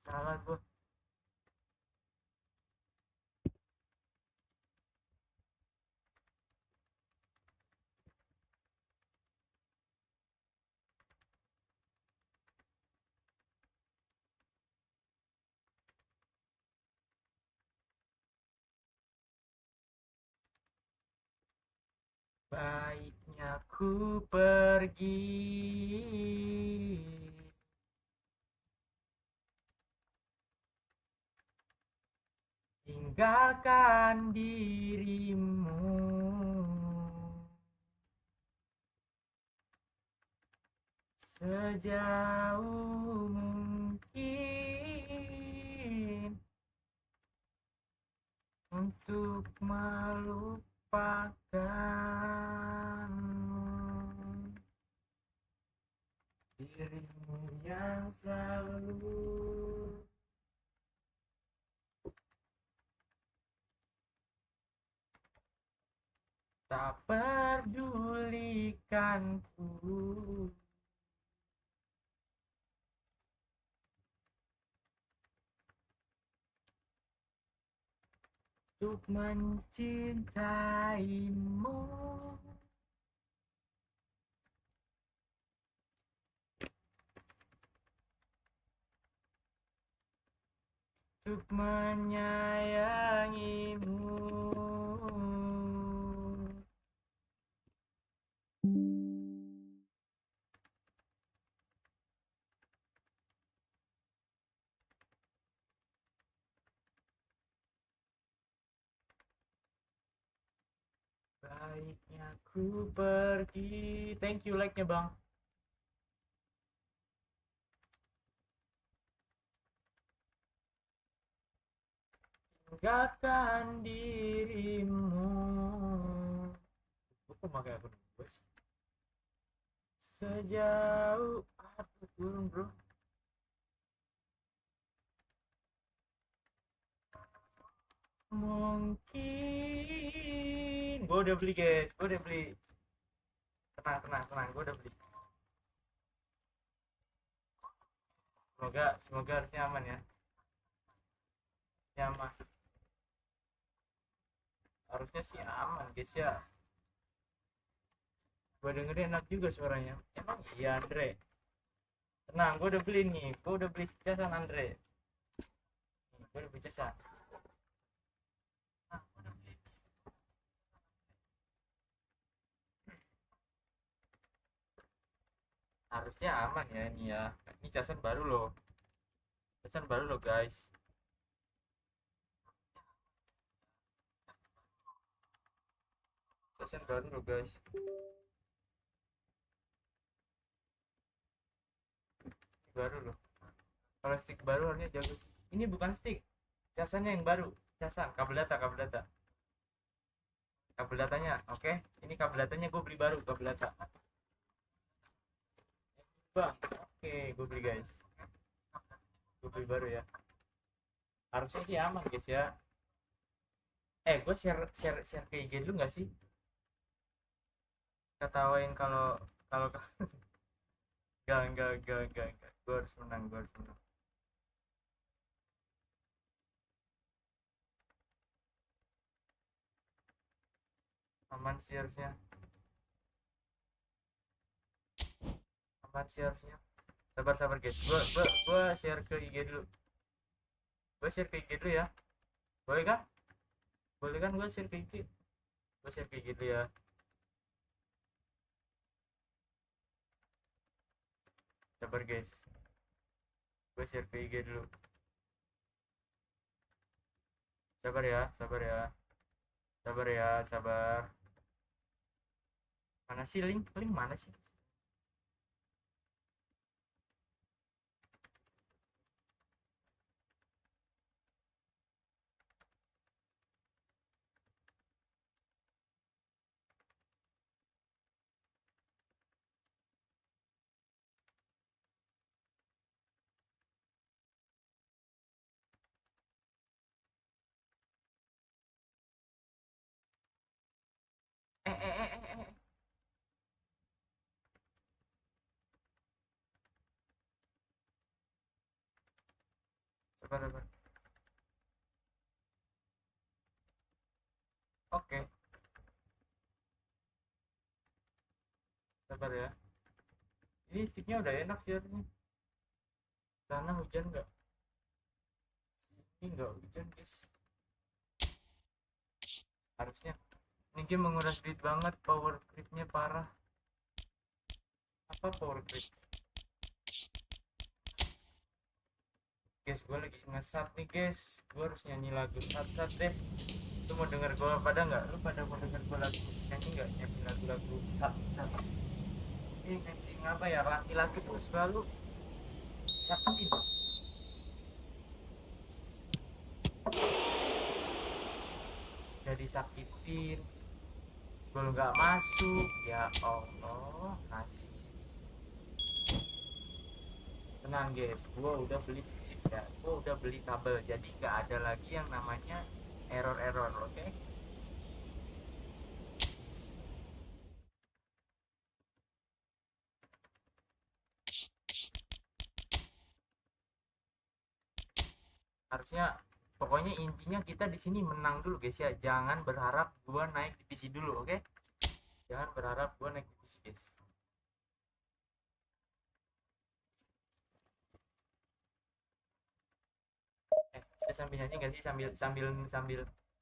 Salah gue. Baiknya ku pergi, tinggalkan dirimu sejauh mungkin untuk melupakanmu, dirimu yang selalu tak pedulikanku. Untuk mencintaimu, untuk menyayangimu. Baiknya ku pergi. Thank you like-nya bang. Tinggalkan dirimu. Gue kok pakai akun gue sih? Sejauh apa turun bro? Mungkin gue udah beli guys, gue udah beli. Tenang tenang tenang, gue udah beli. Semoga semoga harusnya aman ya. Nyaman. Harusnya sih aman guys ya. Gue dengerin enak juga suaranya. Emang iya Andre. Tenang, gue udah beli nih. Gue udah beli casan Andre. Nih, gue udah beli casan. Nah, gue udah beli. Harusnya aman ya ini ya. Ini casan baru loh. Casan baru loh guys. Casan baru loh guys. Ini baru loh. Kalau stick baru harusnya jago sih. Ini bukan stick. Casannya yang baru. Casan, kabel data, kabel data. Kabel datanya, oke. Ini kabel datanya gue beli baru, kabel data. Bang, oke, gue beli guys. Gue beli baru ya. Harusnya sih aman guys ya. Gue share share share ke IG dulu nggak sih? Ketawain kalau kalau gak. Gue harus menang, gue harus menang. Aman sih harusnya. Aman sih harusnya. Sabar sabar guys. Gue share ke IG dulu. Gue share ke IG dulu ya. Boleh kan? Boleh kan gue share ke IG? Gue share ke IG dulu ya. Sabar guys. Gue share ke IG dulu. Sabar ya, sabar ya. Sabar ya, sabar. Mana sih link? Link mana sih? Eh. Sabar. Oke, sabar ya. Ini sticknya udah enak sih harusnya. Sana hujan nggak? Sini nggak hujan guys. Harusnya. Ini game menguras duit banget, power creepnya parah. Apa power creep? Guys, gue lagi ngesat nih guys. Gue harus nyanyi lagu sat deh. Lu mau denger gue pada nggak? Lu pada mau denger gue lagu nyanyi nggak? Nyanyi lagu-lagu sat. Ini nanti ngapa ya? Laki-laki tuh selalu sakitin. Jadi sakitin. Gol nggak masuk. Ya Allah, kasih. Tenang guys, gue udah beli kabel, jadi nggak ada lagi yang namanya error, oke? Harusnya, pokoknya intinya kita di sini menang dulu guys ya, jangan berharap gue naik divisi dulu, oke? Jangan berharap gue naik divisi guys. Kita sambil nyanyi nggak sih, sambil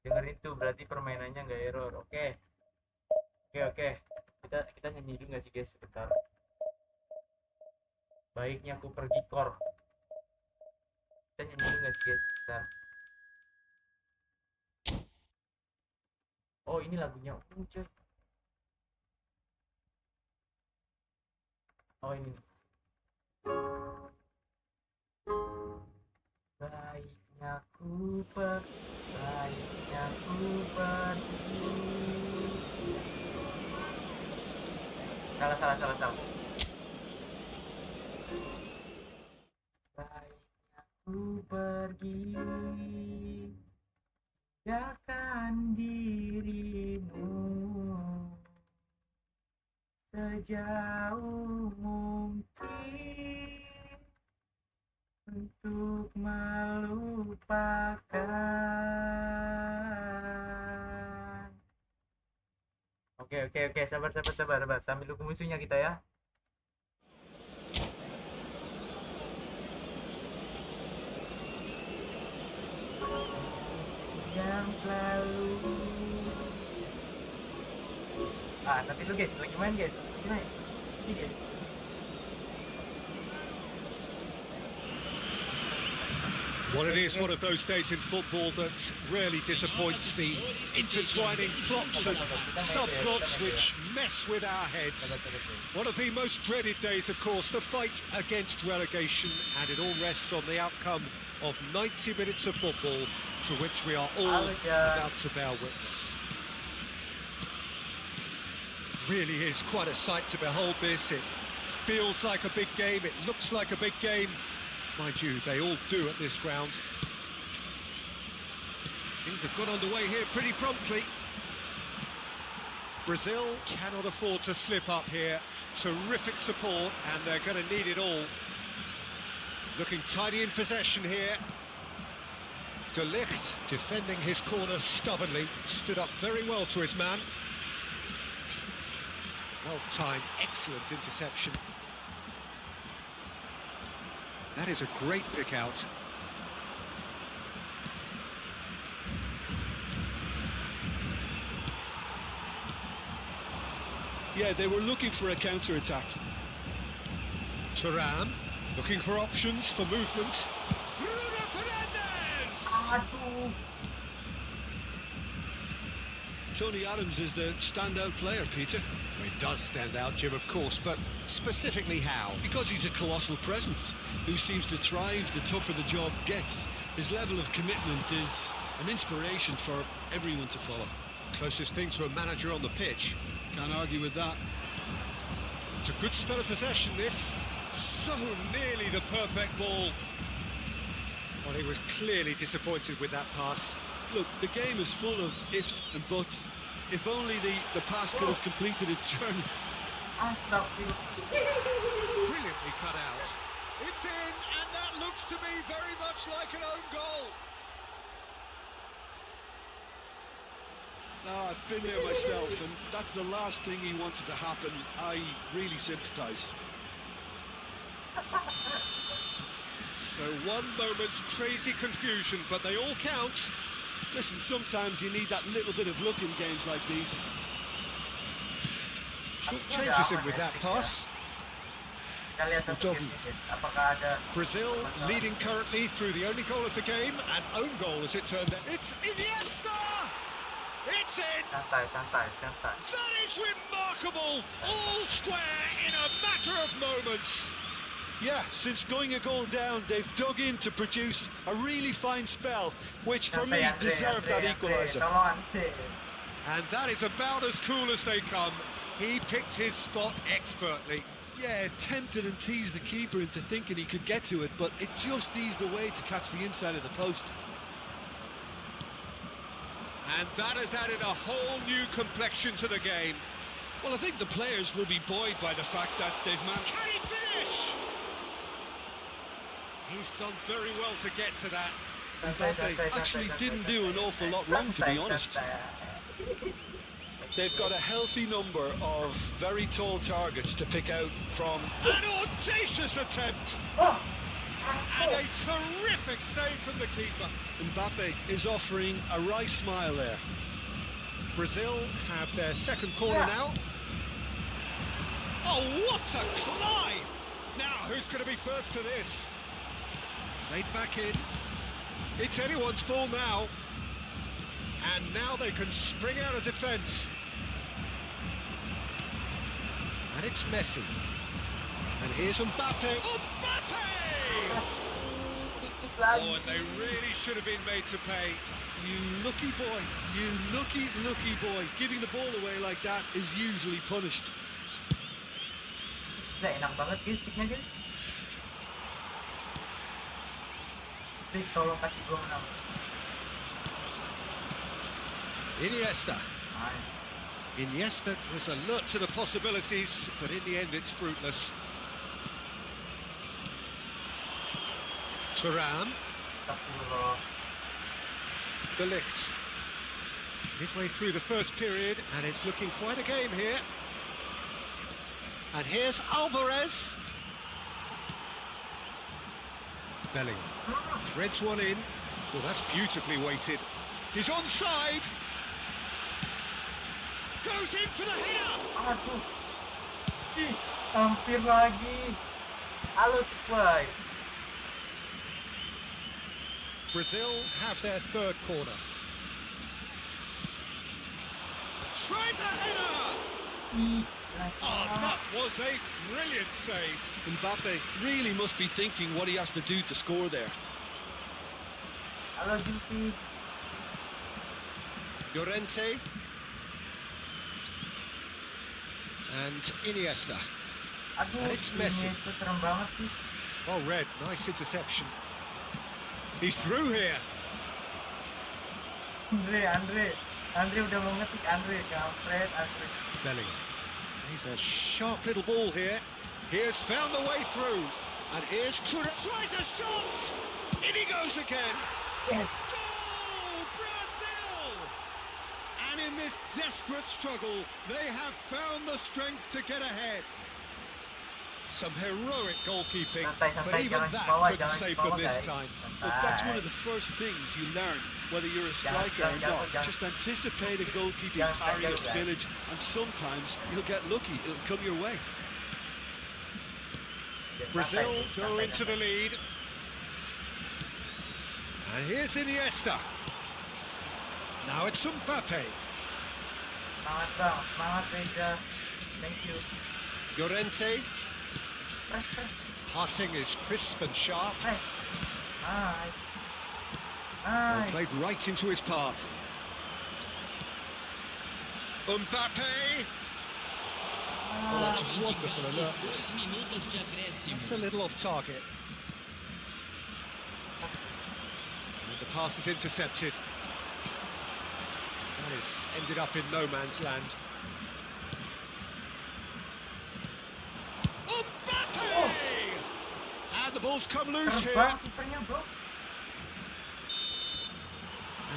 dengerin itu berarti permainannya nggak error, oke? Oke. Kita nyanyi dulu nggak sih guys, sebentar. Baiknya aku pergi kor. Kita nyanyi dulu nggak sih guys, sebentar. Oh ini lagunya coy. Oh ini. Baiknya ku pergi. Salah. Baiknya ku pergi, tinggalkan dirimu sejauh mungkin untuk melupakan. Oke, sabar, sambil dukung musuhnya kita ya. Yang selalu nanti lu guys, lagi main guys, ini guys. Well, it is one of those days in football that rarely disappoints, the intertwining plots and subplots which mess with our heads. One of the most dreaded days, of course, the fight against relegation, and it all rests on the outcome of 90 minutes of football to which we are all about to bear witness. Really is quite a sight to behold this. It feels like a big game, it looks like a big game. Mind you, they all do at this ground. Things have got underway here pretty promptly. Brazil cannot afford to slip up here. Terrific support, and they're going to need it all. Looking tidy in possession here. De Ligt defending his corner stubbornly. Stood up very well to his man. Well-timed, excellent interception. That is a great pick out. Yeah, they were looking for a counter-attack. Thuram looking for options for movement. Bruno Fernandes! Tony Adams is the standout player, Peter. Well, he does stand out, Jim, of course, but specifically how? Because he's a colossal presence who seems to thrive the tougher the job gets. His level of commitment is an inspiration for everyone to follow. Closest thing to a manager on the pitch. Can't argue with that. It's a good spell of possession, this. So nearly the perfect ball. Well, he was clearly disappointed with that pass. Look, the game is full of ifs and buts. If only the pass could have completed its journey. Brilliantly cut out. It's in, and that looks to me very much like an own goal. No, I've been there myself, and that's the last thing he wanted to happen. I really sympathise. So one moment's crazy confusion, but they all count. Listen, sometimes you need that little bit of luck in games like these. Short changes him with that pass. Kita lihat satu game ini, guys. Apakah ada Brazil leading currently through the only goal of the game, an own goal as it turned out. It's Iniesta! It's in! santai. That is remarkable! All square in a matter of moments. Yeah, since going a goal down, they've dug in to produce a really fine spell, which for me deserved that equaliser. Tolong Andre. And that is about as cool as they come. He picked his spot expertly. Yeah, tempted and teased the keeper into thinking he could get to it, but it just eased away to catch the inside of the post. And that has added a whole new complexion to the game. Well, I think the players will be buoyed by the fact that they've managed... Can he finish? He's done very well to get to that. Mbappe actually didn't do an awful lot wrong, to be honest. They've got a healthy number of very tall targets to pick out from. An audacious attempt! Oh. And a terrific save from the keeper. Mbappe is offering a right smile there. Brazil have their second corner now. Oh, what a climb! Now, who's going to be first to this? Played back in. It's anyone's ball now. And now they can spring out of defence. And it's Messi. And here's Mbappe. Mbappe! Oh, and they really should have been made to pay. You lucky boy, you lucky boy. Giving the ball away like that is usually punished. Gila, enak banget guys, sticknya guys. Please tolong kasih gua menang. Iniesta. Nice. Iniesta was alert to the possibilities, but in the end it's fruitless. Thuram. Astagfirullah. De Ligt. Midway through the first period, and it's looking quite a game here. And here's Alvarez. Bellingham threads one in. Well, that's beautifully weighted. He's onside. Goes in for the header. Aduh. Ih, hampir lagi. Halo supply. Brazil have their third corner. Tries a header. Ih, Oh, that was a brilliant save. Mbappe really must be thinking what he has to do to score there. halo Jupi. Llorente. And Iniesta. Aduh, And it's Messi. ini itu serem banget sih. Oh, Red, nice interception. He's through here. Andre udah mau ngetik Andre, kampret Andre. Bellingham. He's a sharp little ball here. Here's found the way through. And here's Thuram. Tries a shot. In he goes again. Yes. Goal, Brazil! And in this desperate struggle, they have found the strength to get ahead. Some heroic goalkeeping, but even that couldn't save them this time. But that's one of the first things you learn, whether you're a striker or not. Just anticipate a goalkeeping parry or spillage, and sometimes you'll get lucky, it'll come your way. Brazil go into the lead. And here's Iniesta. Now it's Mbappe. Semangat bang, semangat Reza. Thank you. Llorente. Press. Passing is crisp and sharp. Press. Nice. And Nice. played right into his path. Mbappe. Oh, that's wonderful alertness. It's a little off target. And the pass is intercepted. That is ended up in no man's land. Mbappe! And the ball's come loose here. Terbang kipernya, bro.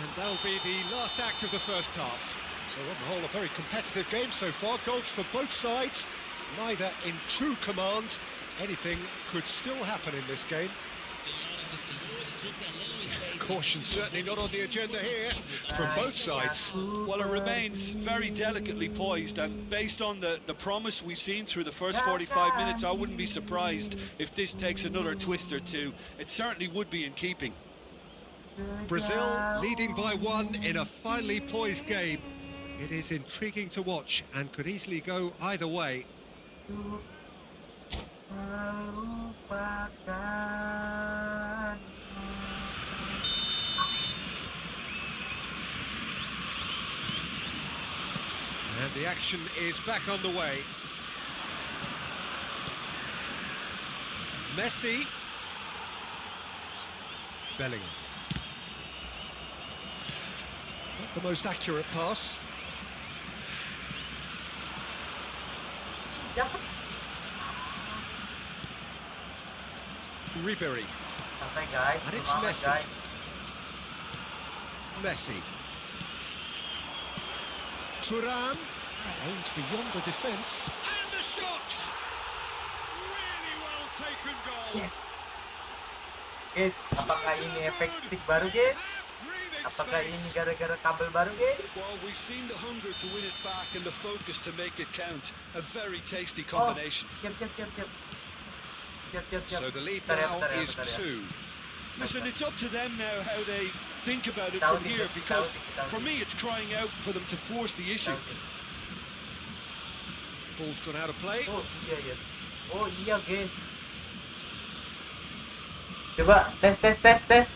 And that'll be the last act of the first half. So on the whole, a very competitive game so far. Goals for both sides, neither in true command. Anything could still happen in this game. Caution certainly not on the agenda here from both sides. Well, it remains very delicately poised, and based on the promise we've seen through the first 45 minutes, I wouldn't be surprised if this takes another twist or two. It certainly would be in keeping. Brazil leading by 1 in a finely poised game. It is intriguing to watch and could easily go either way. And the action is back on the way. Messi. Bellingham. Not the most accurate pass. Ribery. Santai guys, And it's semangat, Messi. guys. Messi. Thuram. Aims beyond the defence. And the shot! Really well taken goal. Yes. Guys, apakah ini efek stick baru, guys? Apakah ini gara-gara kabel baru, guys? Well, we've seen the hunger to win it back and the focus to make it count. A very tasty combination. Oh, siap. So the lead Bentar ya, now bentar ya, is bentar ya. 2. Listen, it's up to them now how they think about it Tahu from nih, here, tahu because nih. for me it's crying out for them to force the issue. Ball's gone out of play. Oh iya ya. Oh iya guys. Coba tes. Coba tes.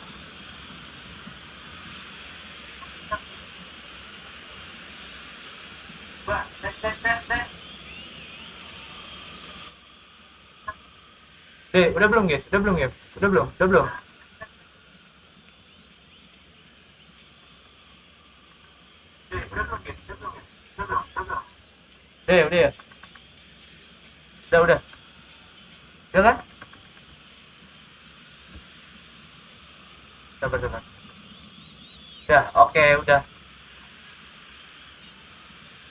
Udah belum guys? Udah belum. Udah belum. Udah ya. Udah. Udah kan? Sabar. Udah, oke, udah.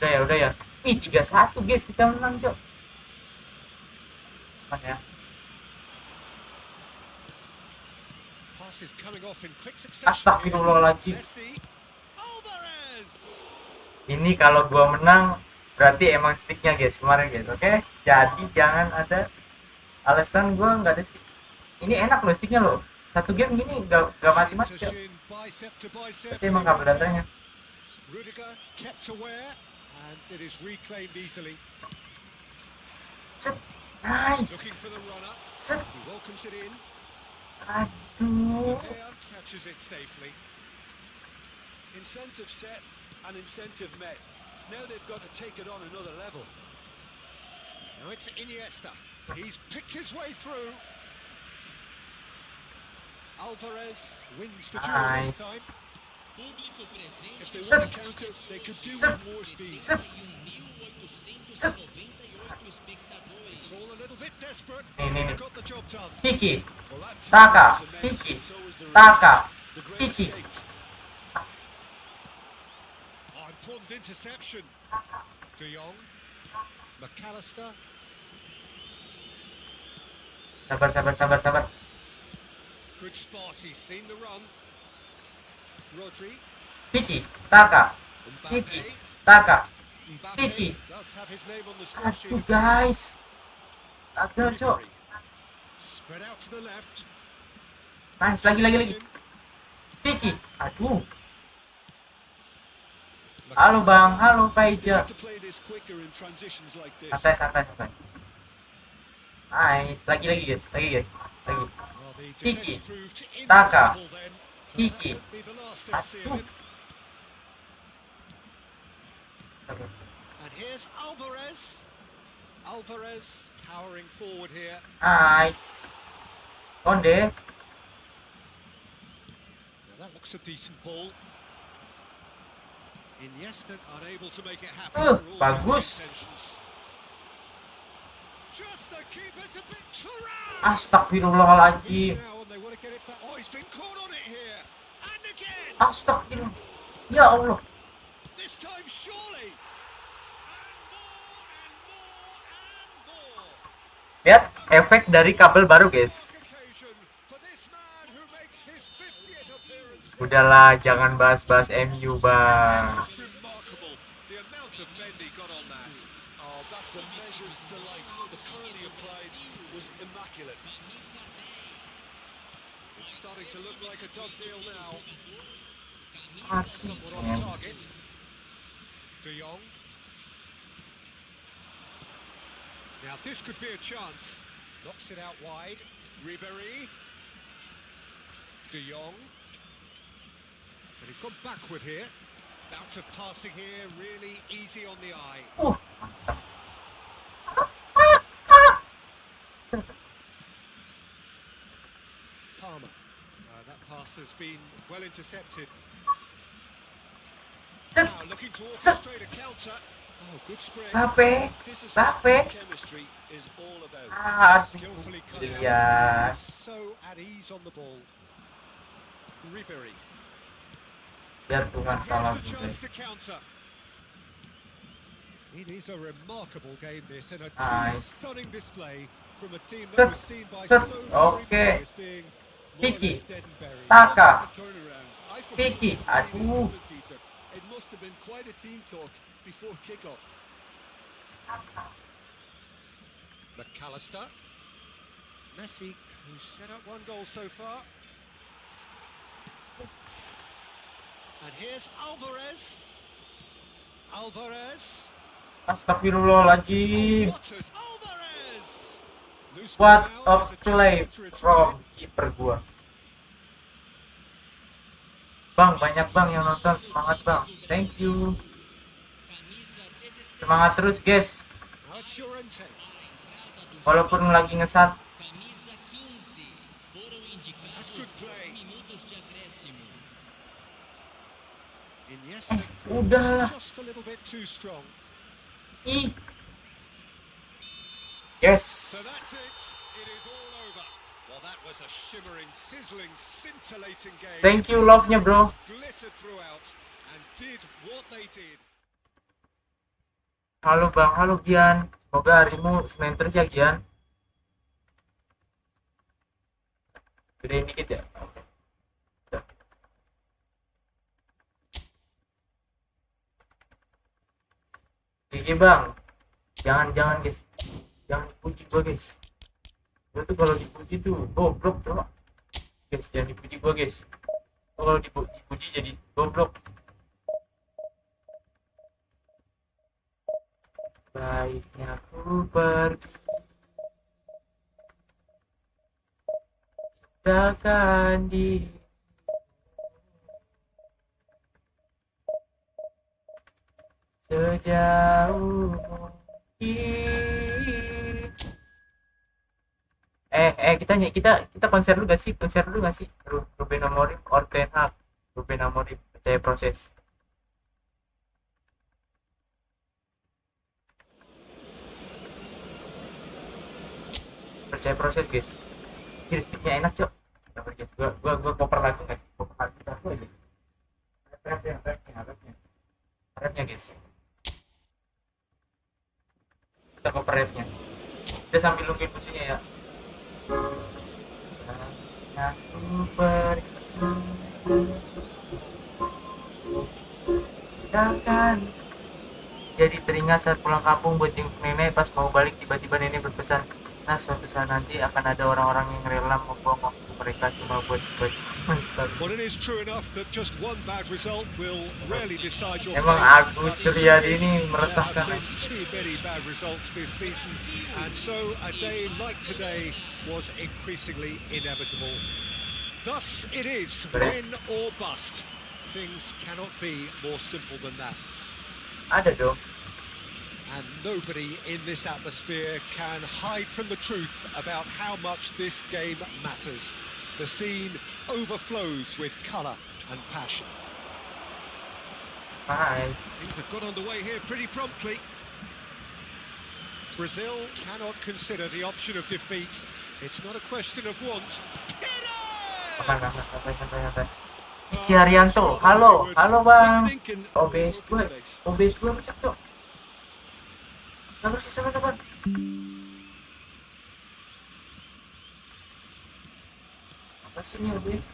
Udah ya. Ih, 3-1 guys, kita menang, Cok. Ya. Passes coming off in quick succession. Astagfirullahaladzim. Messi. Alvarez. Ini kalau gua menang berarti emang sticknya guys kemarin guys, oke? Jadi jangan ada alasan gua nggak ada stick. Ini enak loh sticknya loh. Satu game gini nggak mati-mati ya. Berarti emang kabel datanya. Rudiger kept aware and it is reclaimed easily. Set. Nice. Looking for the runner. Set. He welcomes it in. Aduh. De Gea catches it safely. Incentive set and incentive met. Now they've got to take it on another level. Now it's Iniesta. He's picked his way through. Alvarez wins the duel Nice. this time. If they want to counter, they could do with more speed. Set. It's all a little bit desperate. Nih. He's got the job done. Kiki. Well, that Taka. timing was immense, Kiki. and so was the Taka. The great Kiki. escape. Oh, important interception. De Jong. McAllister. Sabar. Good spot. He's seen the run. Rodri. Kiki. Taka. Mbappe. Kiki. Taka. Mbappe Kiki. does have his name on the score sheet. Aduh guys. Agak, Cok. Spread out to the left. Nice, lagi. Kiki. Aduh. Halo Bang, halo Pak They Ija. have to play this quicker in transitions like this. Santai. Nice, lagi guys. Lagi. Well, the Kiki. defense proved Taka. infallible then. But Kiki. that would be the last they'll see of him. And here's Alvarez. Alvarez powering forward here. Nice. Konde. Now that looks a decent ball. Iniesta unable to make it happen for all his bagus. intentions. Just the keeper's a bit trapped. Astagfirullahaladzim. Now, and they want to get it back. Oh, he's been caught on it here. And again. Astagfirullah. Ya Allah. This time, surely. And more, and more, and more. Lihat efek dari kabel baru, guys. Occasion for this man who makes his 50th appearance. Udahlah, jangan bahas-bahas MU, Bang. Just remarkable the amount of bend he got on that. Oh, that's a measured delight. The curly applied was immaculate. It's starting to look like a done deal now. Somewhat off target. De Jong. Now this could be a chance. Knocks it out wide. Ribéry. De Jong. And he's gone backward here. Bout of passing here, really easy on the eye. Palmer. That pass has been well intercepted. Now looking to orchestrate a counter. Oh, good spray. This is what chemistry is all about. Skillfully cut out. So at ease on the ball. Ribéry. Biar Tuhan salah Here's the gue. chance to counter. It is a remarkable game this, and a Nice. stunning display from a team that was seen by so many Okay. players being more or Tiki. less dead and buried. Taka. A turnaround. I thought Tiki. it was this Aduh. moment, Peter. It must have been quite a team talk before kickoff. McAllister. Messi, who's set up one goal so far. And here's Alvarez. Alvarez. Astagfirullahaladzim. Waters. Alvarez. Loose What ball now, a there's chance play to retrieve from it. kiper gua. Bang, banyak bang yang nonton, semangat bang. Thank you. Semangat terus, guys. Now it's Llorente. Walaupun lagi ngesat. That's good play. Iniesta Udahlah. just a little bit too strong. Ih. Yes. So that's it. It is all over. Well, that was a shimmering, sizzling, scintillating game. Thank you love-nya, bro. Glittered throughout and did what they did. Halo bang, halo Gian. Semoga harimu Senin terus ya, Gian. Gedein dikit ya. Oke. Udah. Gigi bang. Jangan guys. Jangan dipuji gua, guys. Gua tuh kalau dipuji tuh goblok, coba. Guys, jangan dipuji gua, guys. Gua kalau dipuji jadi goblok. Baiknya aku pergi, takkan di sejauh mungkin. Kita konser dulu gak sih? Ruben Amorim or Ten Hag? Ruben Amorim, percaya proses. Percaya proses, guys. Sticknya enak, cok. Sabar, guys. Gua koper lagu, guys. Koper lagu satu aja. Rapnya, guys. Kita koper rapnya. Kita sambil nungguin musiknya ya. Aku pergi, takkan jadi teringat saat pulang kampung buat jenguk nenek. Pas mau balik tiba-tiba nenek berpesan, nah suatu saat nanti akan ada orang-orang yang rela membuang waktu mereka cuma buat baju. Well, it is true enough that just one bad result will rarely decide your Emang fate. Agus But the Suryadi truth is, ini there meresahkan. have been too many bad results this season, and so a day like today was increasingly inevitable. Thus it is, win or bust. Things cannot be more simple than that. Ada dong. And nobody in this atmosphere can hide from the truth about how much this game matters. The scene overflows with colour and passion. Nice. Things have got underway here pretty promptly. Brazil cannot consider the option of defeat. It's not a question of want. Santai. Iki Haryanto, halo bang. OBS gue pecah cok. Sabar. Apa sih ini OBS?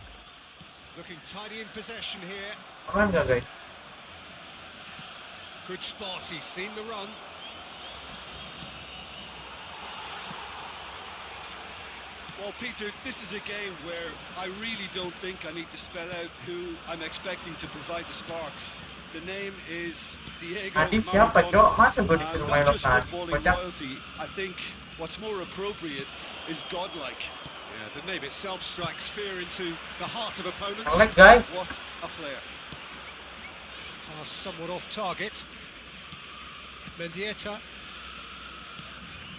Looking tidy in possession here. Aman nggak guys? Good spot, he's seen the run. Well, Peter, this is a game where I really don't think I need to spell out who I'm expecting to provide the sparks. The name is Diego Nadif siapa cok? Maradona. Masa gue disuruh main Not just Nadif? footballing Kocak. loyalty, I think what's more appropriate is godlike. Yeah, the name itself strikes fear into the heart of opponents. Ngelag guys. What a player. Pass somewhat off target. Mendieta.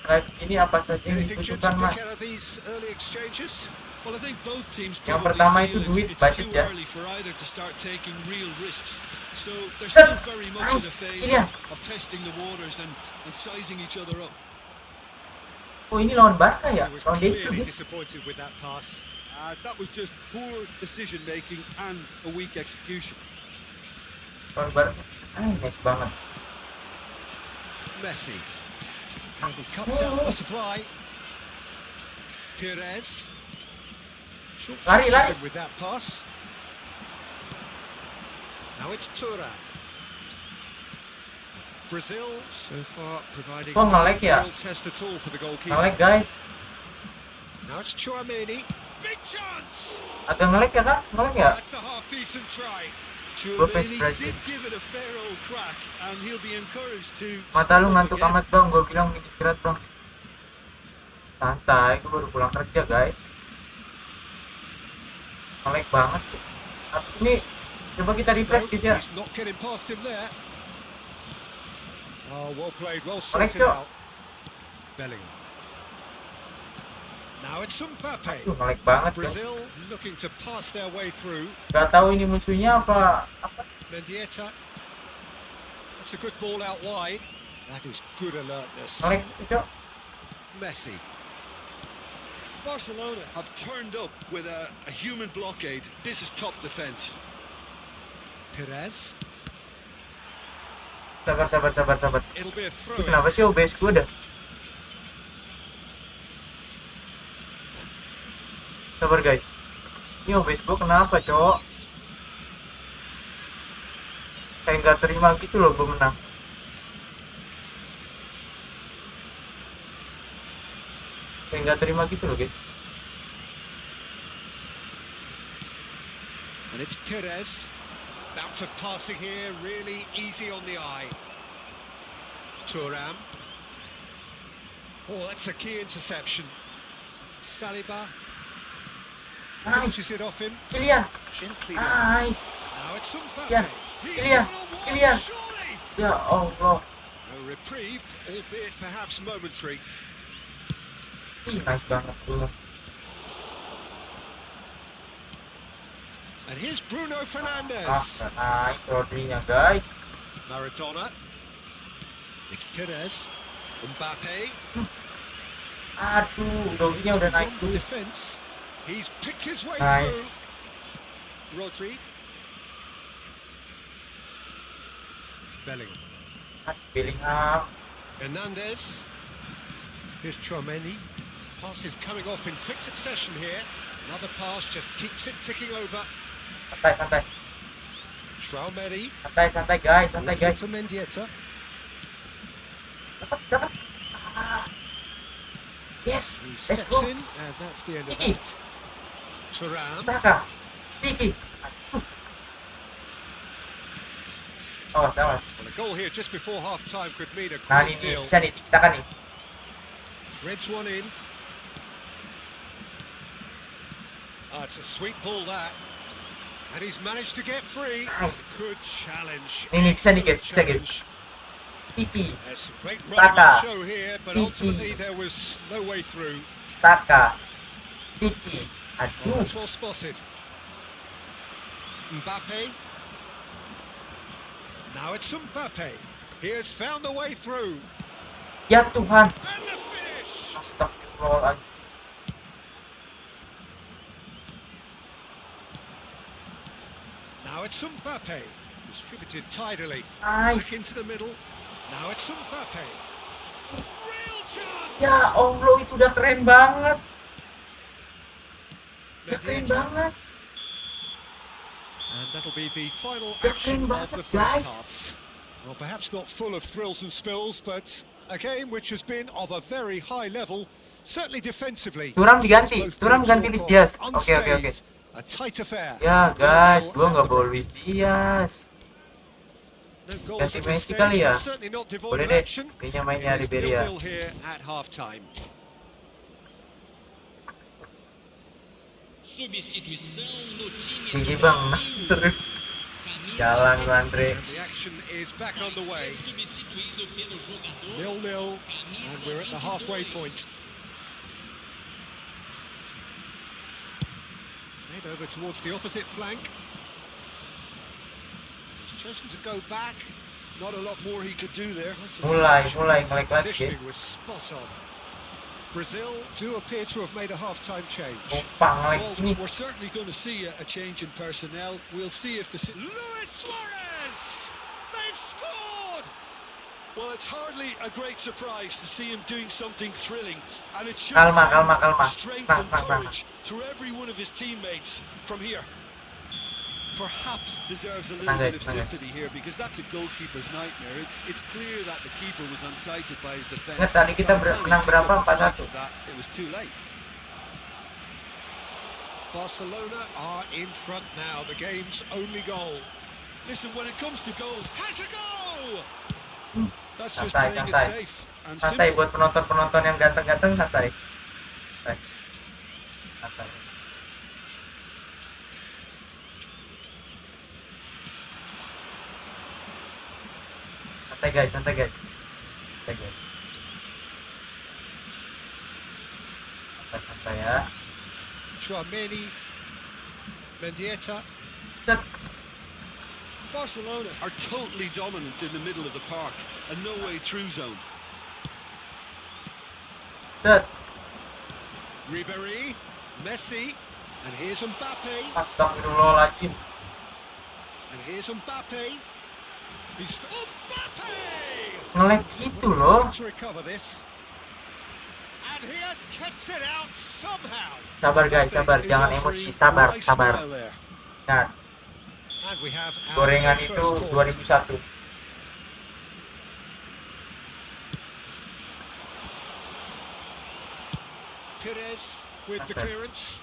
Live ini apa saja yang Anything Jim to dibutuhkan mas? pick out of these early exchanges? Well, I think both teams Yang probably pertama feel itu duit, it's budget too ya. early for either to start taking real risks. So they're Set. still very much in a Nice. phase Iya. of testing the waters and sizing each other up. Oh ini lawan Barca ya? He was Lawan Deco clearly guys. disappointed with that pass. That was just poor decision making and a weak execution. Lawan Barca. Nice banget. Messi. And he cuts out the supply. Perez. Short Lari. changes him with that pass. Now it's Thuram. Brazil so far providing Oh, nge-lag ya? no real test at all for the goalkeeper. Ngelag guys. Now it's Chouameni. Big chance. Agak ngelag ya kan? Ngelag ya? That's a half decent try. Chouameni Brazil. did give it a fair old crack, and he'll be encouraged to. Mata lu step up ngantuk again. amat bang, gue bilang istirahat bang. Santai, gue baru pulang kerja guys. Ngelag banget sih. Habis ini coba kita refresh guys ya. He's not getting past him there. Oh, well played, well Alex, sorted yo. out. Bellingham. Now it's Mbappe. Ngelag banget guys. Brazil looking to pass their way through. Gak tahu ini musuhnya apa. Mendieta. That's a good ball out wide. That is good alertness. Ngelag gitu cok. Messi. Barcelona have turned up with a human blockade. This is top defence. Perez. Sabar. It'll be a Itu throw. kenapa sih OBS gue dah? Sabar guys. Ini OBS gue kenapa cok? Kayak nggak terima gitu loh gue menang. Kayak nggak terima gitu loh guys. And it's Perez. Bout of passing here, really easy on the eye. Thuram. Oh, that's a key interception. Saliba Nice. pushes it off him. Kylian. Gently down. Nice. Now it's Mbappe. Yeah. He's Kylian. one-on-one, Kylian. surely. Ya Allah. A reprieve, albeit perhaps momentary. Ih, nice banget tuh. And here's Bruno Ah, Fernandes. nice Rodrinya guys. Maradona. It's Perez. Mbappe. Aduh, Rodrinya udah naik The tuh. defense. He's picked his way Nice. through. Rodri. Bellingham. Bellingham. Hernandez. Here's Chouameni. Pass is coming off in quick succession here. Another pass just keeps it ticking over. Santai. Chouameni. Santai guys, santai Looking guys. for Mendieta. Dapat. Ah. Yes, He let's steps go. in, and that's the end of Tiki. that. Thuram. Taka. Tiki. Aduh. Awas. Well, a goal here just before half-time could mean a Nah, great ini deal. bisa nih, kita kan nih. Threads one in. Oh, it's a sweet ball that. And he's managed to get free. Nice. Good challenge. Ini bisa nih, guys, bisa, Excellent guys. challenge. Tiki. There's some great running Taka. on show here, but Tiki. ultimately there was no way through. Taka. Tiki. Oh, Aduh. that's well spotted. Mbappe. Now it's Mbappe. He has found the way through. Ya Tuhan. And the finish! Astagfirullahaladzim. Now it's Mbappe, distributed tidily. Nice. Back into the middle. Now it's Mbappe. Real chance! Ya Allah, itu udah keren banget. Udah keren Medieta. banget. And that'll be the final Udah action keren of the banget, first guys. half. Well, perhaps not full of thrills and spills, but a game which has been of a very high level, certainly defensively. Turam diganti. Both Turam teams ganti walk Luis off Diaz. Oke. unscathed. A tight affair. Ya guys, 1-0 gua at nggak the bawa break. Luis Diaz. No goals Ganti at this Messi kali stage, ya? but certainly not devoid Boleh of deh. action. Kayaknya mainnya It is Riberia. 0-0 here at half-time. Substituição no time Tinggi do bang, Brasil. terus Camisa jalan lu Andre. And the action is back on the way. substituído pelo jogador 0-0, and we're at the halfway point. Played over towards the opposite flank. He's chosen to go back. Not a lot more he could do there. Mulai His ngelek lagi guys. positioning was spot on. Brazil do appear to have made a half-time change. Numpang lagi Well, ini. we're certainly going to see a change in personnel. We'll see if the... Luis Suarez! They've scored! Well, it's hardly a great surprise to see him doing something thrilling. And it should Kalma, send kalma. strength and Nah. courage through every one of his teammates from here. Perhaps deserves a little Tenang, bit of guys, tenang. sympathy here, because that's a goalkeeper's nightmare. It's clear that the keeper was unsighted by his defence. Ingat tadi kita By the time he menang picked berapa? up the flight 4-1. of that, it was too late. Barcelona are in front now, the game's only goal. Listen, when it comes to goals, Has a go! that's just Santai, playing it santai. safe and Santai simple. buat penonton-penonton yang ganteng-ganteng, santai. Santai. Santai guys. Santai guys. Santai ya. Chouameni, Mendieta. Set. Barcelona are totally dominant in the middle of the park, a no-way through zone. Set. Ribéry, Messi, and here's Mbappe, Astagfirullahaladzim. and here's Mbappe. He's Mbappe! Nge-lag gitu loh. To recover this, and he has kept it out somehow. Sabar guys, sabar. Is Jangan offering emosi. Sabar, a nice sabar. smile there. Nah, And we have our gorengan first itu corner. 2001. Perez with the Okay. clearance.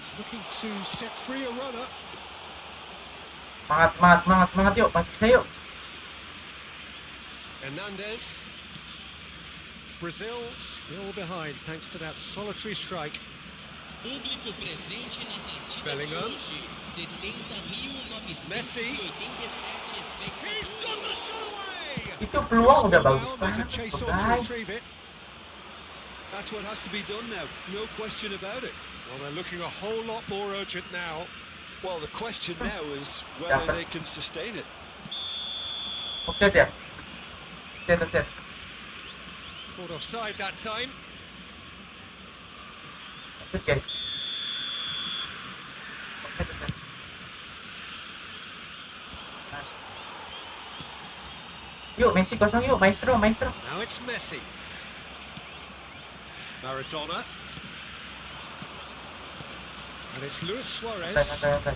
He's looking to set free a runner. Semangat yuk. Masih bisa yuk. Hernandez. Brazil still behind thanks to that solitary strike. Público presente na partida Bellingham. de hoje, 70.987 Messi. He's got the shot away. Itu peluang udah Still bagus down, there's a banget chase tuh, on to guys. retrieve it. That's what has to be done now, no question about it. Well, they're looking a whole lot more urgent now. Well, the question now is whether Dapat. they can sustain it. Offset ya. Offset. Caught offside that time. Offset guys. Offset. Yuk Messi kosong yuk, maestro. Now it's Messi. Maradona. And it's Luis Suarez. Santai.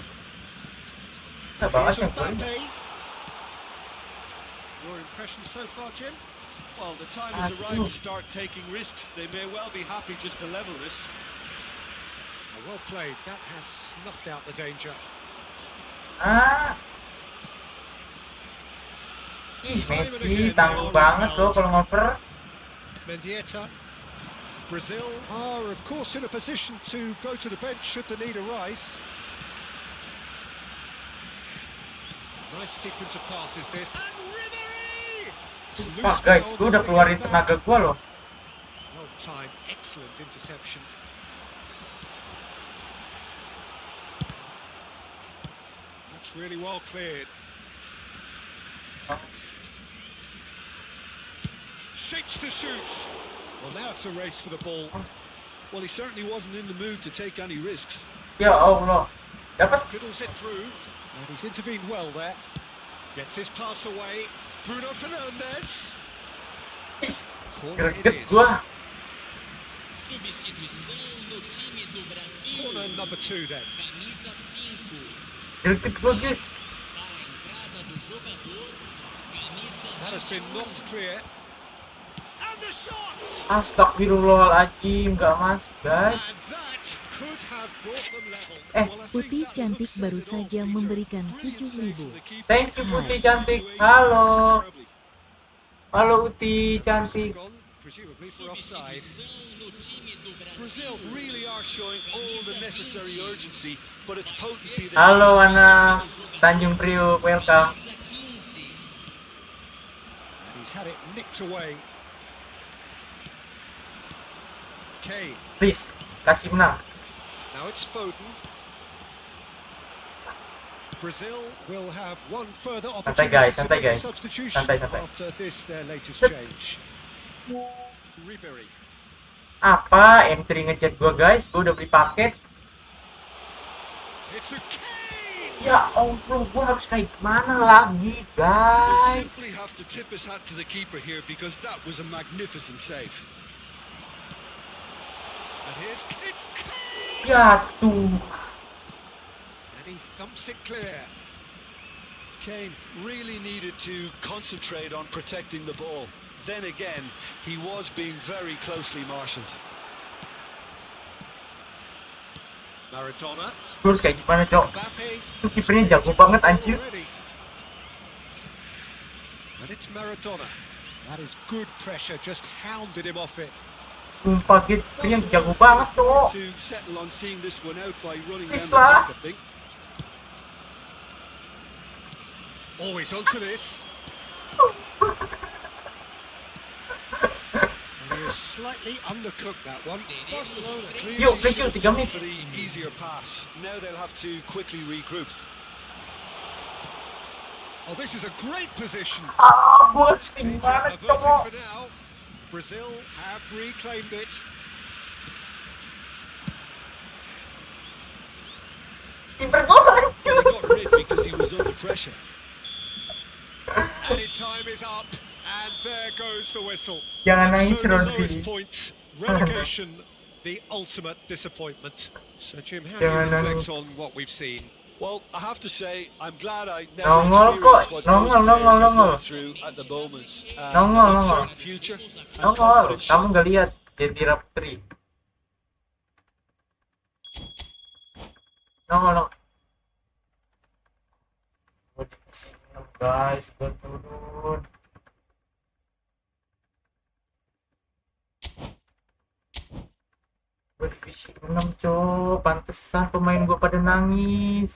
Kita And bawa here's yang golin. Mbappe. Your impression so far, Jim? Well, the time has arrived to start taking risks. They may well be happy just to level this. Well played. That has snuffed out the danger. Ih, Messi tangguh banget loh kalau ngoper. Mendieta. Brazil are, of course, in a position to go to the bench should the need arise. Nice sequence of passes this. And Ribéry! It's Wah loose guys, now, gue udah nobody keluarin getting back. tenaga gue loh. Well timed, excellent interception. That's really well cleared. shapes to shoot. Well, now it's a race for the ball. Well, he certainly wasn't in the mood to take any risks. Ya Allah. Dapat. Fiddles it through. And he's intervened well there. Gets his pass away. Bruno Fernandes. Corner it Greget is. gua. Substituição no time do Brasil. Corner number 2 then. Camisa 5. Greget gua, guys. Para a entrada do jogador. Camisa That has been knocked clear. And the shot! Astagfirullahaladzim, nggak masuk, guys. And that could have brought them level. Eh, Well, I think Putih that Cantik looks baru says it all, saja Peter. memberikan Brilliant 7.000. save from the keeper. Thank you, Putih Cantik. Situation Halo. terribly. Halo, Uti Cantik. Gone, presumably for offside. substituição no time do Brasil. Brazil really are showing all the necessary urgency, but it's potency that Halo, anak Tanjung Priok, welcome. Camisa 15. And he's had it nicked away. Kane. Please, kasih menang. Now it's Foden. Brazil will have one further Santai, opportunity guys, to santai, make a guys. substitution Santai, santai. after this, their latest change. Ribery. Apa? M3 ngechat gua, guys. Gua udah beli paket. It's a Kane! Ya Allah, gua harus kayak gimana lagi, we'll guys? simply have to tip his hat to the keeper here because that was a magnificent save. And here's it's Kane! Ya tuh. And he thumps it clear. Kane really needed to concentrate on protecting the ball. Then again, he was being very closely marshalled. Maradona. Gua harus kayak gimana, Cok? Mbappe. Itu kipernya jago banget, anjir. Already. And it's Maradona. That is good pressure, just hounded him off it. Sumpah, kipernya jago banget, Cok. To settle on seeing this one out by running down Please the lah. back, I think. Oh, he's onto this. And he has slightly undercooked that one. Barcelona Yo, clearly please, should 3 have gone menit. for the easier pass. Now they'll have to quickly regroup. Oh, this is a great position. Gua harus kayak Danger gimana, averted Cok? for now. Brazil have reclaimed it. Kiper gua Well, hancur. he got rid because he was under pressure. Added time is up, and there goes the whistle. Jangan And nangis, so the lowest Rodri. point, relegation, the ultimate disappointment. So Jim, how do Jangan you reflect nangis. on what we've seen? Well, I have to say, I'm glad I never Nongol experienced kok, what those nongol, players are nongol. going through at the moment. Nongol, An nongol. uncertain future and Nongol, confident kamu shot. nggak lihat Jetira Putri. Nongol, nongol. Gua divisi 6, guys, gua turun. Gua divisi 6, Cok. Pantesan pemain gua pada nangis.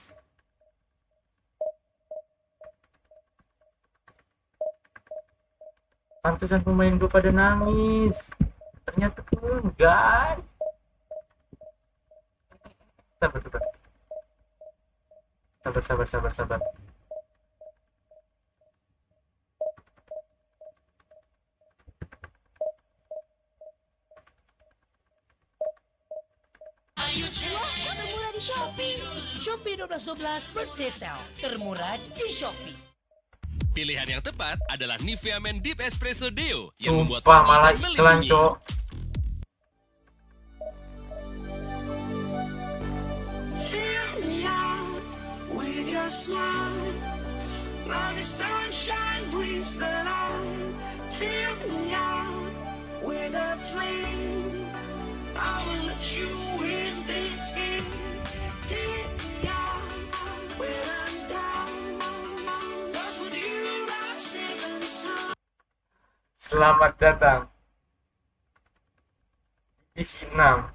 Pantesan pemain gue pada nangis. Ternyata turun, guys. Sabar, sabar. Sabar, sabar, sabar, sabar. Termurah di Shopee. Shopee 1212 Birthday Sale. Termurah di Shopee. Pilihan yang tepat adalah Nivea Men Deep Espresso Deo yang membuat Sumpah, wangi malah dan iklan, melindungi. Cok. Fill me out with your smile. Now the sunshine brings the light. Fill me out with a flame. I will let you in this game. Take me out when I'm down. 'Cause with you I'm safe and sound. Selamat datang di Sinam.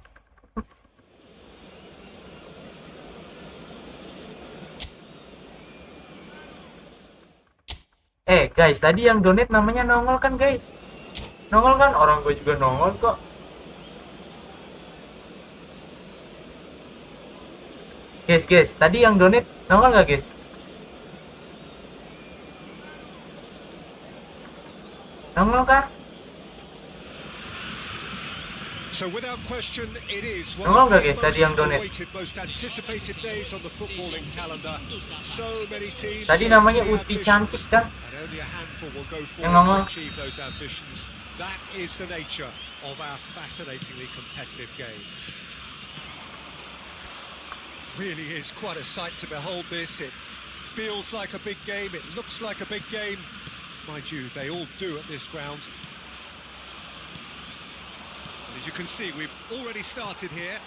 Guys, tadi yang donate namanya nongol kan, guys? Nongol kan? Orang gue juga nongol kok. Guys, tadi yang donate nongol nggak, guys? Nongol kan? So without question, it is one Nongol of nggak the guys tadi yang most donate? awaited, most anticipated days on the footballing calendar. So many teams. Tadi so namanya many Uti ambitions, cantik kan? and only a handful will go Yang forward nongol. to achieve those ambitions. That is the nature of our fascinatingly competitive game. Really is quite a sight to behold this. It feels like a big game. It looks like a big game. Mind you, they all do at this ground. As you can see, we've already started here.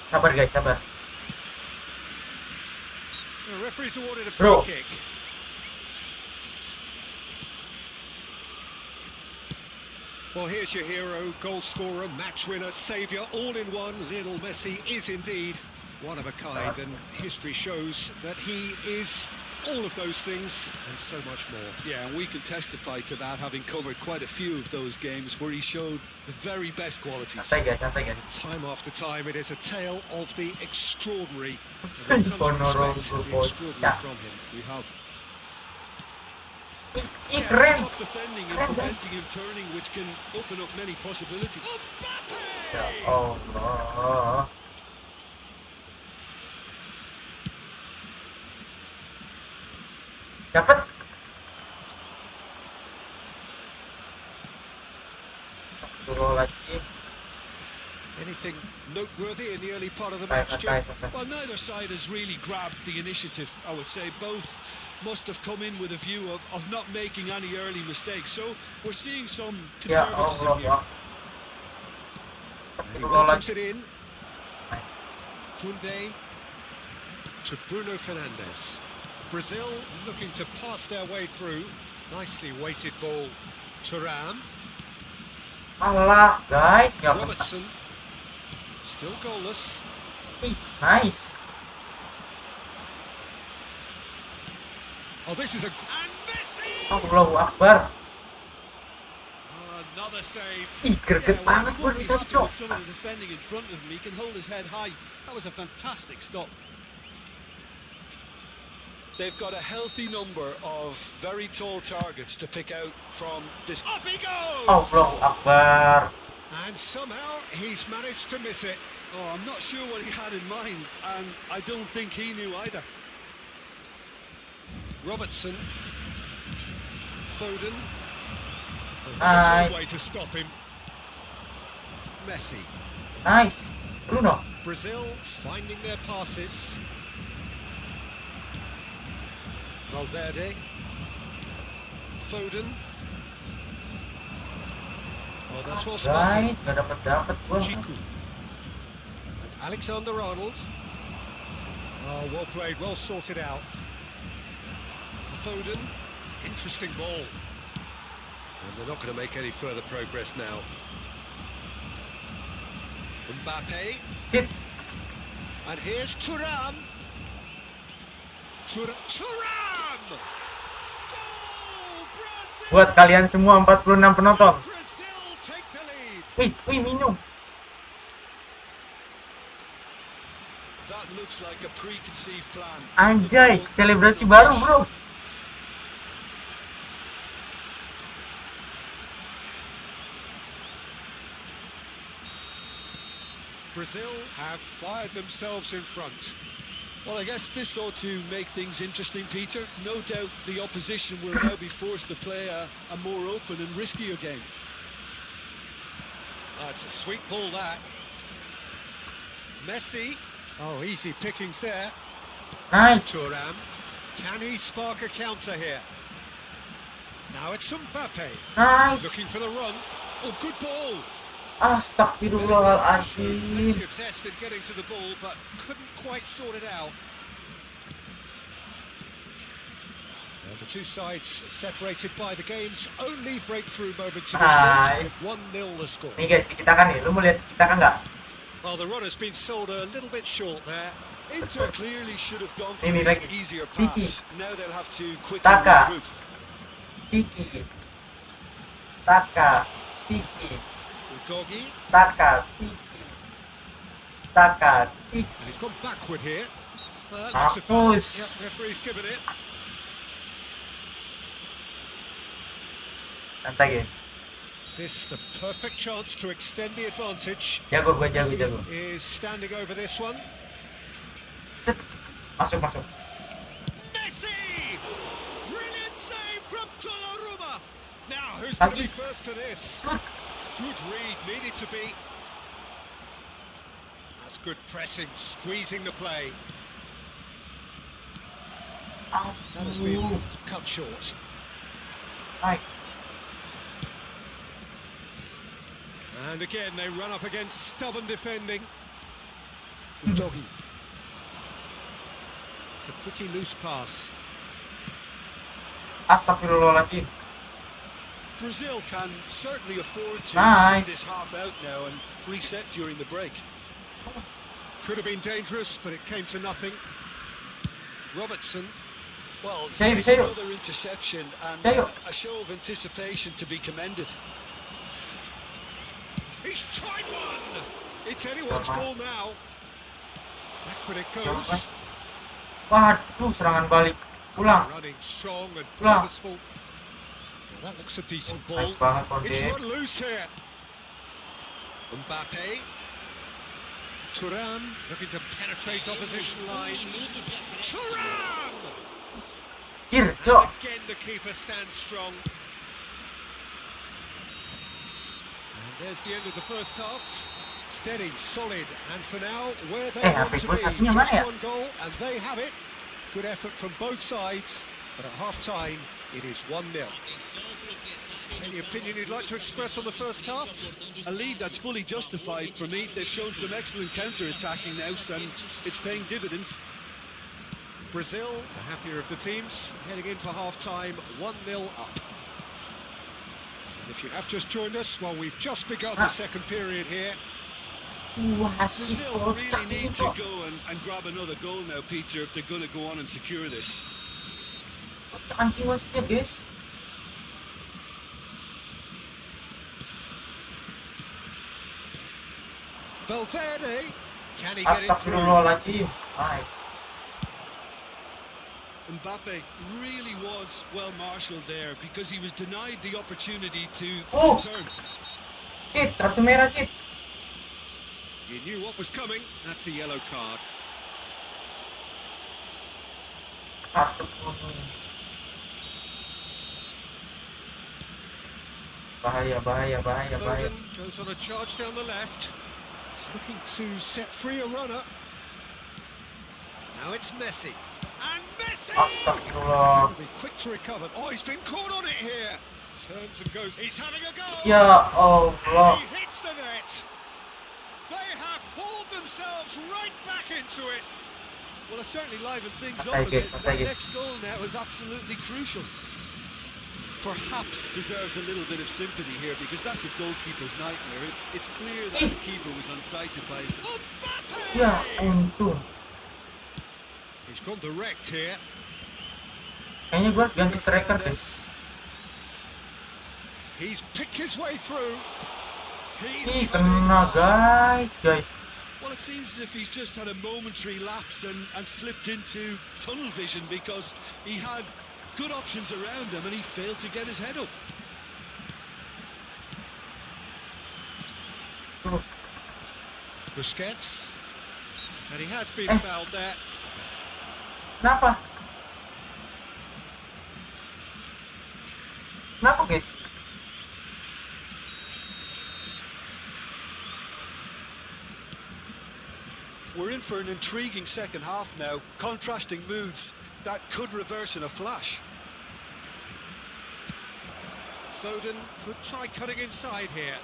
Sabar guys, sabar. The referee's awarded a free Bro. kick. Well, here's your hero, goal scorer, match winner, saviour, all in one. Lionel Messi is indeed one of a kind, and history shows that he is all of those things and so much more. Yeah, and we can testify to that, having covered quite a few of those games where he showed the very best qualities. Santai guys. Time after time, it is a tale of the extraordinary. Kan And we've come to Ponoro expect the Gol. extraordinary Ya. from him. We have Ih, yeah, keren. it's top defending and Keren, guys. preventing him turning, which can open up many possibilities. Ya Allah. Dapat. Turun lagi. Anything noteworthy in the early part of the Santai, match, Jim? santai. Well, neither side has really grabbed the initiative, I would say. Both must have come in with a view of not making any early mistakes. So we're seeing some Ya conservatism here. Allah. And he Turun welcomes lagi. it in. Nice. Kunde to Bruno Fernandes. Brazil looking to pass their way through. Nicely weighted ball. Thuram. Allah guys, nggak apa. Robertson. Still goalless. Ih, nice. Oh, this is a... And Messi! Allahu Akbar. Another save. Ih, greget Yeah, well, banget he gue won't di be tadi, happy Cok. with some of the defending in front of him. He can hold his head high. That was a fantastic stop. They've got a healthy number of very tall targets to pick out from this. Up he goes! Allahu Akbar. And somehow he's managed to miss it. Oh, I'm not sure what he had in mind, and I don't think he knew either. Robertson. Foden. Well, Nice. there's no way to stop him. Messi. Nice. Bruno. Brazil finding their passes. Valverde. Foden. Oh, that's well spotted. Guys, nggak dapat gue. Chiku. And Alexander-Arnold. Oh, well played, well sorted out. Foden. Interesting ball. And they're not going to make any further progress now. Mbappe. Sip. And here's Thuram. Thuram! Goal! Brazil! Buat kalian semua 46 penonton. Brazil take the lead. Wih, minum. That looks like a preconceived plan. Anjay, selebrasi baru, bro. Brazil have fired themselves in front. Well, I guess this ought to make things interesting, Peter. No doubt the opposition will now be forced to play a more open and riskier game. It's a sweet ball, that. Messi. Oh, easy pickings there. Nice. Thuram. Can he spark a counter here? Now it's Mbappe. Nice. Looking for the run. Oh, good ball. Astagfirullahaladzim. Plenty of zest in getting to the ball, but couldn't quite sort it out. And the two sides separated by the game's only breakthrough moment to this Nice. point. 1-0 the score. Nih guys, kita kan nih. Lu mau lihat kita kan nggak? Well, the runner's been sold a little bit short there. Inter clearly should have gone for Ini the lagi. easier Tiki. pass. Now they'll have to quickly Taka. regroup. Tiki. Taka. Tiki. Doggy, Taka. Tiki. Taka. Tiki. and he's gone backward here. That looks a foul. Hapus. Yep, referee's given it. Santai guys. This the perfect chance to extend the advantage. Jago gue, jago. Messi is standing over this one. Set. Masuk. Messi! Brilliant save from Donnarumma. Now, who's going to be first to this? Shoot. Good read, needed to be. That's good pressing, squeezing the play. That has been cut short. Nice. And again, they run up against stubborn defending. Doggy. It's a pretty loose pass. Astagfirullahaladzim. Brazil can certainly afford to Nice. see this half out now and reset during the break. Could have been dangerous, but it came to nothing. Robertson. Well, Save, it's save. another interception and Save. a show of anticipation to be commended. He's tried one! It's anyone's ball now. Back when it goes. Waduh, serangan balik. Pulang. Running strong and Pulang. purposeful. Now that looks a decent Nice ball. banget It's Konde. run loose here. Mbappe. Thuram looking to penetrate opposition lines. Thuram! Sir, cok. Again, the keeper stands strong. And there's the end of the first half. Steady, solid, and for now, where they want HP to gua be. satunya mana Just ya? one goal, and they have it. Good effort from both sides, but at half-time, it is 1-0. Any opinion you'd like to express on the first half? A lead that's fully justified for me. They've shown some excellent counter-attacking now, and it's paying dividends. Brazil, the happier of the teams, heading in for half-time, 1-0 up. And if you have just joined us, well, we've just begun the second period here. Wah, si Brazil kocak really ini need to kok. go and grab another goal now, Peter, if they're going to go on and secure this. Kocak anjing wasitnya, guys. Valverde, can he get it through? Astagfirullahaladzim. Nice. Mbappe really was well marshalled there because he was denied the opportunity to Oh. turn. Shit, kartu merah shit. He knew what was coming. That's a yellow card. Kartu kuning. Bahaya. Foden goes on a charge down the left. He's looking to set free a runner. Now it's Messi. And Messi! Astagfirullah. Be quick to recover. Oh, he's been caught on it here. Turns and goes. He's having a go. Ya Allah. He hits the net. They have hauled themselves right back into it. Well, it certainly livened things Santai, up a guys, bit. santai, That guys. next goal now is absolutely crucial. Perhaps deserves a little bit of sympathy here because that's a goalkeeper's nightmare. It's clear that the keeper was unsighted by his... Mbappe! Ya untung. He's gone direct here. Kayaknya gue harus ganti striker guys. He's picked his way through. He's Ih, coming kena hard. guys. Well, it seems as if he's just had a momentary lapse and slipped into tunnel vision because he had good options around him and he failed to get his head up. Busquets. And he has been fouled there. Kenapa? Kenapa guys? We're in for an intriguing second half now, contrasting moods that could reverse in a flash. Foden could try cutting inside here.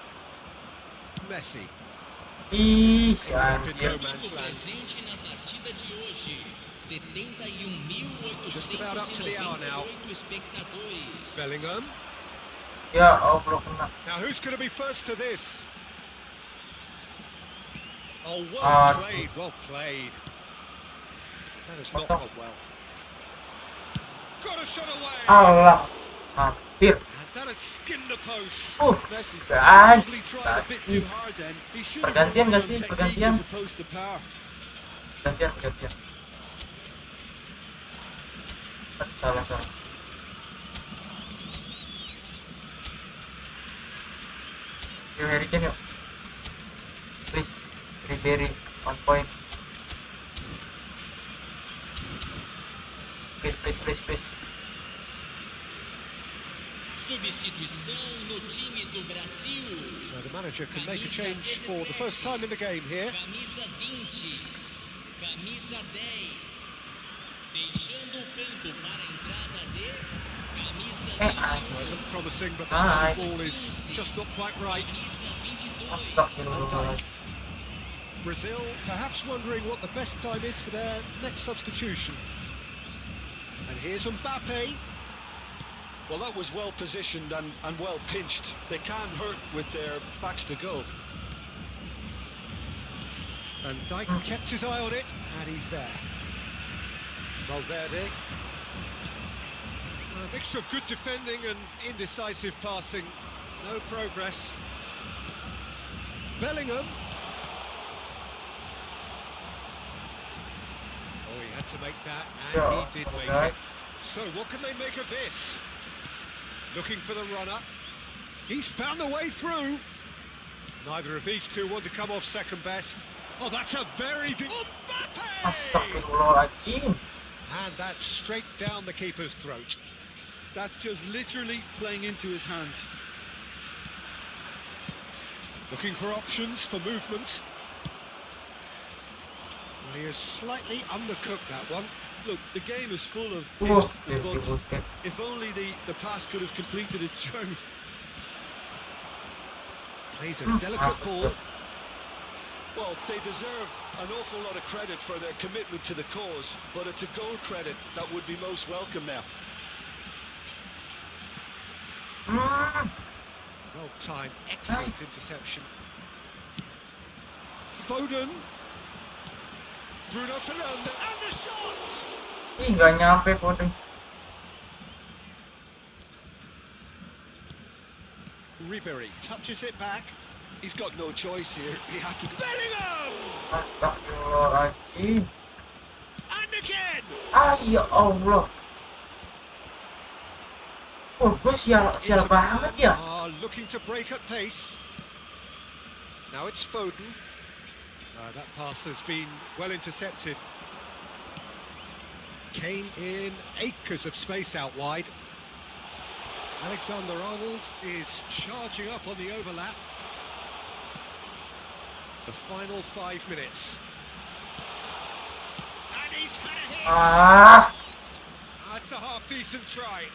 Messi. Ih, si Rapid anjir. no man's land. Presente na partida de hoje. 71.888 Just about up to the hour now. espectadores. Bellingham. Ya Allah kena. Now who's going to be first to this? Oh, well Ah, played, well played. That has not Mantap. gone well. Got a shot away. Allah. Hampir. And that has skinned the post. Messi Guys, probably tried a bit too hard then. He should have Pergantian relied gak on sih? technique Pergantian. as opposed to power. Gantian. Salah. Yuk Harry Kane yuk. Please Ribery on point. Please. Substituição no time do Brasil. So the manager can make a change for the first time in the game here. Camisa 20, camisa 10. Deixando o campo para a entrada de camisa 21. Wasn't promising, but the Nice. final ball is just not quite right. Camisa 22. Astagfirullah. Brazil perhaps wondering what the best time is for their next substitution. And here's Mbappe. Well, that was well positioned and well pinched. They can't hurt with their backs to goal. And Dijk kept his eye on it, and he's there. Valverde. A mixture of good defending and indecisive passing. No progress. Bellingham. Oh, he had to make that, and Yeah, he did make okay. it. So what can they make of this? Looking for the runner. He's found the way through. Neither of these two want to come off second best. Oh, that's a very... Mbappe! Astagfirullahaladzim. And that's straight down the keeper's throat. That's just literally playing into his hands. Looking for options for movement. Well, he has slightly undercooked that one. Look, the game is full of Oh, ifs and buts. Busquets. If only the pass could have completed its journey. Plays a delicate ball. Well, they deserve an awful lot of credit for their commitment to the cause, but it's a goal credit that would be most welcome now. Well timed, excellent Nice. interception. Foden. Bruno Fernandes. And the shot! Ih, nggak nyampe Foden. Ribery touches it back. He's got no choice here. He had to. Bellingham! Astagfirullahaladzim. And again! Ah, ya Allah. Oh, gue sial banget ya. Are looking to break at pace. Now it's Foden. That pass has been well intercepted. Kane in acres of space out wide. Alexander-Arnold is charging up on the overlap. The final 5 minutes. And he's had a hit! Ah, That's a half-decent try.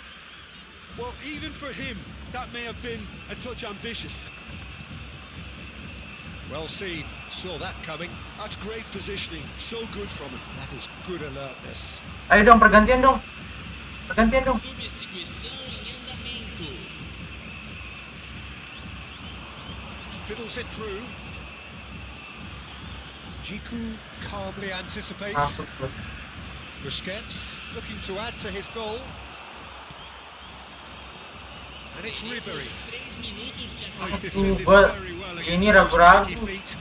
Well, even for him, that may have been a touch ambitious. Well seen, saw that coming. That's great positioning. So good from him. That is good alertness. ayo dong pergantian dong. Pergantian dong. Substituição em andamento. Fiddles it through. Jiku calmly anticipates. Masuk gue. Busquets looking to add to his goal. And it's Ribery. 3 minutos de Oh, he's ataque. defended But very well ini against those ragu-ragu. tricky feet.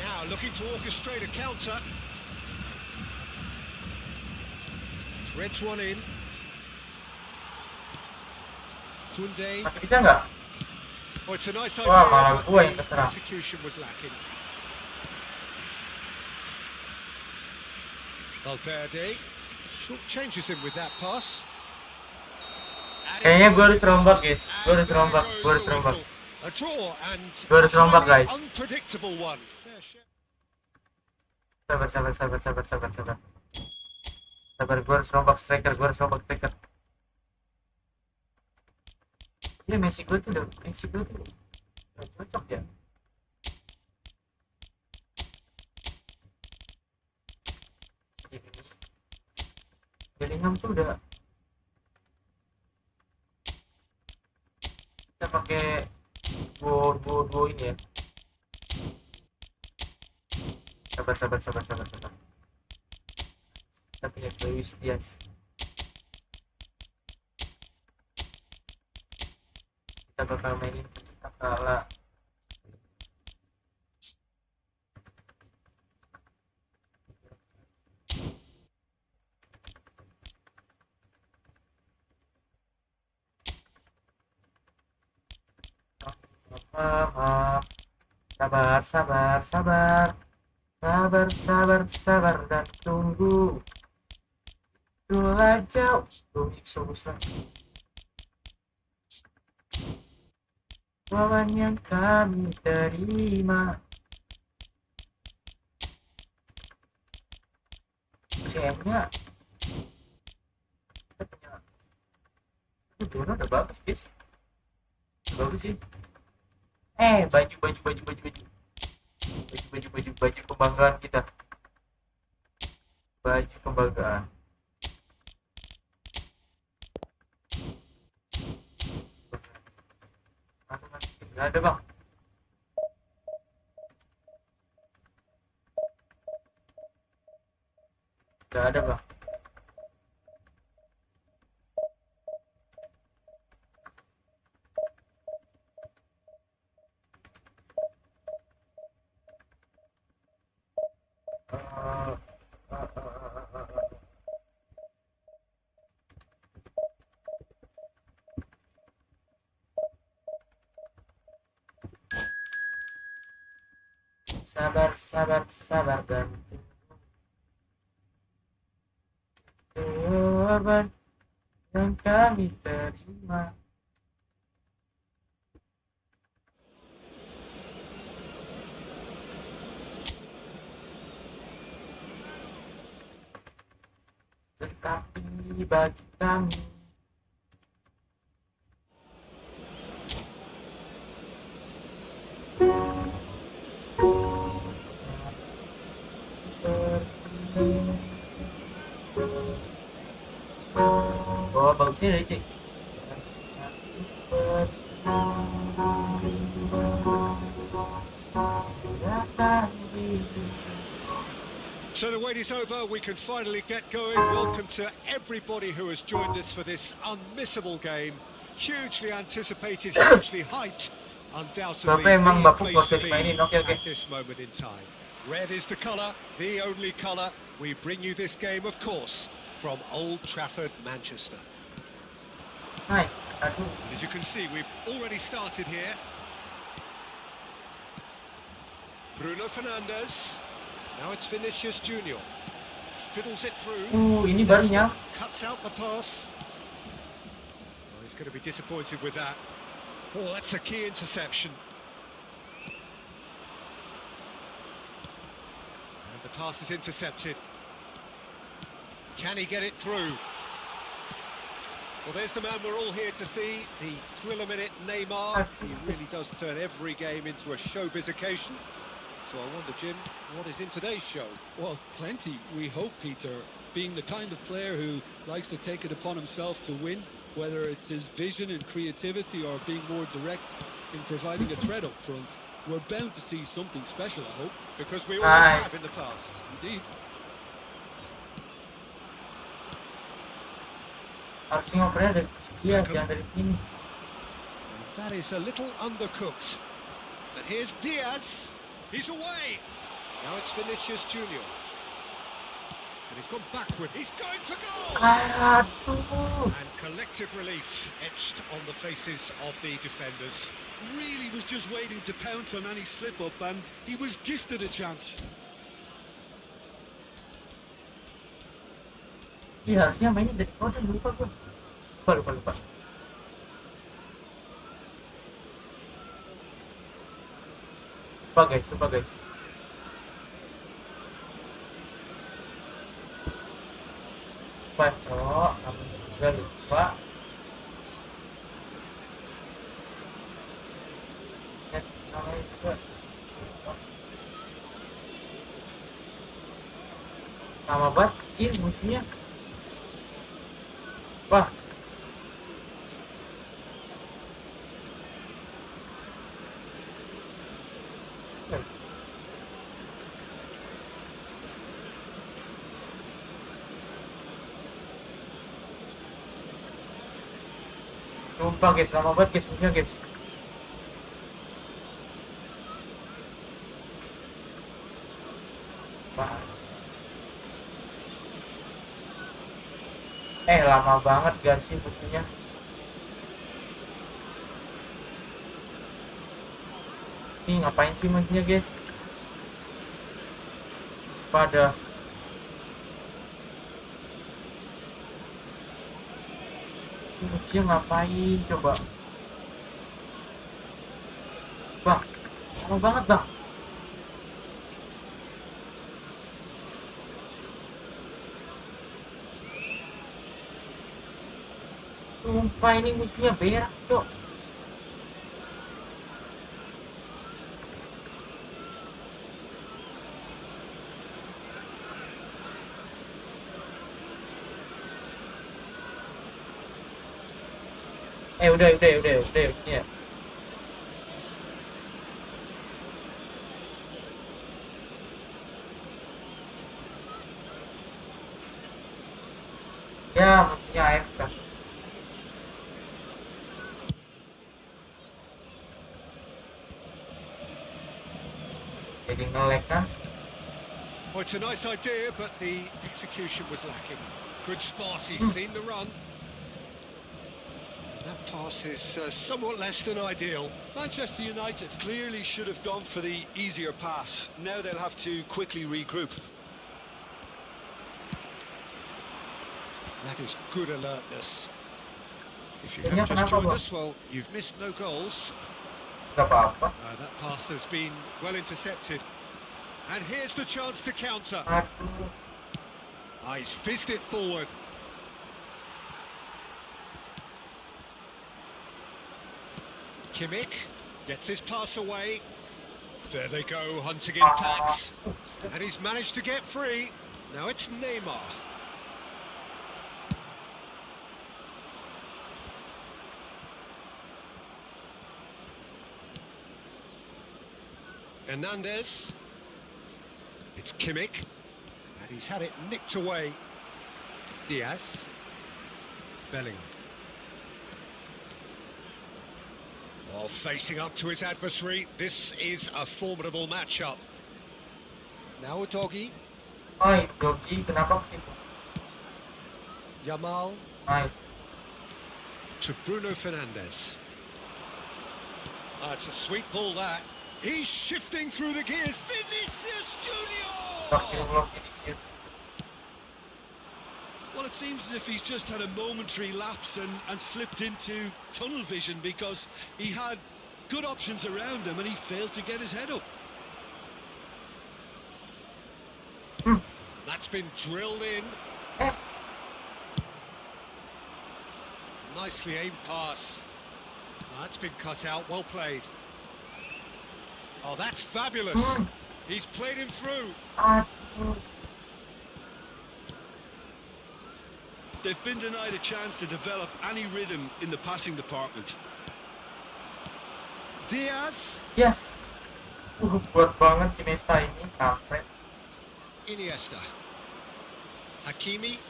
Now looking to orchestrate a counter. Threads one in. Koundé. Masih bisa nggak? Oh, it's a nice Wah, idea, malah but gue yang the keserang. execution was lacking. Valverde short changes him with that pass. And Kayaknya it's gue harus rombak guys. Gue and harus rombak. there Gue harus goes the rombak. whistle. A draw and Gue harus rombak, a highly guys. unpredictable one. Sabar. Sabar, gue harus rombak striker. Ya Messi gue tuh udah cocok ya. Bellingham tuh udah kita pakai duo ini ya. Sabar. Kita punya Luis Diaz. Kita bakal mainin kita kalah. Sabar, sabar, sabar. Sabar, sabar, sabar dan tunggu. Itulah jauh. Lawan yang kami terima. CM-nya Jono udah bagus guys, bagus sih. Baju kebanggaan kita, baju kebanggaan. Nggak ada bang. Nggak ada bang. Sabar, sabar, sabar dan korban yang kami terima. Tetapi bagi kami bagusnya dari cik. So the wait is over, we can finally get going. Welcome to everybody who has joined us for this unmissable game. Hugely anticipated, hugely hyped. Undoubtedly Emang the Bapak place to proses be mainin, oke. at this moment in time. Red is the colour, the only colour. We bring you this game, of course, from Old Trafford, Manchester. Nice. Aduh. As you can see, we've already started here. Bruno Fernandes. Now it's Vinicius Junior. Fiddles it through. Ini barunya. Cuts out the pass. Well, he's going to be disappointed with that. Oh, that's a key interception. And the pass is intercepted. Can he get it through? Well, there's the man we're all here to see, the thriller-minute Neymar. He really does turn every game into a showbiz occasion. So I wonder, Jim, what is in today's show? Well, plenty, we hope, Peter. Being the kind of player who likes to take it upon himself to win, whether it's his vision and creativity or being more direct in providing a threat up front, we're bound to see something special, I hope. Because we always Nice. have in the past. Indeed. Harusnya ngopernya dari dia, jangan dari ini. And that is a little undercooked. But here's Diaz. He's away. Now it's Vinicius Junior. And he's gone backward. He's going for goal. Aduh. And collective relief etched on the faces of the defenders. Really was just waiting to pounce on any slip-up, and he was gifted a chance. Iya, harusnya mainnya dari kode, lupa gue. Lupa. Lupa guys. Cok, kamu juga lupa. Lama banget, kecil musuhnya. Wah. Sumpah guys, lama banget guys musuhnya guys. Wah. Lama banget gak sih musuhnya? Ih, ngapain sih maksudnya, guys? Pada manusia ngapain coba? Bang, lama banget bang. Sumpah ini musuhnya berak, cok. Udah ya. Ya, maksudnya AFK. Jadi nge-lag kan? Well, it's a nice idea, but the execution was lacking. Good spot, he's seen the run. That pass is somewhat less than ideal. Manchester United clearly should have gone for the easier pass. Now they'll have to quickly regroup. That is good alertness. If you Ini have just kenapa, joined Bang? us, well, you've missed no goals. Gak apa-apa. That pass has been well intercepted. And here's the chance to counter. Aduh. He's fizzed it forward. Kimmich gets his pass away. There they go, hunting in packs. And he's managed to get free. Now it's Neymar. Hernandez. It's Kimmich. And he's had it nicked away. Diaz. Bellingham. Oh, facing up to his adversary. This is a formidable matchup. Now Udogi. Oi, Dogi, kenapa ke situ? Yamal Nice. to Bruno Fernandes. It's a sweet ball, that. He's shifting through the gears. Vinicius Junior! Astagfirullah, Vinicius. Well, it seems as if he's just had a momentary lapse and slipped into tunnel vision, because he had good options around him and he failed to get his head up. That's been drilled in. Nicely aimed pass. That's been cut out. Well played. Oh, that's fabulous. He's played him through. Aduh. They've been denied a chance to develop any rhythm in the passing department. Diaz. Yes. Buat banget si Nesta ini, kampret. Iniesta. Hakimi.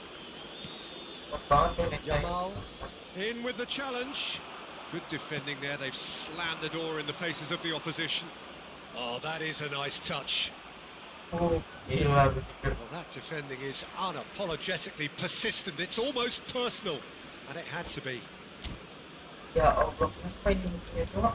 Buat banget si Nesta ini. Yamal. In with the challenge. Good defending there. They've slammed the door in the faces of the opposition. Oh, that is a nice touch. Gila, gue pikir. Well, that defending is unapologetically persistent. It's almost personal. And it had to be. Ya Allah, kenapa ini musuhnya cuma?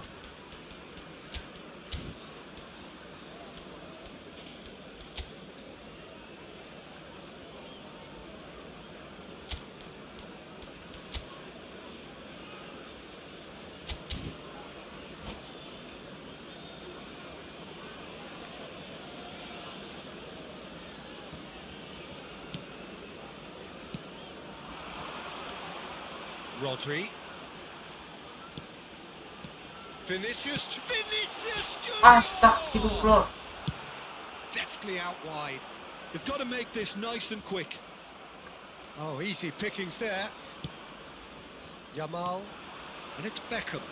Rodri. Vinicius Junior! Astagfirullah. Deftly out wide. They've got to make this nice and quick. Oh, easy pickings there. Yamal. And it's Beckham.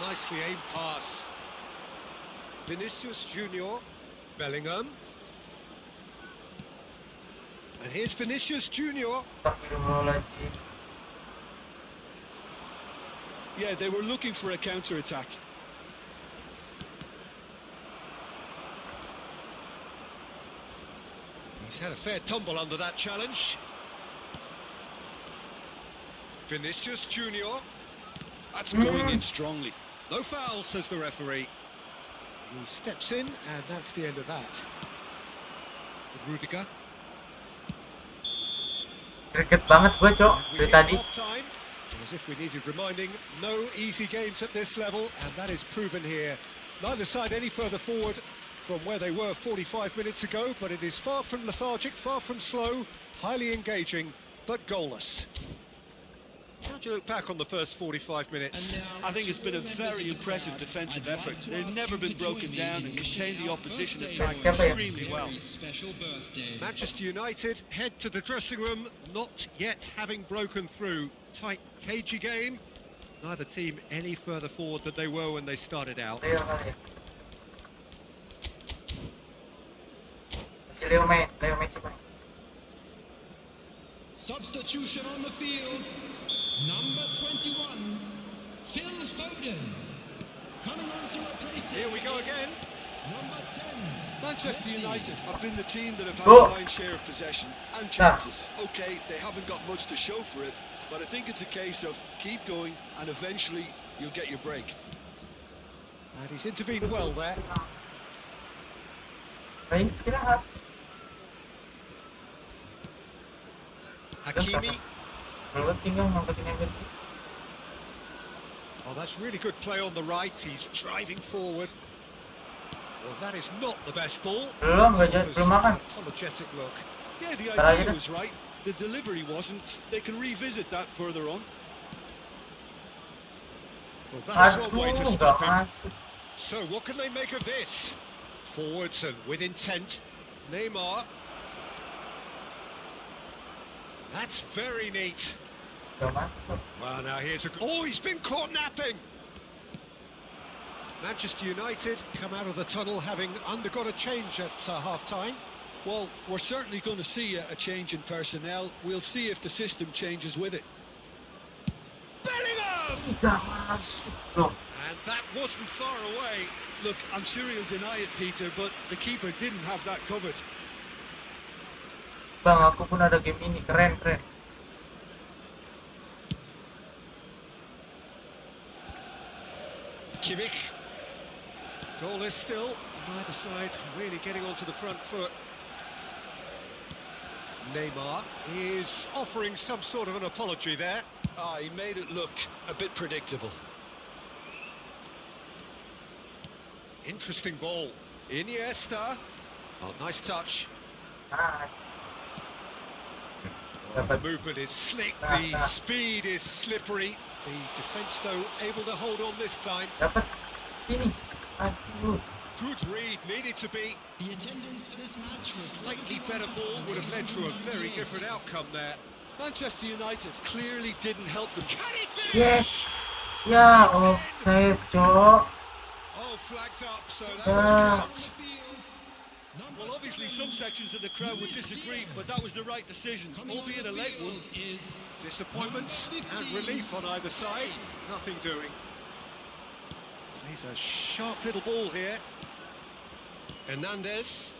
Nicely aimed pass. Vinicius Junior. Bellingham. And here's Vinicius Junior. Astagfirullahaladzim. Yeah, they were looking for a counter-attack. He's had a fair tumble under that challenge. Vinicius Junior. That's going in strongly. No foul, says the referee. He steps in, and that's the end of that. Rudiger. Greget banget gue, Cok, And we dari hit tadi. half-time. As if we needed reminding, no easy games at this level, and that is proven here. Neither side any further forward from where they were 45 minutes ago, but it is far from lethargic, far from slow, highly engaging, but goalless. How do you look back on the first 45 minutes? I think it's been a very impressive defensive effort. They've never been broken down and contained the opposition attack extremely well. Manchester United head to the dressing room, not yet having broken through. Tight, cagey game. Neither team any further forward than they were when they started out. Leo kali ya. Si Leo main si main. Substitution on the field. Number 21, Phil Foden. Coming on to replace him. Here we go again. Number 10. Manchester United have been the team that have had Oh. the lion's share of possession and chances. Okay, they haven't got much to show for it, but I think it's a case of keep going and eventually you'll get your break. And he's intervened well there. Baik, istirahat. Hakimi. Belum tinggal ngangkatin yang kecil. Oh, that's really good play on the right. He's driving forward. Well, that is not the best ball. Belum makan. Apologetic look. Yeah, the Ntar aja idea dah. was right. The delivery wasn't. They can revisit that further on. Well, that's one way to Aduh, stop nggak him. masuk. So, what can they make of this? Forwards and with intent. Neymar. That's very neat. Nggak masuk. Well, now here's a... Oh, he's been caught napping! Manchester United come out of the tunnel having undergone a change at half-time. Well, we're certainly going to see a change in personnel. We'll see if the system changes with it. Bellingham! Nggak masuk loh. And that wasn't far away. Look, I'm sure he'll deny it, Peter, but the keeper didn't have that covered. Bang, aku pun ada game ini, keren. Kimmich. Goalless still. Neither side really getting onto the front foot. Neymar is offering some sort of an apology there. Ah, he made it look a bit predictable. Interesting ball. Iniesta. Oh, nice touch. Nice. The Dapat. movement is slick, the speed is slippery. The defence, though, able to hold on this time. Dapat. Sini. Aduh. Good read, needed to be. The attendance for this match was Slightly better ball would have led to a very different outcome there. Manchester United clearly didn't help them. Can he finish? Yes. Ya, offside, Cok. Oh, flags up, so that Ah. counts. Well, obviously some sections of the crowd would disagree, but that was the right decision, albeit a late one. Disappointment and relief on either side. Nothing doing. He's a sharp little ball here. Hernandez.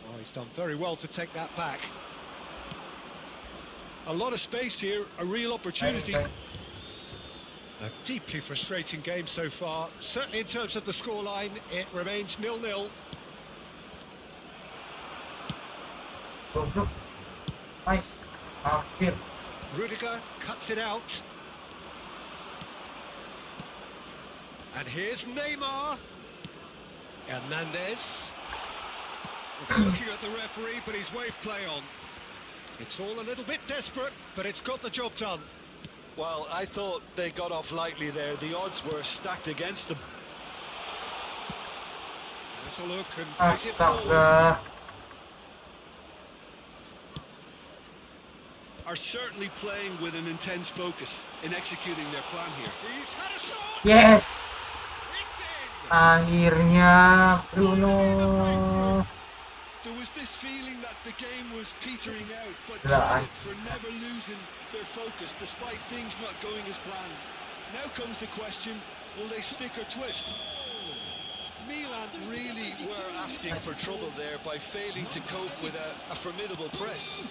Oh, he's done very well to take that back. A lot of space here, a real opportunity. Baik. A deeply frustrating game so far. Certainly in terms of the scoreline, it remains 0-0. Goblok. Nice. Hampir. Rudiger cuts it out. And here's Neymar. Hernandez. Looking at the referee, but he's waved play on. It's all a little bit desperate, but it's got the job done. Well, I thought they got off lightly there. The odds were stacked against them. Let's a look and place it forward. Astaga. Are certainly playing with an intense focus in executing their plan here. He's had a shot. Yes. It's in. Akhirnya Bruno. There was this feeling that the game was petering out, but Lah. credit for never losing their focus despite things not going as planned. Now comes the question, will they stick or twist? Milan really were asking for trouble there by failing to cope with a formidable press.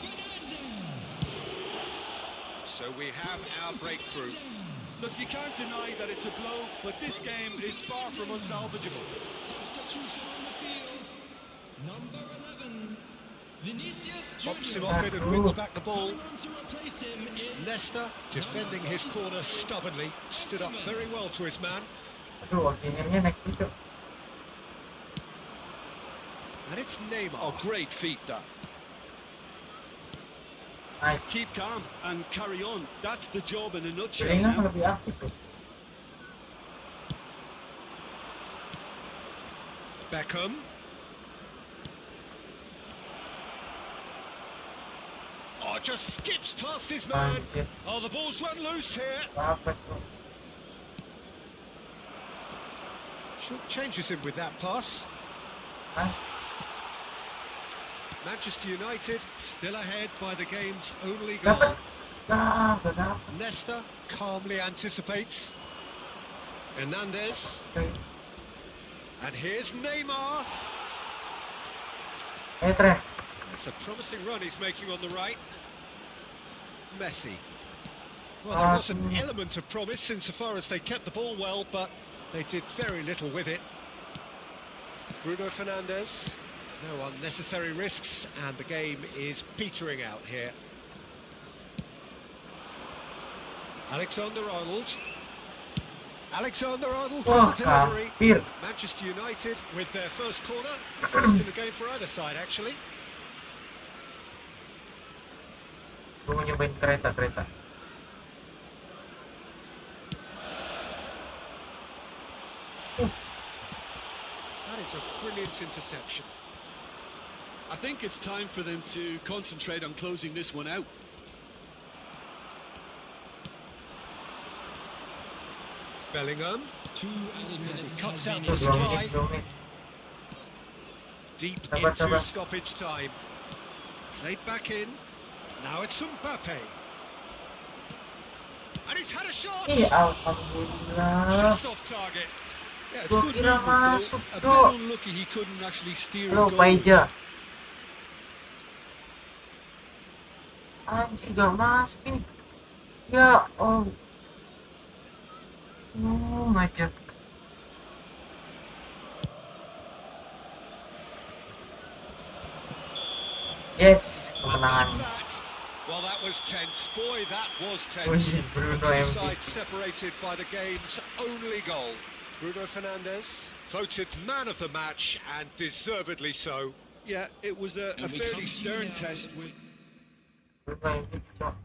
So we have our breakthrough. Look, you can't deny that it's a blow, but this game is far from unsalvageable. Substitution on the field. Number 11, Vinicius Pops him Junior. off it and wins back the ball. Coming on to replace him is Leicester defending his corner stubbornly, stood up very well to his man. Aduh, opinionnya naik gitu. And it's Neymar. Oh, great feat, that. Nice. Keep calm and carry on. That's the job in a nutshell Bellingham now. lebih aktif tuh. Beckham. Oh, just skips past his man. Anjir, Oh, the ball's run loose here. apa tuh? Changes him with that pass. Nice. Manchester United still ahead by the game's only Dapat. goal. Gak dapat. Leicester calmly anticipates. Hernandez. Oke. And here's Neymar. Trent. It's a promising run he's making on the right. Messi. Well, there was an element of promise insofar as they kept the ball well, but they did very little with it. Bruno Fernandes. No unnecessary risks, and the game is petering out here. Alexander-Arnold. Alexander-Arnold Wah, with the delivery. hampir. Manchester United with their first corner. First in the game for either side, actually. Gue mau nyobain kereta. That is a brilliant interception. I think it's time for them to concentrate on closing this one out. Bellingham. 2 added minutes. cuts has out been the Tuh, 2 supply. menit, 2 menit. Deep Sabar, into sabar. stoppage time. Played back in. Now it's Mbappe. And he's had a shot. Ih, alhamdulillah. Just off target. Yeah, it's Gua good kira movement, though. masuk, A bit Cok. unlucky he couldn't actually steer Halo, it Paija. goals. Anjir, gak masuk ini. Ya, oh. Ngajak. Yes, And kemenangan. that's that. Well, that was tense. Boy, that was tense. Wih, Bruno The two MVP. sides separated by the game's only goal. Bruno Fernandes voted man of the match, and deservedly so. Yeah, it was a fairly stern test with Bruno MVP, Cok.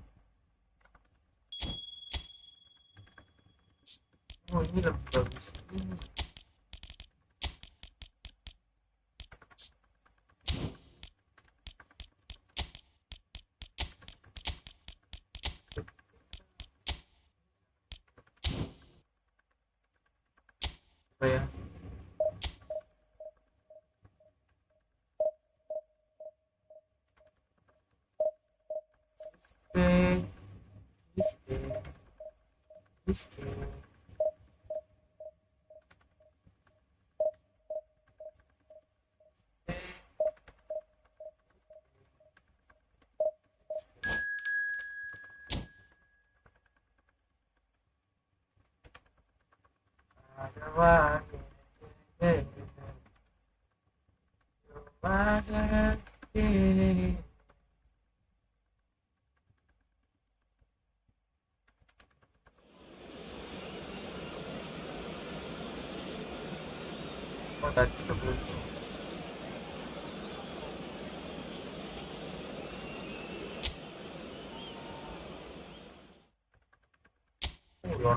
Oh, ini lebih bagus. Ini. Apa ya? Siske. Oh, tadi itu belum.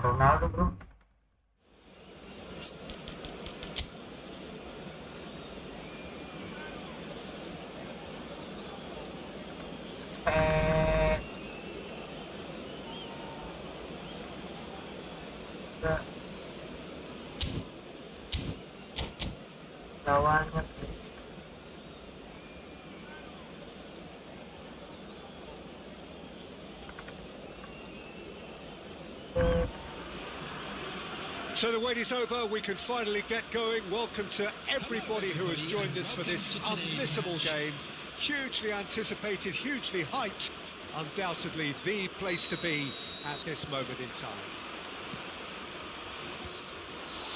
Ronaldo, bro. Set. Nah. Lawannya please. So the wait is over, we can finally get going. Welcome to everybody who has joined us for this unmissable game. Hugely anticipated, hugely hyped. Undoubtedly the place to be at this moment in time.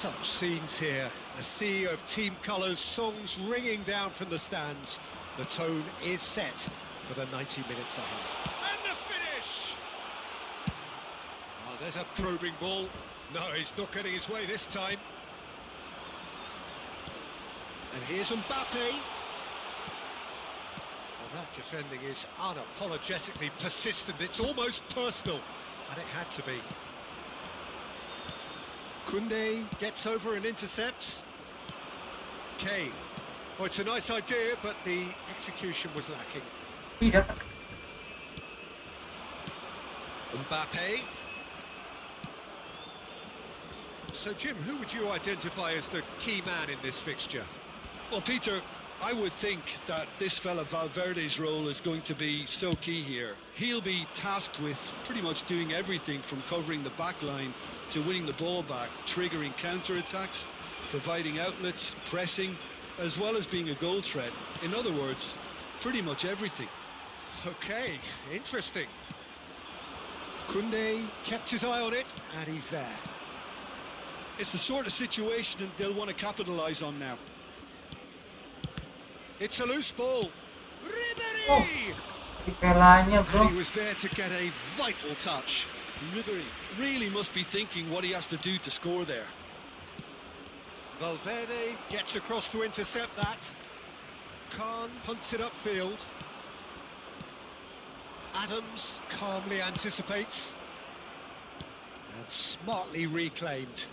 Such scenes here. A sea of team colours, songs ringing down from the stands. The tone is set for the 90 minutes ahead. And the finish! Oh, there's a probing ball. No, he's not getting his way this time. And here's Mbappe. Well, that defending is unapologetically persistent. It's almost personal, and it had to be. Koundé gets over and intercepts. Kane. Well, it's a nice idea, but the execution was lacking. Ih, dapat. Mbappe. So, Jim, who would you identify as the key man in this fixture? Well, Peter, I would think that this fella Valverde's role is going to be so key here. He'll be tasked with pretty much doing everything from covering the back line to winning the ball back, triggering counter-attacks, providing outlets, pressing, as well as being a goal threat. In other words, pretty much everything. Okay, interesting. Koundé kept his eye on it, and he's there. It's the sort of situation that they'll want to capitalise on now. It's a loose ball. Ribéry! Oh, di pelanya, bro. And he was there to get a vital touch. Ribéry really must be thinking what he has to do to score there. Valverde gets across to intercept that. Khan punts it upfield. Adams calmly anticipates. And smartly reclaimed.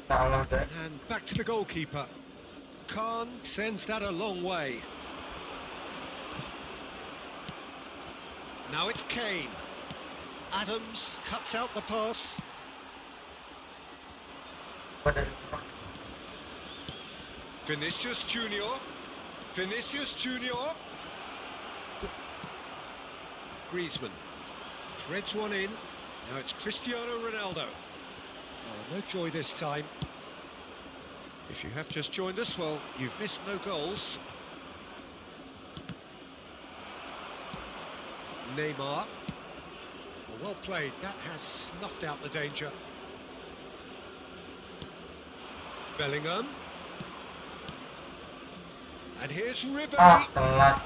Salah, guys. And back to the goalkeeper. Khan sends that a long way. Now it's Kane. Adams cuts out the pass. Vinicius Junior. Vinicius Junior. Griezmann threads one in. Now it's Cristiano Ronaldo. Oh, no joy this time. If you have just joined us, well, you've missed no goals. Neymar. Well played. That has snuffed out the danger. Bellingham. And here's Ribéry. Ah, telat.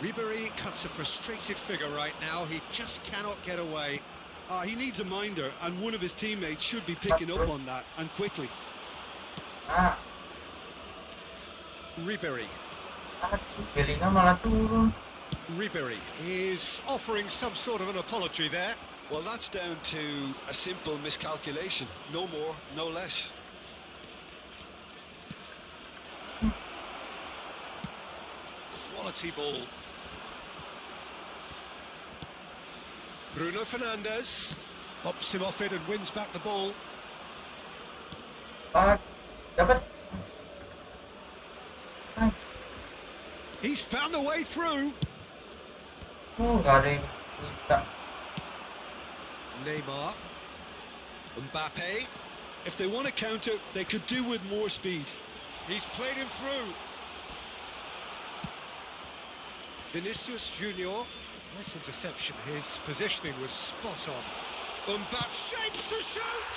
Ribéry cuts a frustrated figure right now. He just cannot get away. He needs a minder, and one of his teammates should be picking up on that, and quickly. Ah, Ribéry. Bellingham malah turun. Ribéry is offering some sort of an apology there. Well, that's down to a simple miscalculation. No more, no less. Quality ball. Bruno Fernandes bops him off it and wins back the ball. Ah, dapat. Nice. He's found a way through. Oh, nggak ada yang bisa. Neymar. Mbappe. If they want to counter, they could do with more speed. He's played him through. Vinicius Junior. Nice interception. His positioning was spot on. Mbappe shapes to shoot.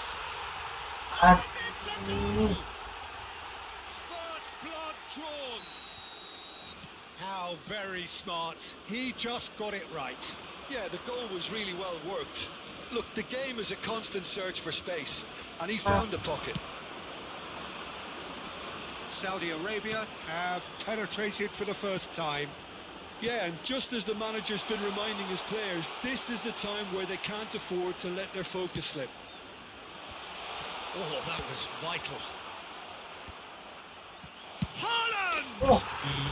And it's a goal. First blood drawn. How very smart. He just got it right. Yeah, the goal was really well worked. Look, the game is a constant search for space, and he found the pocket. Saudi Arabia have penetrated for the first time. Yeah, and just as the manager's been reminding his players, this is the time where they can't afford to let their focus slip. Oh, that was vital. Haaland! Oh,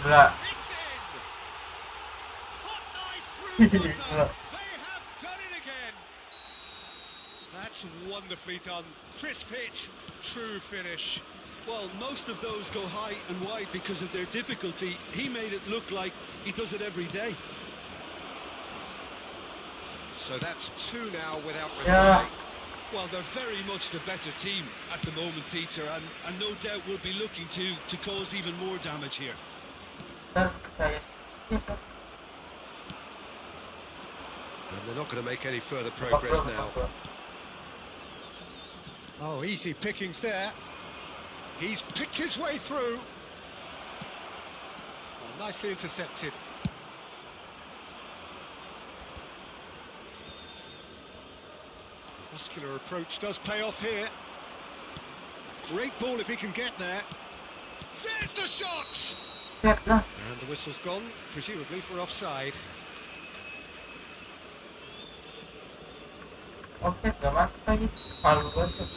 gila. It's in! Hot knife through buzzer. Gila. They have done it again. That's wonderfully done. Crisp hit, true finish. Well, most of those go high and wide because of their difficulty. He made it look like he does it every day. So that's two now without Yeah. reply. Well, they're very much the better team at the moment, Peter, and no doubt will be looking to cause even more damage here. Kita percaya sih. Yes, sir. And they're not going to make any further progress now. Oh, easy pickings there. He's picked his way through. Oh, nicely intercepted. Muscular approach does pay off here. Great ball if he can get there. There's the shot! Lihat lah. And the whistle's gone, presumably for offside. Offset gak masuk lagi. Malu banget.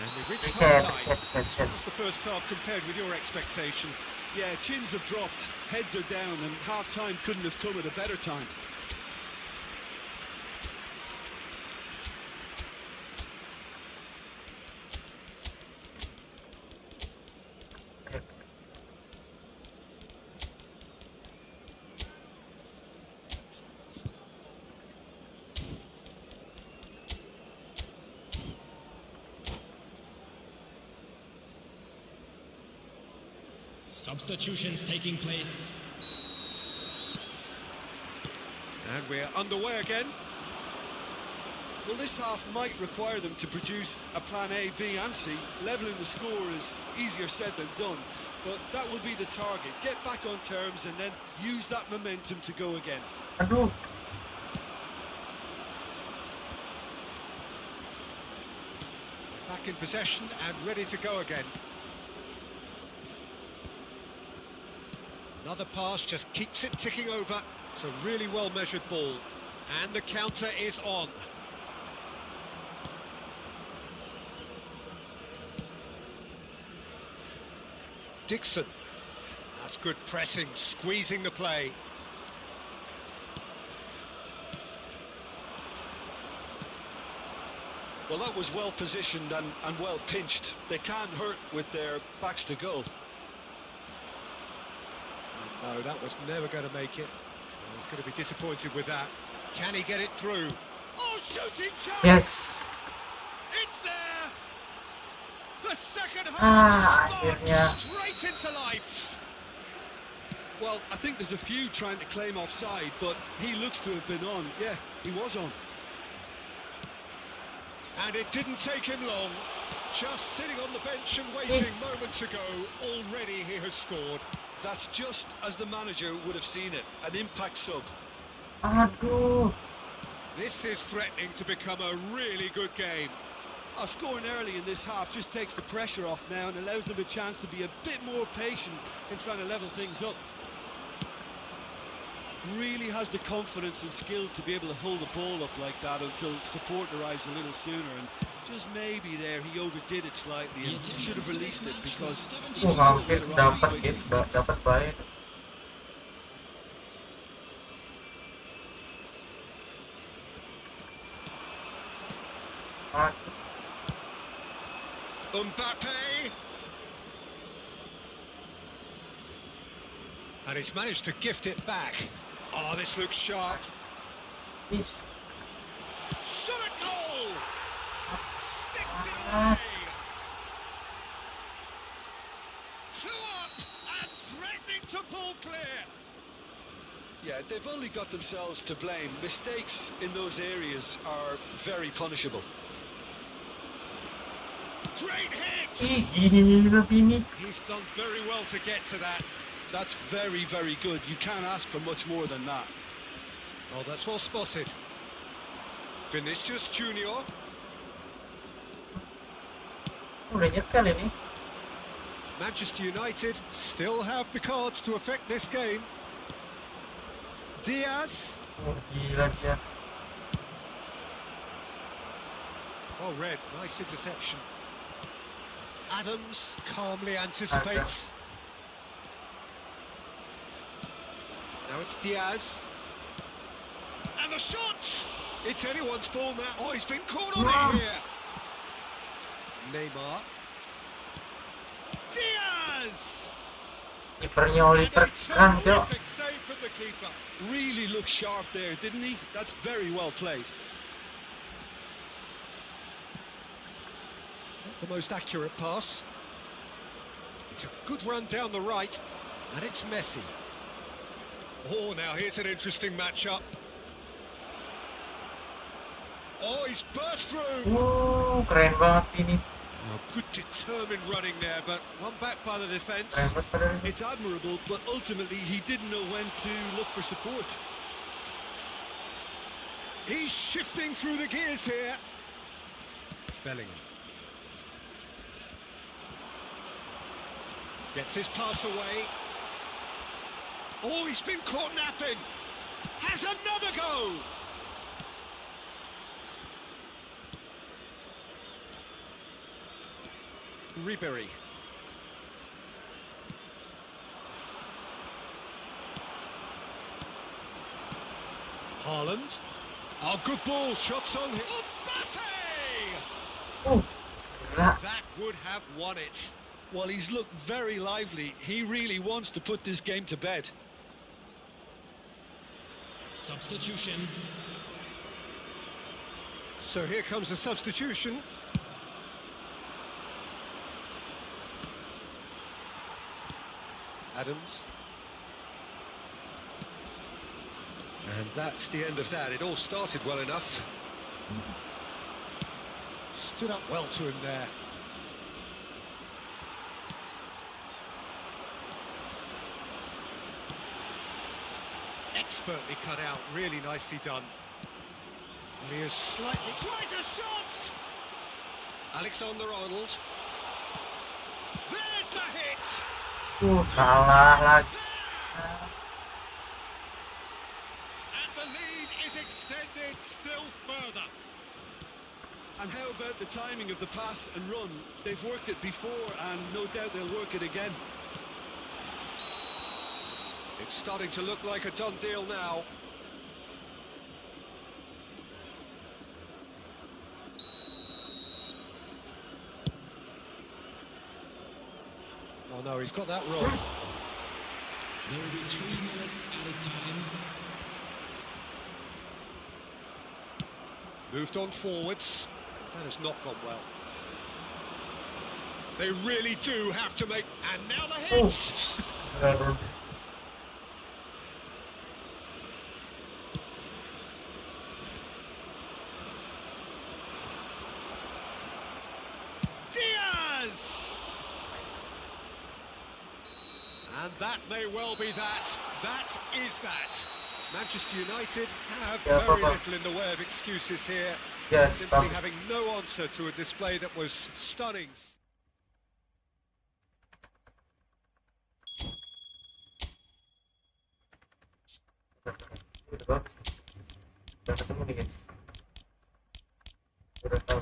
And we've reached Set. half-time. What's the first half compared with your expectation? Yeah, chins have dropped, heads are down, and half-time couldn't have come at a better time. Substitutions taking place. And we're underway again. Well, this half might require them to produce a plan A, B and C. Levelling the score is easier said than done, but that will be the target. Get back on terms and then use that momentum to go again. Aduh. Back in possession and ready to go again. Another pass just keeps it ticking over. It's a really well-measured ball. And the counter is on. Dixon. That's good pressing, squeezing the play. Well, that was well positioned and well pinched. They can't hurt with their backs to goal. No, that was never going to make it. He's going to be disappointed with that. Can he get it through? Oh, shooting chance! Yes. It's there! The second Ah, half akhirnya. straight into life! Well, I think there's a few trying to claim offside, but he looks to have been on. Yeah, he was on. And it didn't take him long. Just sitting on the bench and waiting moments ago, already he has scored. That's just as the manager would have seen it, an impact sub. Aduh. This is threatening to become a really good game. Scoring early in this half just takes the pressure off now and allows them a chance to be a bit more patient in trying to level things up. Really has the confidence and skill to be able to hold the ball up like that until support arrives a little sooner, and just maybe there he overdid it slightly and should have released it because the support Hampir was arriving dapat quickly. guys, dapat baik. Ah, Mbappe! And he's managed to gift it back. Oh, this looks sharp. is. Shot a goal! Sticks it Ah. away! 2 up and threatening to pull clear. Yeah, they've only got themselves to blame. Mistakes in those areas are very punishable. Great hit! Ih, gila Vini. He's done very well to get to that. That's very, very good. You can't ask for much more than that. Oh, that's well spotted. Vinicius Junior. Udah nyetel ini. Manchester United still have the cards to affect this game. Diaz. Oh, gila dia. Oh, Red, nice interception. Adams calmly anticipates. Now it's Diaz. And the shot! It's anyone's ball now. Oh, he's been caught on Wow. it here. Neymar. Diaz! Kipernya And Oliver a keren, Cok. terrific save from the keeper. Really looked sharp there, didn't he? That's very well played. Not the most accurate pass. It's a good run down the right. And it's Messi. Oh, now here's an interesting matchup. Oh, he's burst through. Keren banget ini. Oh, good determined running there, but one back by the Keren defence. banget padahal ini. It's admirable, but ultimately he didn't know when to look for support. He's shifting through the gears here. Bellingham. Gets his pass away. Oh, he's been caught napping. Has another go. Ribery. Haaland. Oh, good ball. Shots on him. Mbappe! Gila. That would have won it. Well, he's looked very lively. He really wants to put this game to bed. Substitution. So here comes the substitution. Adams. And that's the end of that. It all started well enough. Stood up well to him there. Expertly cut out, really nicely done. And he is slightly... Tries a shot! Alexander-Arnold. There's the hit! Salah lagi. And the lead is extended still further. And how about the timing of the pass and run? They've worked it before, and no doubt they'll work it again. It's starting to look like a done deal now. Oh no, he's got that wrong. There will be 3 minutes added time. Moved on forwards. That has not gone well. They really do have to make... And now the hit! Diaz! And that may well be that. That is that. Manchester United have Yeah, very Papa. little in the way of excuses here. Yes, Simply Papa. having no answer to a display that was stunning. Udah bagus. Udah ketemu nih guys. Udah tahu.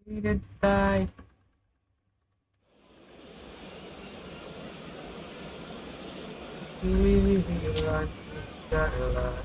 Didn't die. He realized it's got a lot.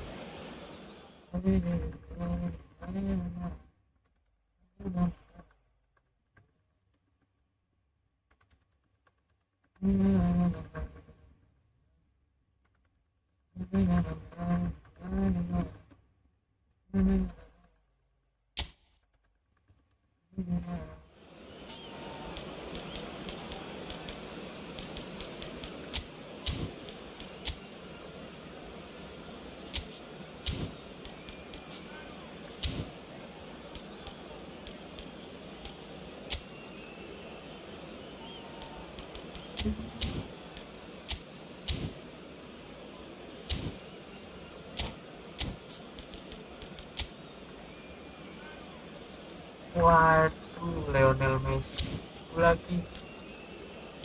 Waduh, Lionel Messi itu lagi.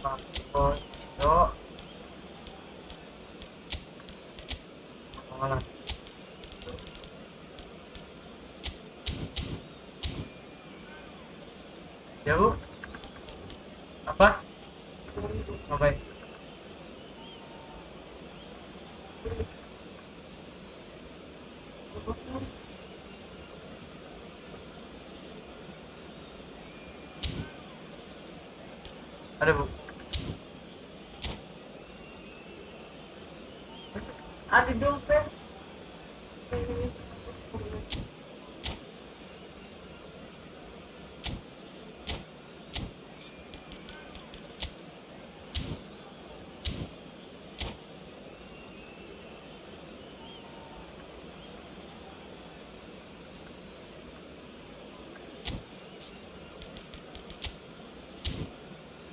Mampus, Indo. Malah. Ya bu, apa? Ngapain? Ada bu? Ada dompet.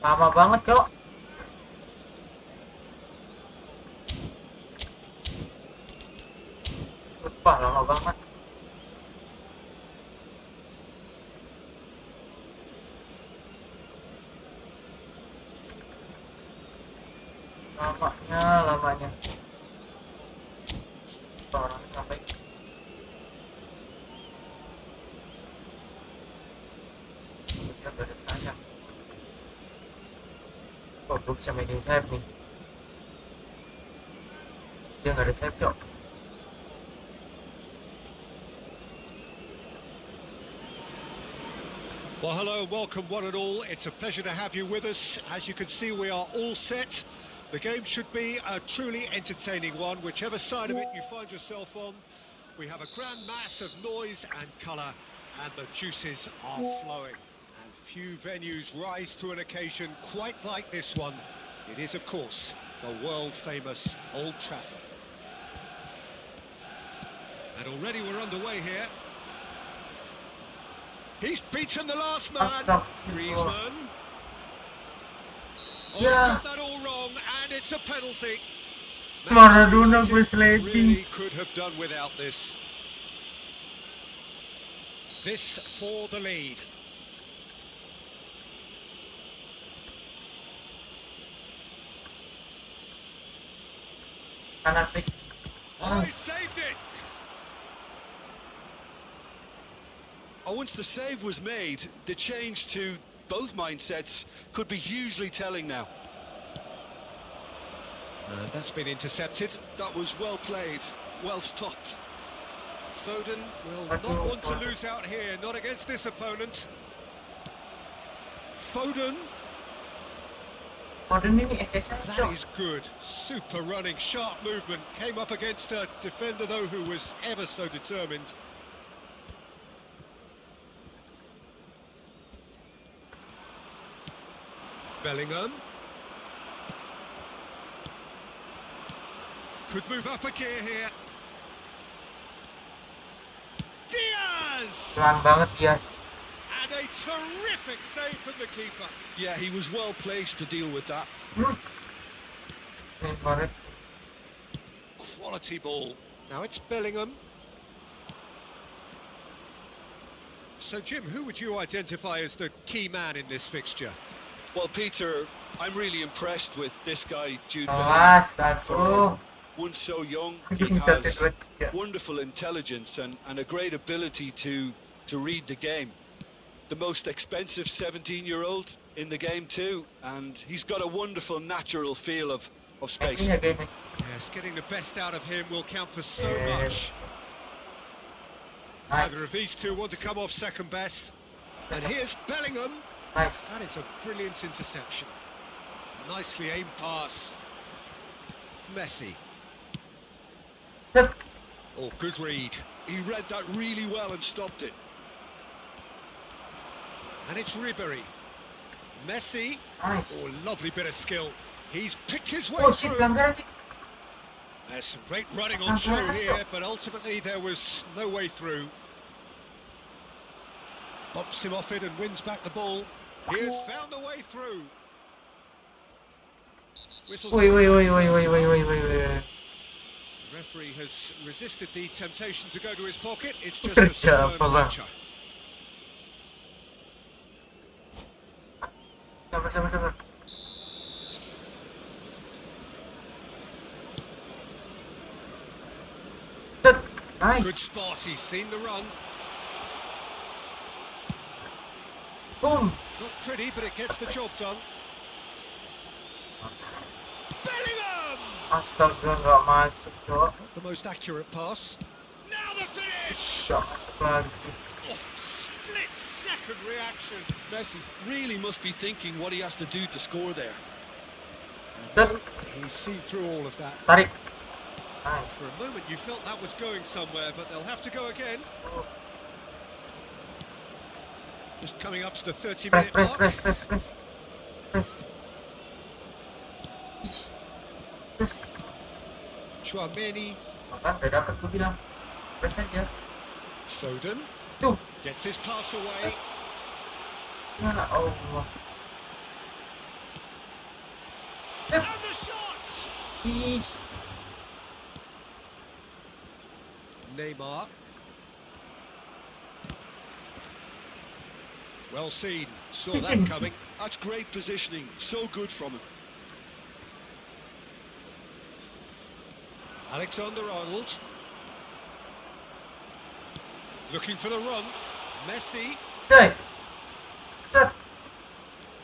Lama banget, Cok. Lupa, lama banget. Lamanya. Orang sampai. Udah gak ada sayang. Oh, gue bisa mainin sayap nih. Dia nggak ada sayap, Cok. Well, hello, welcome one and all. It's a pleasure to have you with us. As you can see, we are all set. The game should be a truly entertaining one, whichever side of it you find yourself on. We have a grand mass of noise and colour, and the juices are flowing. And few venues rise to an occasion quite like this one. It is, of course, the world-famous Old Trafford. And already we're underway here. He's beaten the last man, Griezmann. Oh, he's got that all wrong, and it's a penalty. Maradona Really could have done without this. This for the lead. Oh, he saved it. Oh, once the save was made, the change to both mindsets could be hugely telling now. That's been intercepted. That was well played, well stopped. Foden will not want to lose out here, not against this opponent. Foden. That is good. Super running, sharp movement. Came up against a defender, though, who was ever so determined. Bellingham. Could move up a gear here. Diaz! Pelan banget, Diaz. And a terrific save from the keeper. Yeah, he was well placed to deal with that. Quality ball. Now it's Bellingham. So, Jim, who would you identify as the key man in this fixture? Well, Peter, I'm really impressed with this guy, Jude Bellingham. For one so young, he has wonderful intelligence and a great ability to read the game. The most expensive 17-year-old in the game too, and he's got a wonderful natural feel of space. Yes, getting the best out of him will count for so much. Nice. Either of these two want to come off second best. And here's Bellingham. Nice. That is a brilliant interception. Nicely aimed pass. Messi. Set. Oh, good read. He read that really well and stopped it. And it's Ribery. Messi. Nice. Oh, lovely bit of skill. He's picked his way Oh shit, through. pelanggaran sih. There's some great running on show here, but ultimately there was no way through. Bumps him off it and wins back the ball. He has found the way through. Whistles Woi, woi, gone woi, so woi, woi, far. woi, woi, woi, woi. The referee has resisted the temptation to go to his pocket. It's just a stern Apa, Bang? lecture. Sabar, sabar, sabar. Set. Nice. Good spot. He's seen the run. Boom. Not pretty, but it gets the job done. Bellingham! Astaga, nggak masuk, cok. Not the most accurate pass. Now the finish! Nggak masuk lagi. Oh, split second reaction. Messi really must be thinking what he has to do to score there. Set. He's seen through all of that. Tarik. Nice. For a moment you felt that was going somewhere, but they'll have to go again. Just coming up to the 30-minute Press, mark. press, press, press, press. Press. Ish. Press. Chouameni, Makan, udah dapet gue bilang. Press aja. Foden Tuh. gets his pass away. Ya Allah. And the shot! Ish. Neymar. Well seen, saw that coming. That's great positioning, so good from him. Alexander-Arnold. Looking for the run. Messi. Set. Set.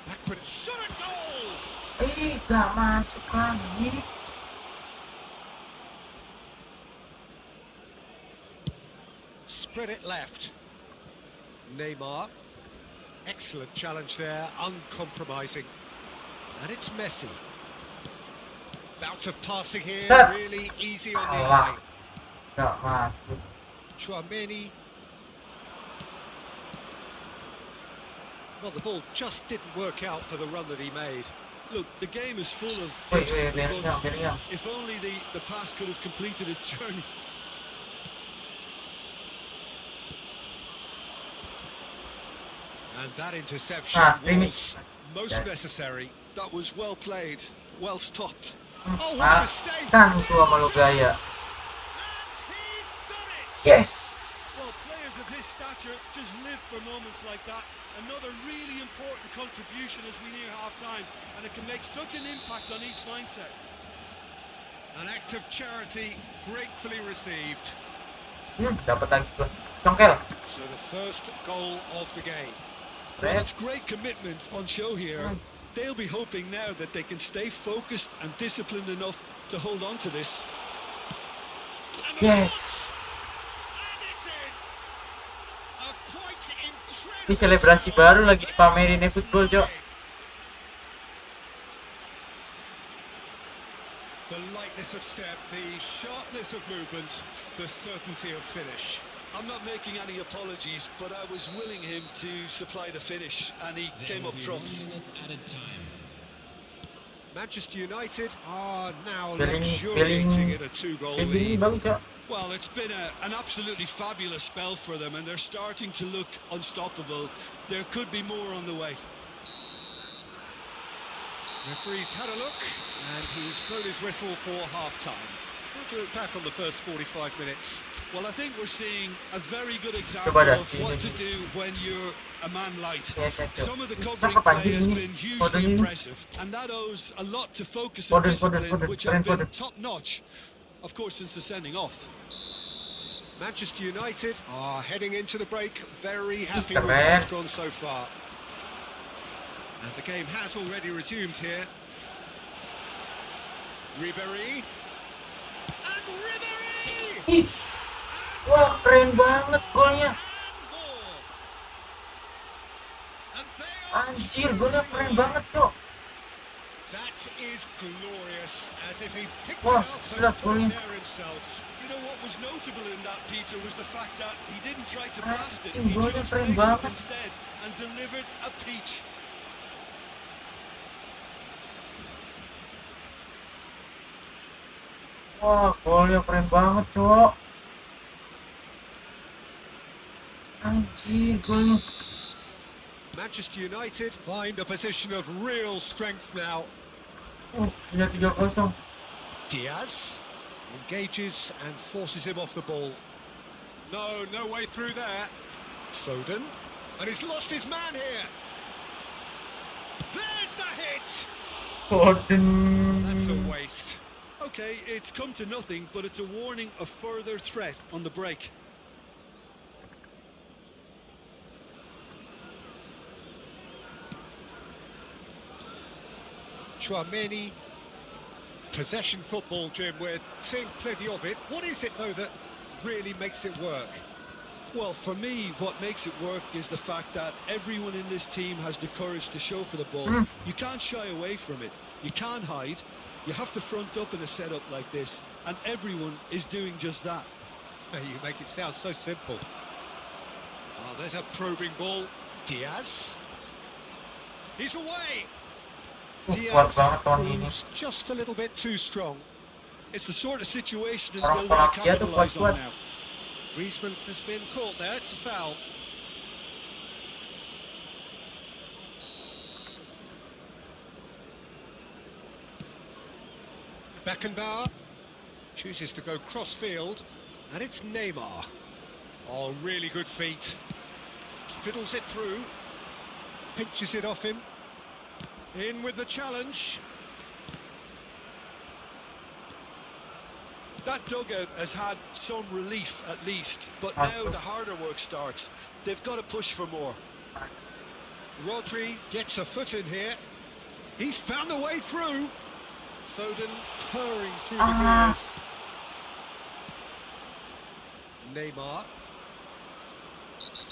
Backward shot at goal! Gak masuk lagi. Spread it left. Neymar. Excellent challenge there, uncompromising. And it's Messi. Bout of passing here, Ah. really easy on the Alah. eye. Gak masuk. Chouameni. Well, the ball just didn't work out for the run that he made. Look, the game is full of Wait, ifs and Bellingham, buts. Bellingham. If only the pass could have completed its journey. And that interception Finish. was most necessary. That was well played, well stopped. Oh, what a mistake! Kan tuh sama lo gaya. And he's done it! Yes. Well, players of his stature just live for moments like that. Another really important contribution as we near half-time, and it can make such an impact on each mindset. An act of charity gratefully received. Dapat lagi gua. Congkel. So the first goal of the game. Well, it's great commitment on show here. Nice. They'll be hoping now that they can stay focused and disciplined enough to hold on to this. And the Yes. shot! And it's in! A quite incredible Ini selebrasi baru lagi dipamerin Efootball, Cok. The lightness of step, the sharpness of movement, the certainty of finish. I'm not making any apologies, but I was willing him to supply the finish, and he came up trumps. Manchester United are now Bellingham, luxuriating in a two-goal Ini lead. bagus, Cok. Well, it's been an absolutely fabulous spell for them, and they're starting to look unstoppable. There could be more on the way. Referee's had a look, and he's blown his whistle for half-time. We'll look back on the first 45 minutes. Well, I think we're seeing a very good example Coba dah, of what to do when you're a man light. Yes, yes, yes. Some of the Bisa covering kapan play has ini? been Foden hugely ini? impressive, and that owes a lot to focus and Foden, discipline, which have been Foden. top-notch, of course, since the sending off. Manchester United are heading into the break very happy Keren. with how it's gone so far. And the game has already resumed here. Ribery. And Ribery! Ih, And Wah, keren banget golnya. Anjir, golnya keren banget, Cok. That is glorious, as if he picked Wah, it up gila and got golnya. there himself. You know what was notable in that, Peter, was the fact that he didn't try to blast it. Anjing, He golnya chose keren placement banget. instead and delivered a peach. Wah, golnya keren banget, Cok. Anjir, golnya. Manchester United find a position of real strength now. Punya 3-0. Diaz engages and forces him off the ball. No way through there. Foden, and he's lost his man here. There's the hit. Foden. That's a waste. Okay, it's come to nothing, but it's a warning of further threat on the break. Chouameni. Possession football, Jim, we're seeing plenty of it. What is it, though, that really makes it work? Well, for me, what makes it work is the fact that everyone in this team has the courage to show for the ball. You can't shy away from it. You can't hide. You have to front up in a setup like this, and everyone is doing just that. You make it sound so simple. Oh, there's a probing ball. Diaz. He's away. Kuat Diaz banget tahun ini. proves just a little bit too strong. It's the sort of situation that Orang they'll want to Slovakia tuh capitalise on kuat-kuat. now. Griezmann has been caught there, it's a foul. Beckenbauer chooses to go cross-field, and it's Neymar. Oh, really good feet. Fiddles it through, pinches it off him. In with the challenge. That dugout has had some relief at least, but Ah, now the harder work starts. They've got to push for more. Rodri gets a foot in here. He's found a way through. Foden purring through the gears. Neymar.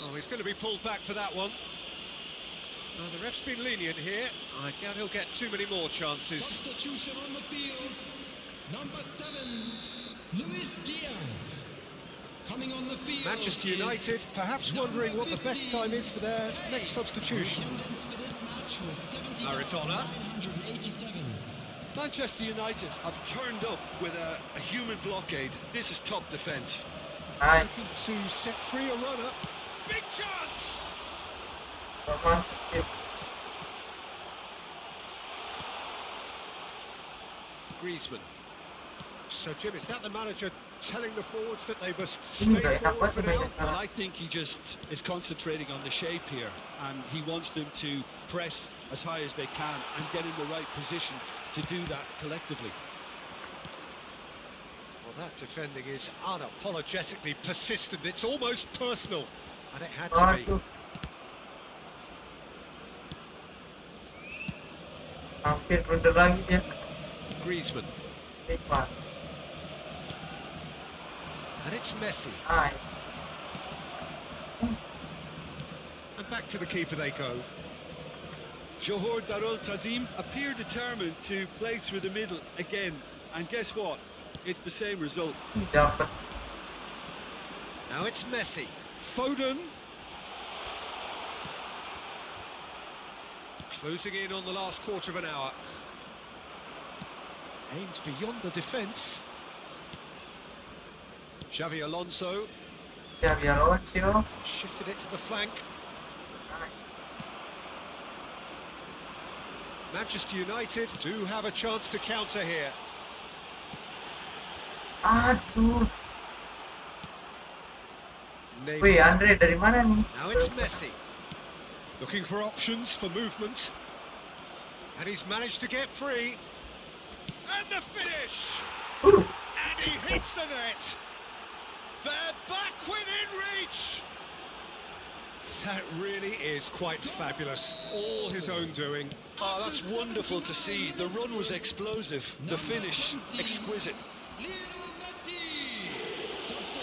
Oh, he's going to be pulled back for that one. Oh, the ref's been lenient here. I doubt he'll get too many more chances. Substitution on the field. Number 7, Luis Diaz. Coming on the field. Manchester is United perhaps wondering what the best time is for their next substitution. Attendance for this match was Maradona. 7,987. Manchester United have turned up with a human blockade. This is top defence. Nice. Looking to set free a runner. Big chance! Thomas. Griezmann. So, Jim, is that the manager telling the forwards that they must Ini stay nggak enak forward banget for sih now? mainnya Well, sekarang. I think he just is concentrating on the shape here, and he wants them to press as high as they can and get in the right position to do that collectively. Well, that defending is unapologetically persistent. It's almost personal, and it had to be. Aduh. Hampir blunder lagi dia. Griezmann. Nikmat. And it's Messi. Nice. And back to the keeper they go. Johor Darul Tazim appear determined to play through the middle again, and guess what? It's the same result. Dapat. Now it's Messi. Foden. Closing in on the last quarter of an hour. Aims beyond the defence. Xavi Alonso Xabi Alonso. shifted it to the flank. Manchester United do have a chance to counter here. Aduh. Neymar. Wih, Andre dari mana nih? Now it's Messi. Looking for options for movement. And he's managed to get free. And the finish! And he hits the net. They're back within reach. That really is quite fabulous. All his own doing. Oh, that's wonderful to see. The run was explosive, the finish exquisite. Lionel Messi.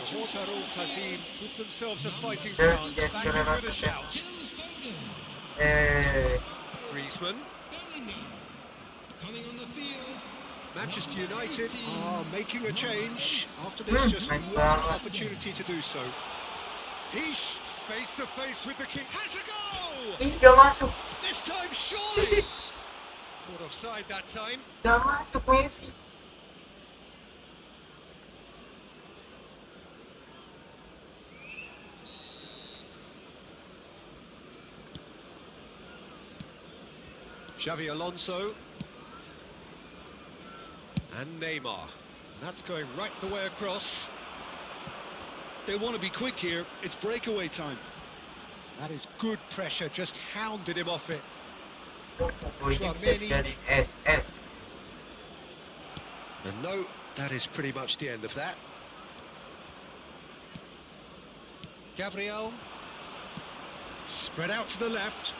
Darul Tazim give themselves a fighting Yes, chance. yes, Back you're in right. with a shout. Eh, Griezmann. Bellingham. Coming on the field. Manchester United are making a change after Hmm, there's just nice one ball. opportunity to do so. He's face to face with the king. Has a goal! Gak masuk. This time, surely! Caught offside that time. Gak masuk Messi. Xavi Alonso. And Neymar. That's going right the way across. They want to be quick here. It's breakaway time. That is good pressure, just hounded him off it. Oh, ini bisa jadi SS. And no, that is pretty much the end of that. Gabriel. Spread out to the left.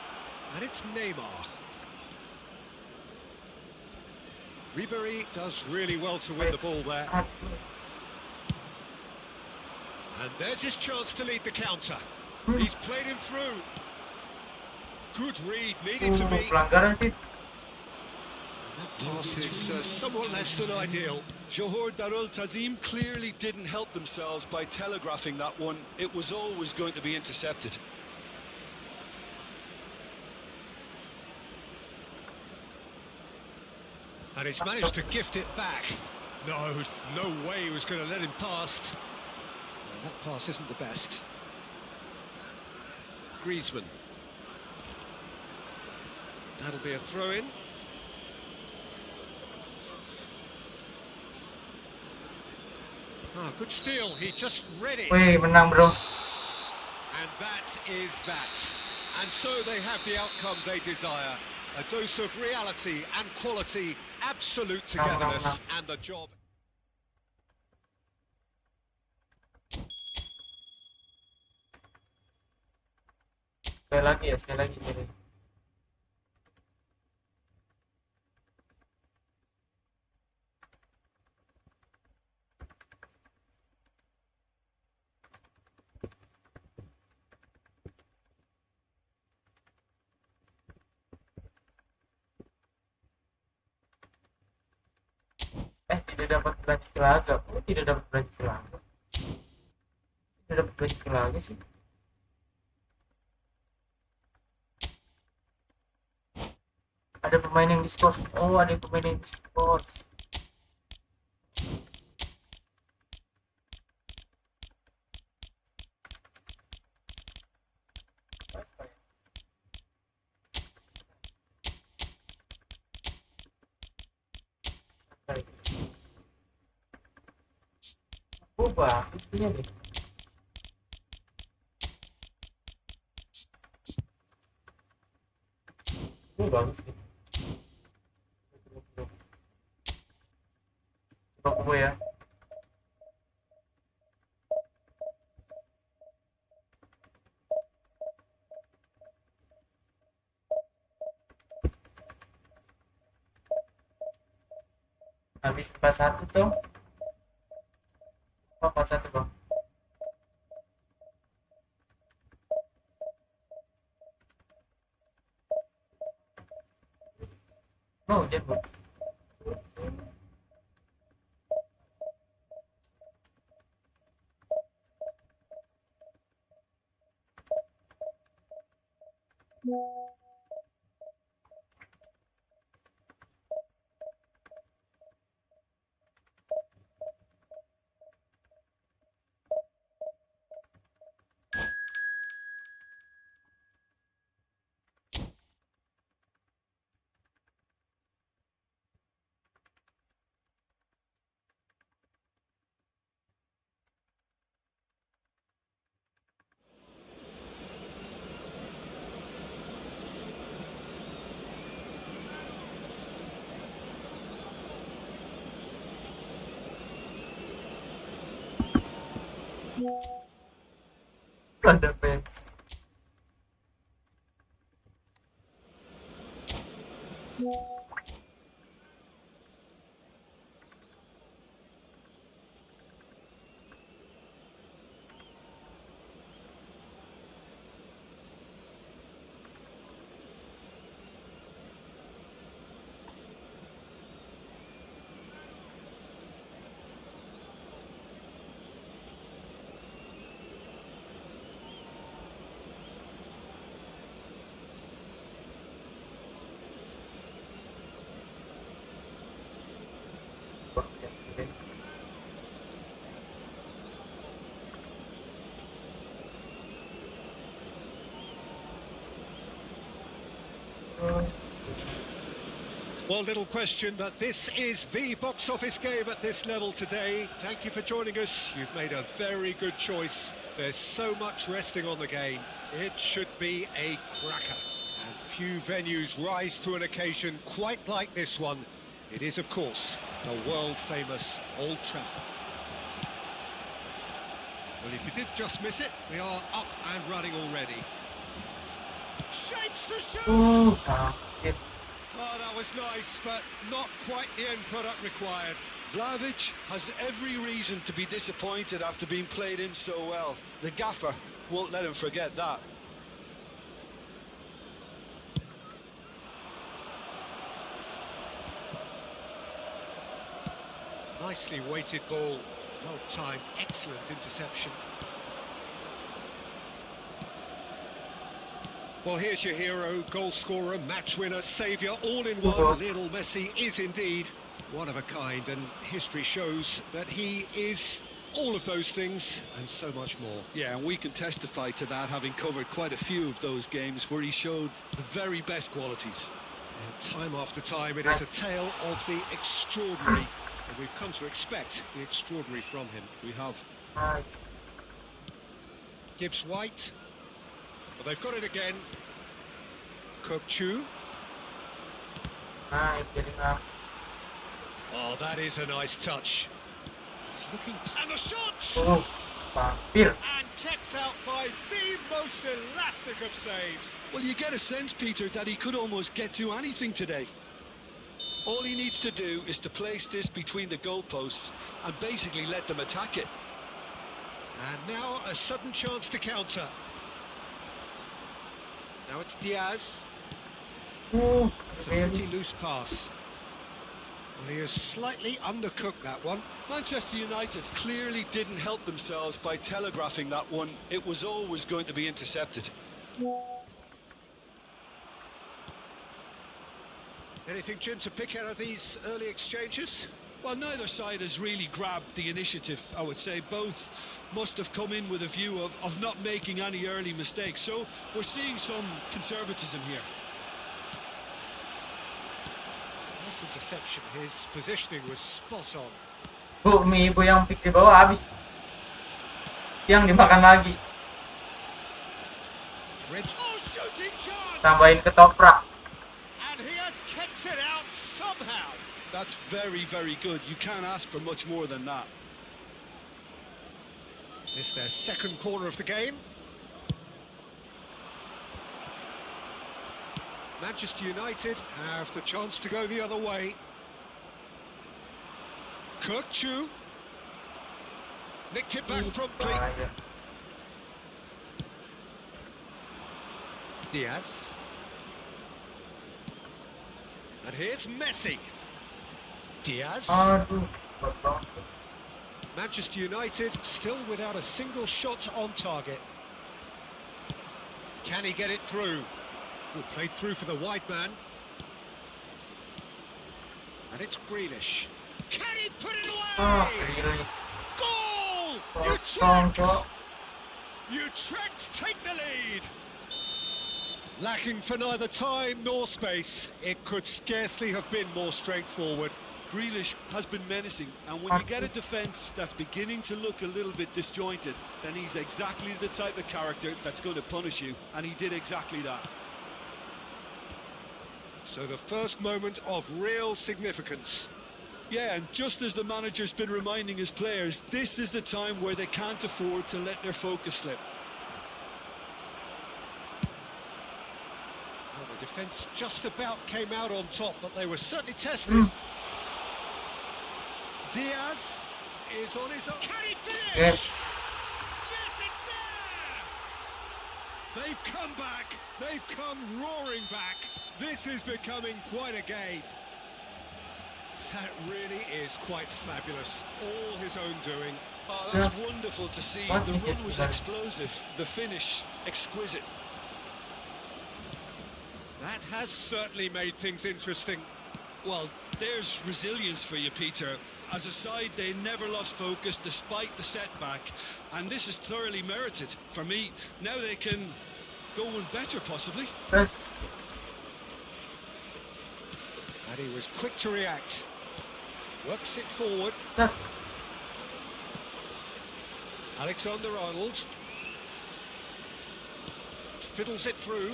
And it's Neymar. Ribéry does really well to win the ball there. And there's his chance to lead the counter. He's played him through. Good read, needed to be. Pelanggaran sih. That pass is somewhat less than ideal. Johor Darul Tazim clearly didn't help themselves by telegraphing that one. It was always going to be intercepted. And he's managed to gift it back. No way he was going to let him past. That pass isn't the best. Griezmann. That'll be a throw-in. Ah, good steal. He just read it. Wih, menang bro. And that is that. And so they have the outcome they desire. A dose of reality and quality, absolute togetherness, and the job. Sekali lagi ya, sekali lagi. Tidak dapat belajar laga. Oh, tidak dapat belajar laga. Tidak dapat belajar laga sih. Ada pemain yang diskors. Oh, ada pemain yang diskors. Bagus dia nih. Bagus nih. Coba gue ya. Habis 4-1 tuh. 4-1 bang. Oh, hujan bang. Ada fans. Well, little question that this is the box office game at this level today. Thank you for joining us. You've made a very good choice. There's so much resting on the game. It should be a cracker. And few venues rise to an occasion quite like this one. It is, of course, the world-famous Old Trafford. Well, if you did just miss it, we are up and running already. Shapes to shoot! Sakit. Oh, that was nice, but not quite the end product required. Vlahovic has every reason to be disappointed after being played in so well. The gaffer won't let him forget that. Nicely weighted ball, well timed, excellent interception. Well, here's your hero, goal scorer, match winner, saviour, all in one. Lionel Messi is indeed one of a kind, and history shows that he is all of those things and so much more. Yeah, and we can testify to that, having covered quite a few of those games where he showed the very best qualities. And time after time, it is a tale of the extraordinary, and we've come to expect the extraordinary from him. We have. Gibbs White. Well, they've got it again. Kokchu. Nice, getting up. Oh, that is a nice touch. He's looking... And the shot! Vampir. And kept out by the most elastic of saves. Well, you get a sense, Peter, that he could almost get to anything today. All he needs to do is to place this between the goalposts and basically let them attack it. And now a sudden chance to counter. Now it's Diaz. It's a pretty loose pass. Well, he has slightly undercooked that one. Manchester United clearly didn't help themselves by telegraphing that one. It was always going to be intercepted. Anything, Jim, to pick out of these early exchanges? Well, neither side has really grabbed the initiative, I would say. Both must have come in with a view of not making any early mistakes. So we're seeing some conservatism here. Nice interception. His positioning was spot on. Bu, mie ibu yang pick di bawah habis. Yang dimakan lagi. Fred. Oh, shooting chance! Tambahin ketoprak. And he has kept it out somehow. That's very, very good. You can't ask for much more than that. This their second corner of the game. Manchester United have the chance to go the other way. Kokchu nicked it back promptly. Diaz. And here's Messi. Diaz. Manchester United still without a single shot on target. Can he get it through? Good play through for the wide man. And it's Grealish. Can he put it away? Goal! Utrecht take the lead. Lacking for neither time nor space, it could scarcely have been more straightforward. Grealish has been menacing, and when you get a defence that's beginning to look a little bit disjointed, then he's exactly the type of character that's going to punish you, and he did exactly that. So the first moment of real significance. Yeah, and just as the manager's been reminding his players, this is the time where they can't afford to let their focus slip. Well, the defence just about came out on top, but they were certainly tested. Diaz is on his own. Can he finish? Yes. Yes, it's there! They've come back. They've come roaring back. This is becoming quite a game. That really is quite fabulous. All his own doing. Oh, that's wonderful to see. The run was explosive. The finish, exquisite. That has certainly made things interesting. Well, there's resilience for you, Peter. As a side, they never lost focus despite the setback, and this is thoroughly merited. For me, now they can go one better, possibly. Terus And he was quick to react. Works it forward. Nah. Alexander-Arnold. Fiddles it through.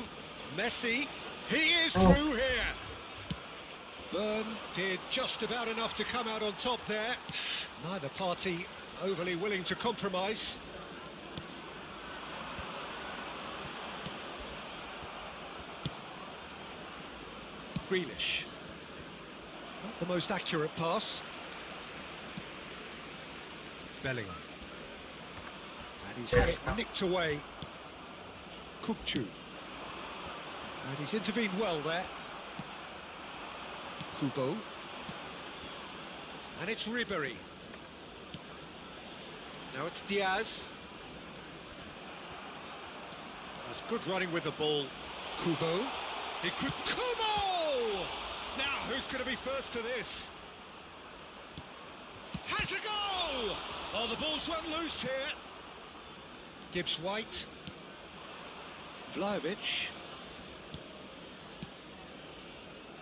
Messi. He is through here. Byrne did just about enough to come out on top there. Neither party overly willing to compromise. Grealish. Not the most accurate pass. Bellingham. And he's had it nicked away. Kukçu. And he's intervened well there. Kubo. And it's Ribery. Now it's Diaz. That's good running with the ball. Kubo. He could... Kubo! Now, who's going to be first to this? Has a go! Oh, the ball's run loose here. Gibbs-White. Vlahovic.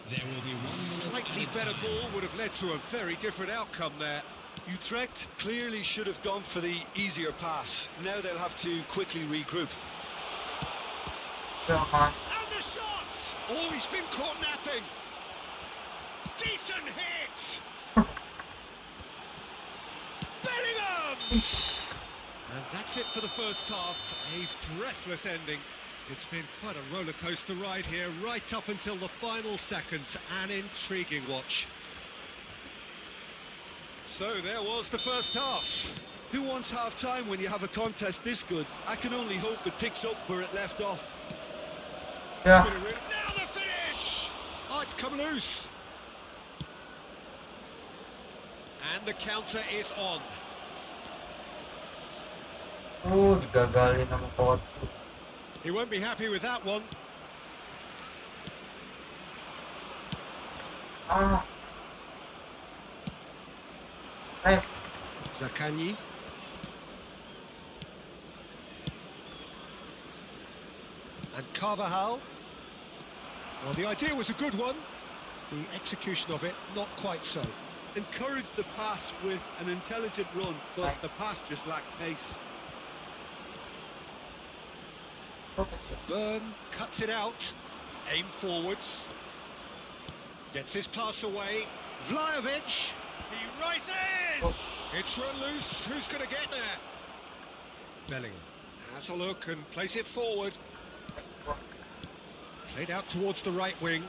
There will be one Slightly better ball would have led to a very different outcome there. Utrecht clearly should have gone for the easier pass. Now they'll have to quickly regroup. Come on. And the shot! Oh, he's been caught napping. Decent hit! Bellingham! And that's it for the first half. A breathless ending. It's been quite a roller coaster ride here, right up until the final seconds. An intriguing watch. So there was the first half. Who wants half-time when you have a contest this good? I can only hope it picks up where it left off. Yeah. Now the finish! Oh, it's come loose. And the counter is on. Digagalin sama Kotsu. He won't be happy with that one. Ah. Nice. Zaccagni. And Carvajal. Well, the idea was a good one. The execution of it, not quite so. Encouraged the pass with an intelligent run, but the pass just lacked pace. Byrne cuts it out. Aim forwards. Gets his pass away. Vlahovic. He rises! It's run loose. Who's going to get there? Bellingham has a look and plays it forward. Played out towards the right wing.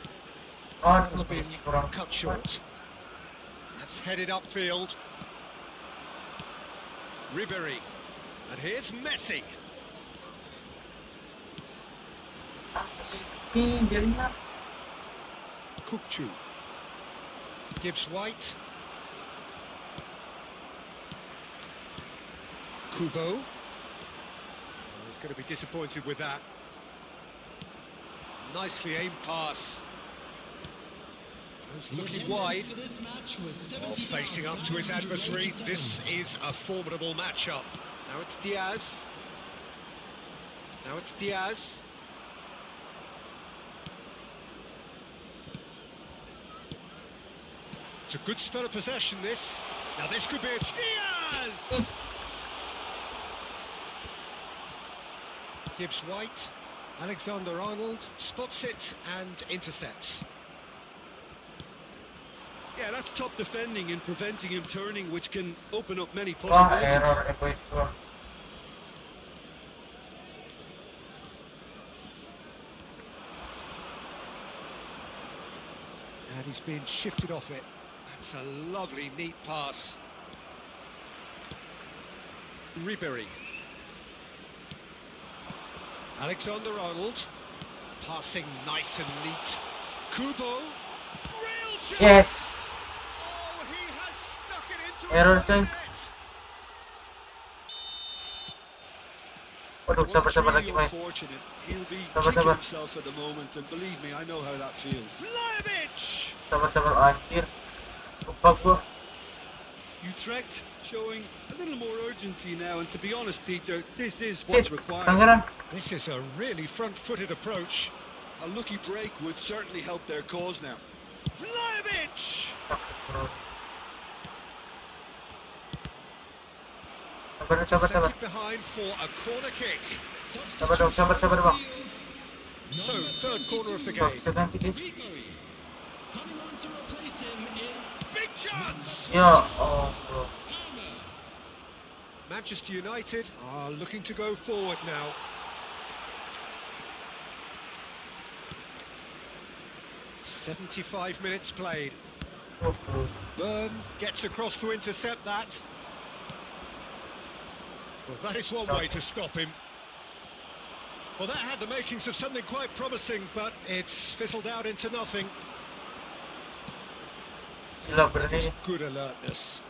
That has been cut short. That's headed upfield. Ribery. And here's Messi. Kukçu. Gibbs-White. Kubo. Oh, he's going to be disappointed with that. Nicely aimed pass. He's looking wide. While facing up to his adversary. This is a formidable matchup. Now it's Diaz. Now it's Diaz. It's a good spell of possession, this. Now this could be a... Diaz! Gibbs-White. Alexander-Arnold spots it and intercepts. Yeah, that's top defending and preventing him turning, which can open up many Wah, possibilities. error Efootball. And he's been shifted off it. That's a lovely, neat pass. Ribery. Alexander-Arnold. Passing nice and neat. Kubo. Real chance! Yes. Oh, he has stuck it into Error, his own coy. net. Waduh, Well, it's sabar really lagi main. unfortunate. He'll be Sabar, kicking sabar. himself at the moment, and believe me, I know how that feels. Vlahovic! Sabar anjir. Lupa gua. Utrecht showing a little more urgency now, and to be honest, Peter, this is Shit, what's required. pelanggaran. This is a really front-footed approach. A lucky break would certainly help their cause now. Vlahovic! Sabar. Deflected behind for a corner kick. Sabar bang. So, third corner of the Bang, game. bisa ganti guys. Coming on to replace him is Big chance! Ya Allah. Manchester United are looking to go forward now. "75 minutes played. Burn gets across to intercept that. Well, that is one way to stop him. Well, that had the makings of something quite promising, but it's fizzled out into nothing. Gila That is berani. good alertness.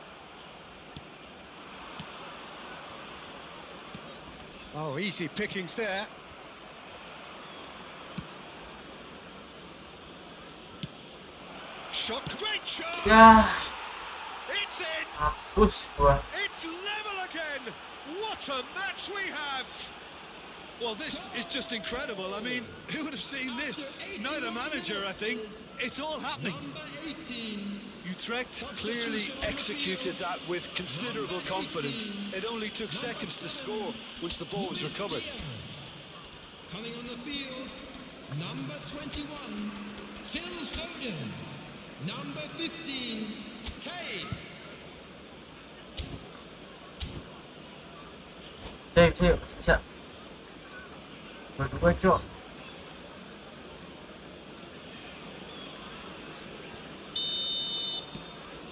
Oh, easy pickings there. Shot, great shot! Ya, It's in! hapus gua. It's level again! What a match we have! Well, this is just incredible. I mean, who would have seen this? Not a manager, I think. It's all happening. number 18. Utrecht clearly executed that with considerable confidence. It only took seconds to score once the ball was recovered. Coming on the field, number 21, Phil Foden. Number 15, Hey. Save, bisa. Berdua, Cok.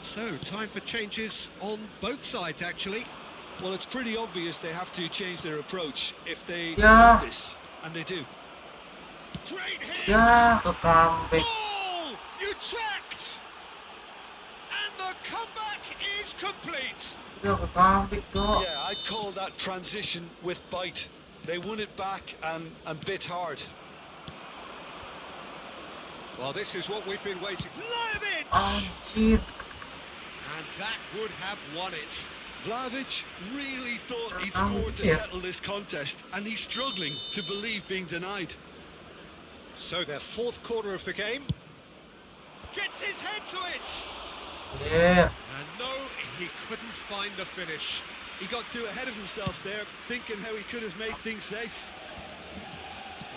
So, time for changes on both sides, actually. Well, it's pretty obvious they have to change their approach if they Yeah. want this, and they do. Great hit! Ya, ke kambing. Goal! Utrecht! And the comeback is complete! Ya, ke kambing, Cok. Yeah, I'd call that transition with bite. They won it back and bit hard. Well, this is what we've been waiting for. Vlahovic! Anjir. And that would have won it. Vlahovic really thought he'd scored to settle this contest, and he's struggling to believe being denied. So their fourth corner of the game. Gets his head to it! Yeah. And no, he couldn't find the finish. He got too ahead of himself there, thinking how he could have made things safe.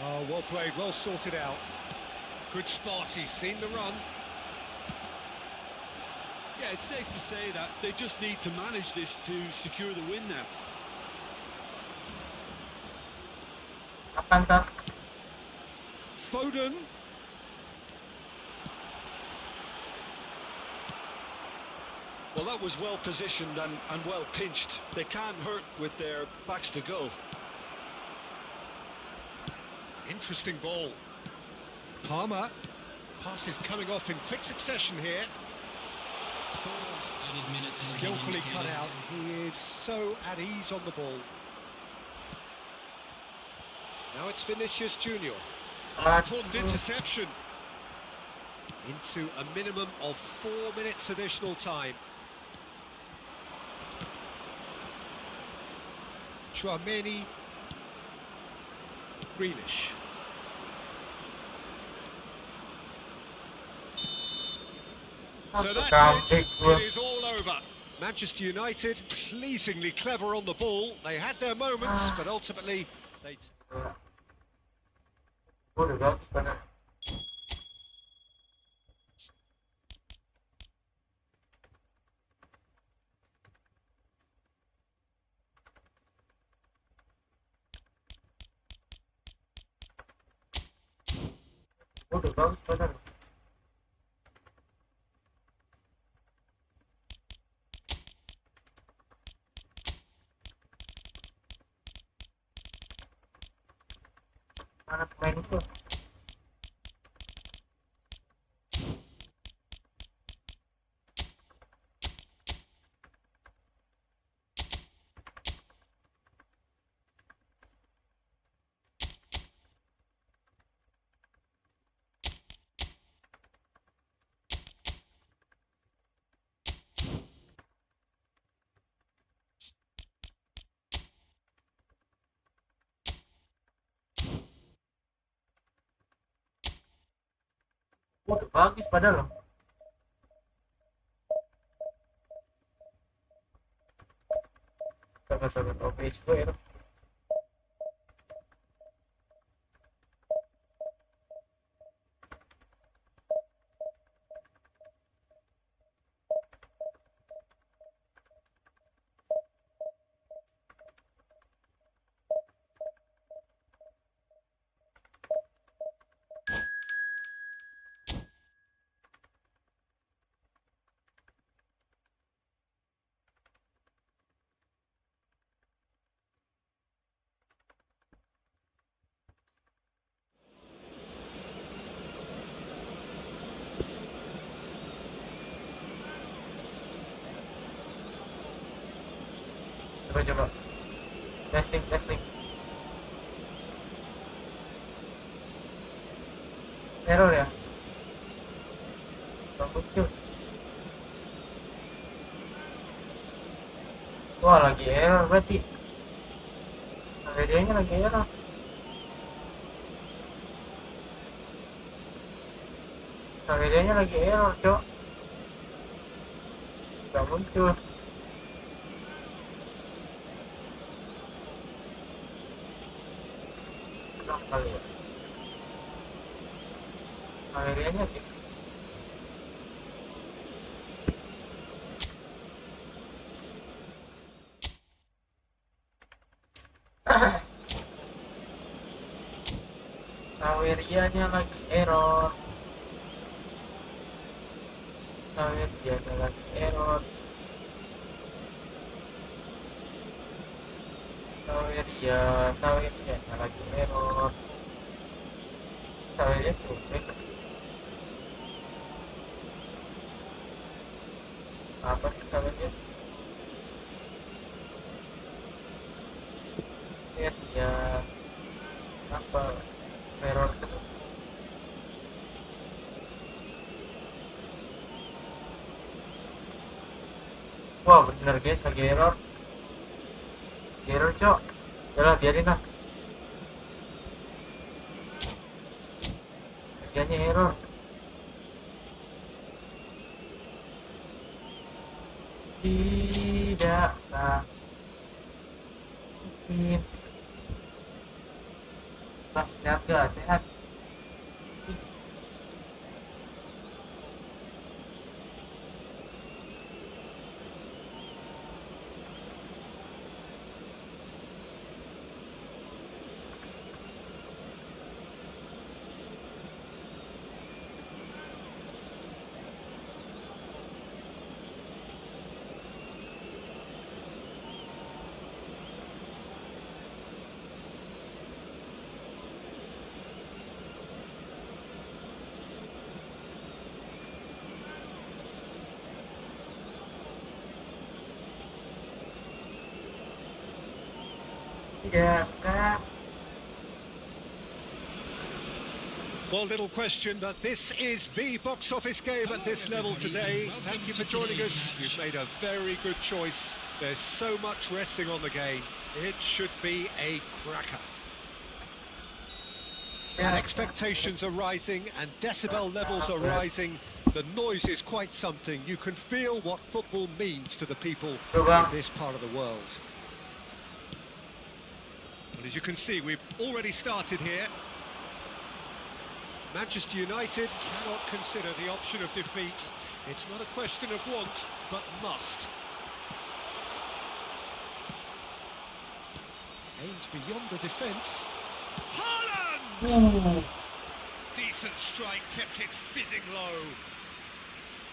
Oh, well played, well sorted out. Good spot, he's seen the run. Yeah, it's safe to say that they just need to manage this to secure the win now. Kapan, Kak? Foden. Well, that was well positioned and well pinched. They can't hurt with their backs to goal. Interesting ball. Palmer. Pass is coming off in quick succession here. Added minutes Skillfully cut out. He is so at ease on the ball. Now it's Vinicius Junior. Important interception. Into a minimum of 4 minutes additional time. Chouameni. Grealish. So that's it. It is all over. Manchester United pleasingly clever on the ball. They had their moments, but ultimately they... Gua udah bagus padahal. Gua udah bagus padahal. Mana pemain itu? Waduh, bagus padahal loh. Sabar oke square. Coba testing error ya, nggak muncul. Wah, lagi error berarti medianya lagi error. Medianya lagi error, cok, nggak muncul. Kali ya, medianya guys. Sawerianya lagi error. Sawerianya lagi error. Sawerianya lagi error. Saweria tuh apa sih saweria? Ya apa error itu? Wah, bener guys, lagi error. Error, cok. Yalah, biarin lah. Kerjanya error. Tidakkah mungkin? Bang, sehat gak? Sehat. Tidakkah? Well, little question, but this is the box office game at this level today. Thank you for joining us. You've made a very good choice. There's so much resting on the game. It should be a cracker. And expectations are rising and decibel levels are rising. The noise is quite something. You can feel what football means to the people in this part of the world. Well, as you can see, we've already started here. Manchester United cannot consider the option of defeat. It's not a question of want, but must. Aimed beyond the defence. Haaland! Decent strike, kept it fizzing low.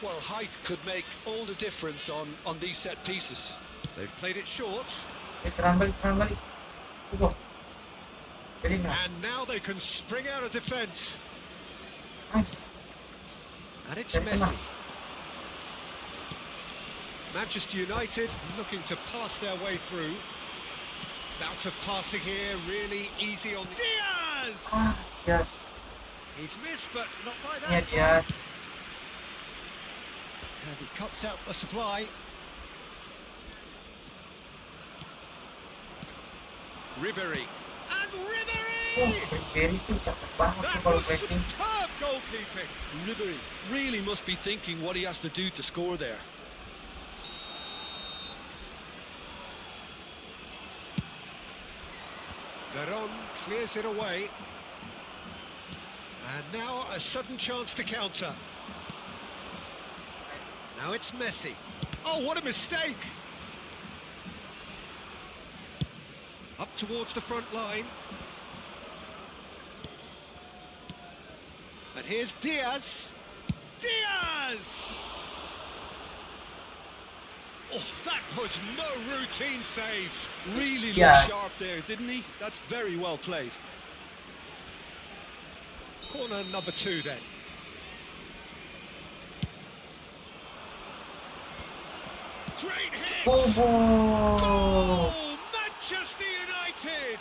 Well, height could make all the difference on these set pieces. They've played it short. Serang balik. And now they can spring out of defence. Nice. And it's Messi. Manchester United looking to pass their way through. Bout of passing here, really easy on Diaz! Yes. He's missed, but not by Yeah, that. yes. And he cuts out the supply. Ribery. And Ribery! Kiri tuh cakep banget tuh That kalau was pressing. superb goalkeeping. Ribery really must be thinking what he has to do to score there. Veron clears it away. And now a sudden chance to counter. Now it's Messi. Oh, what a mistake! Up towards the front line. And here's Diaz. Diaz! Oh, that was no routine save. Really Yeah. looked sharp there, didn't he? That's very well played. Corner number 2 then. Great hit! Oh, Oh, Manchester United!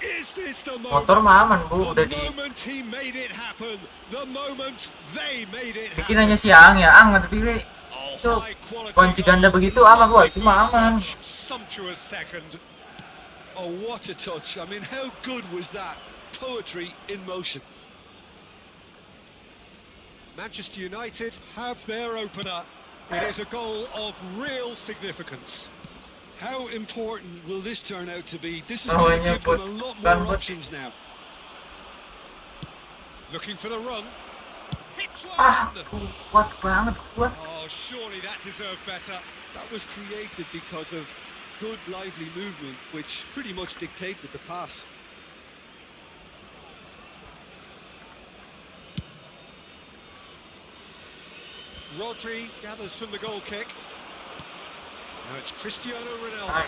Is this the moment? motor mah aman bu, udah The di. moment he made it happen. The moment they made it Bikin happen. hanya siang ya, tapi Oh, itu high quality kunci ganda goal. begitu aman gua, itu mah aman. Sumptuous second. Oh, what a touch. I mean, how good was that? Poetry in motion. Manchester United have their opener. It is a goal of real significance. How important will this turn out to be? This is Oh, going to yeah, give them but- a lot but- more options now. Looking for the run. Hits Ah, one! kuat banget kuat. Oh, surely that deserved better. That was created because of good, lively movement, which pretty much dictated the pass. Rodri gathers from the goal kick. Now it's Cristiano Ronaldo. Nice.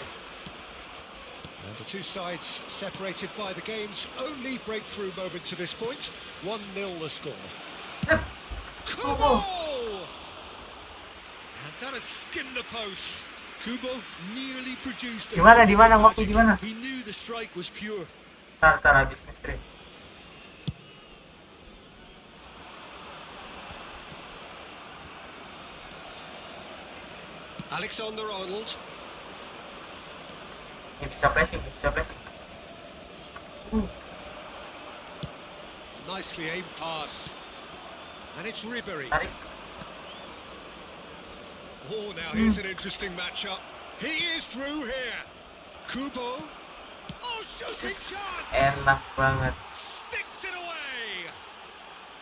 And the two sides separated by the game's only breakthrough moment to this point. 1-0 the score. Kubo! And that has skinned the post. Kubo nearly produced Di mana waktu magic. di mana? He knew the strike was pure. Tar habis nih. Alexander-Arnold. Ini bisa pressing. Nicely aimed pass. And it's Ribery. Tarik. Oh, now here's an interesting matchup. He is through here. Kubo. Oh, shooting chance! Enak banget. Sticks it away.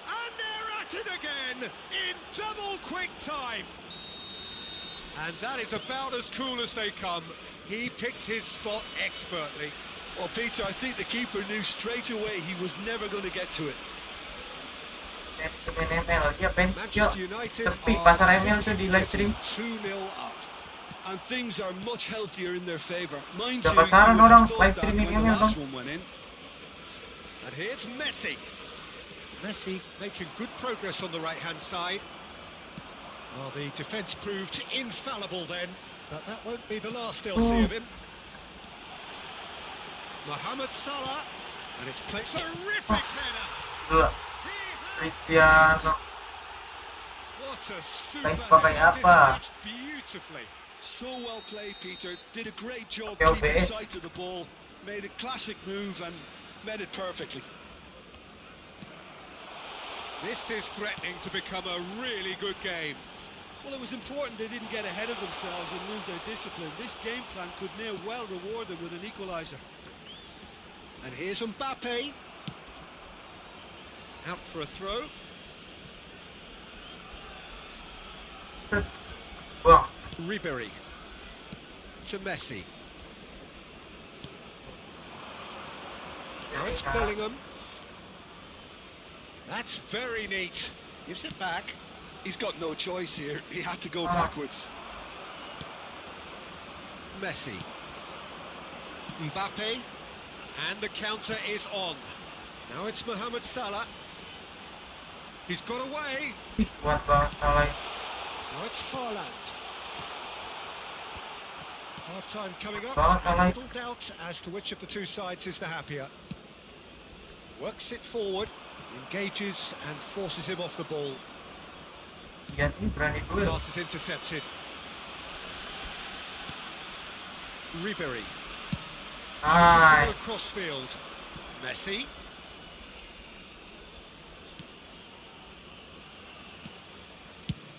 And they're at it again in double quick time. And that is about as cool as they come. He picked his spot expertly. Well, Peter, I think the keeper knew straight away he was never going to get to it. Manchester United Sepi are pasar ML tuh di live stream. 2-0 up. And things are much healthier in their favour. Mind Udah you, pasaran you would orang have live thought that streaming when the ML last dong. one went in. And here's Messi. Messi making good progress on the right-hand side. Well, the defence proved infallible then, but that won't be the last they'll see of him. Mohamed Salah, and it's played terrific header. Dua. Cristiano. What a Thanks, super pakai header, apa? dispatched beautifully. So well played, Peter. Did a great job Okay, keeping okay. sight of the ball. Made a classic move and met it perfectly. This is threatening to become a really good game. Well, it was important they didn't get ahead of themselves and lose their discipline. This game plan could now well reward them with an equaliser. And here's Mbappe. Out for a throw. Buang. Ribery. To Messi. Now it's Bellingham. That's very neat. Gives it back. He's got no choice here. He had to go backwards. Messi. Mbappe. And the counter is on. Now it's Mohamed Salah. He's got away. Ih, kuat banget Salah. Now it's Haaland. Half-time coming up. Banget Salah. Little doubt as to which of the two sides is the happier. Works it forward. Engages and forces him off the ball. Iya sih, berani duel. Pass is intercepted. Ribery. Chooses to go Nice. across field. Messi.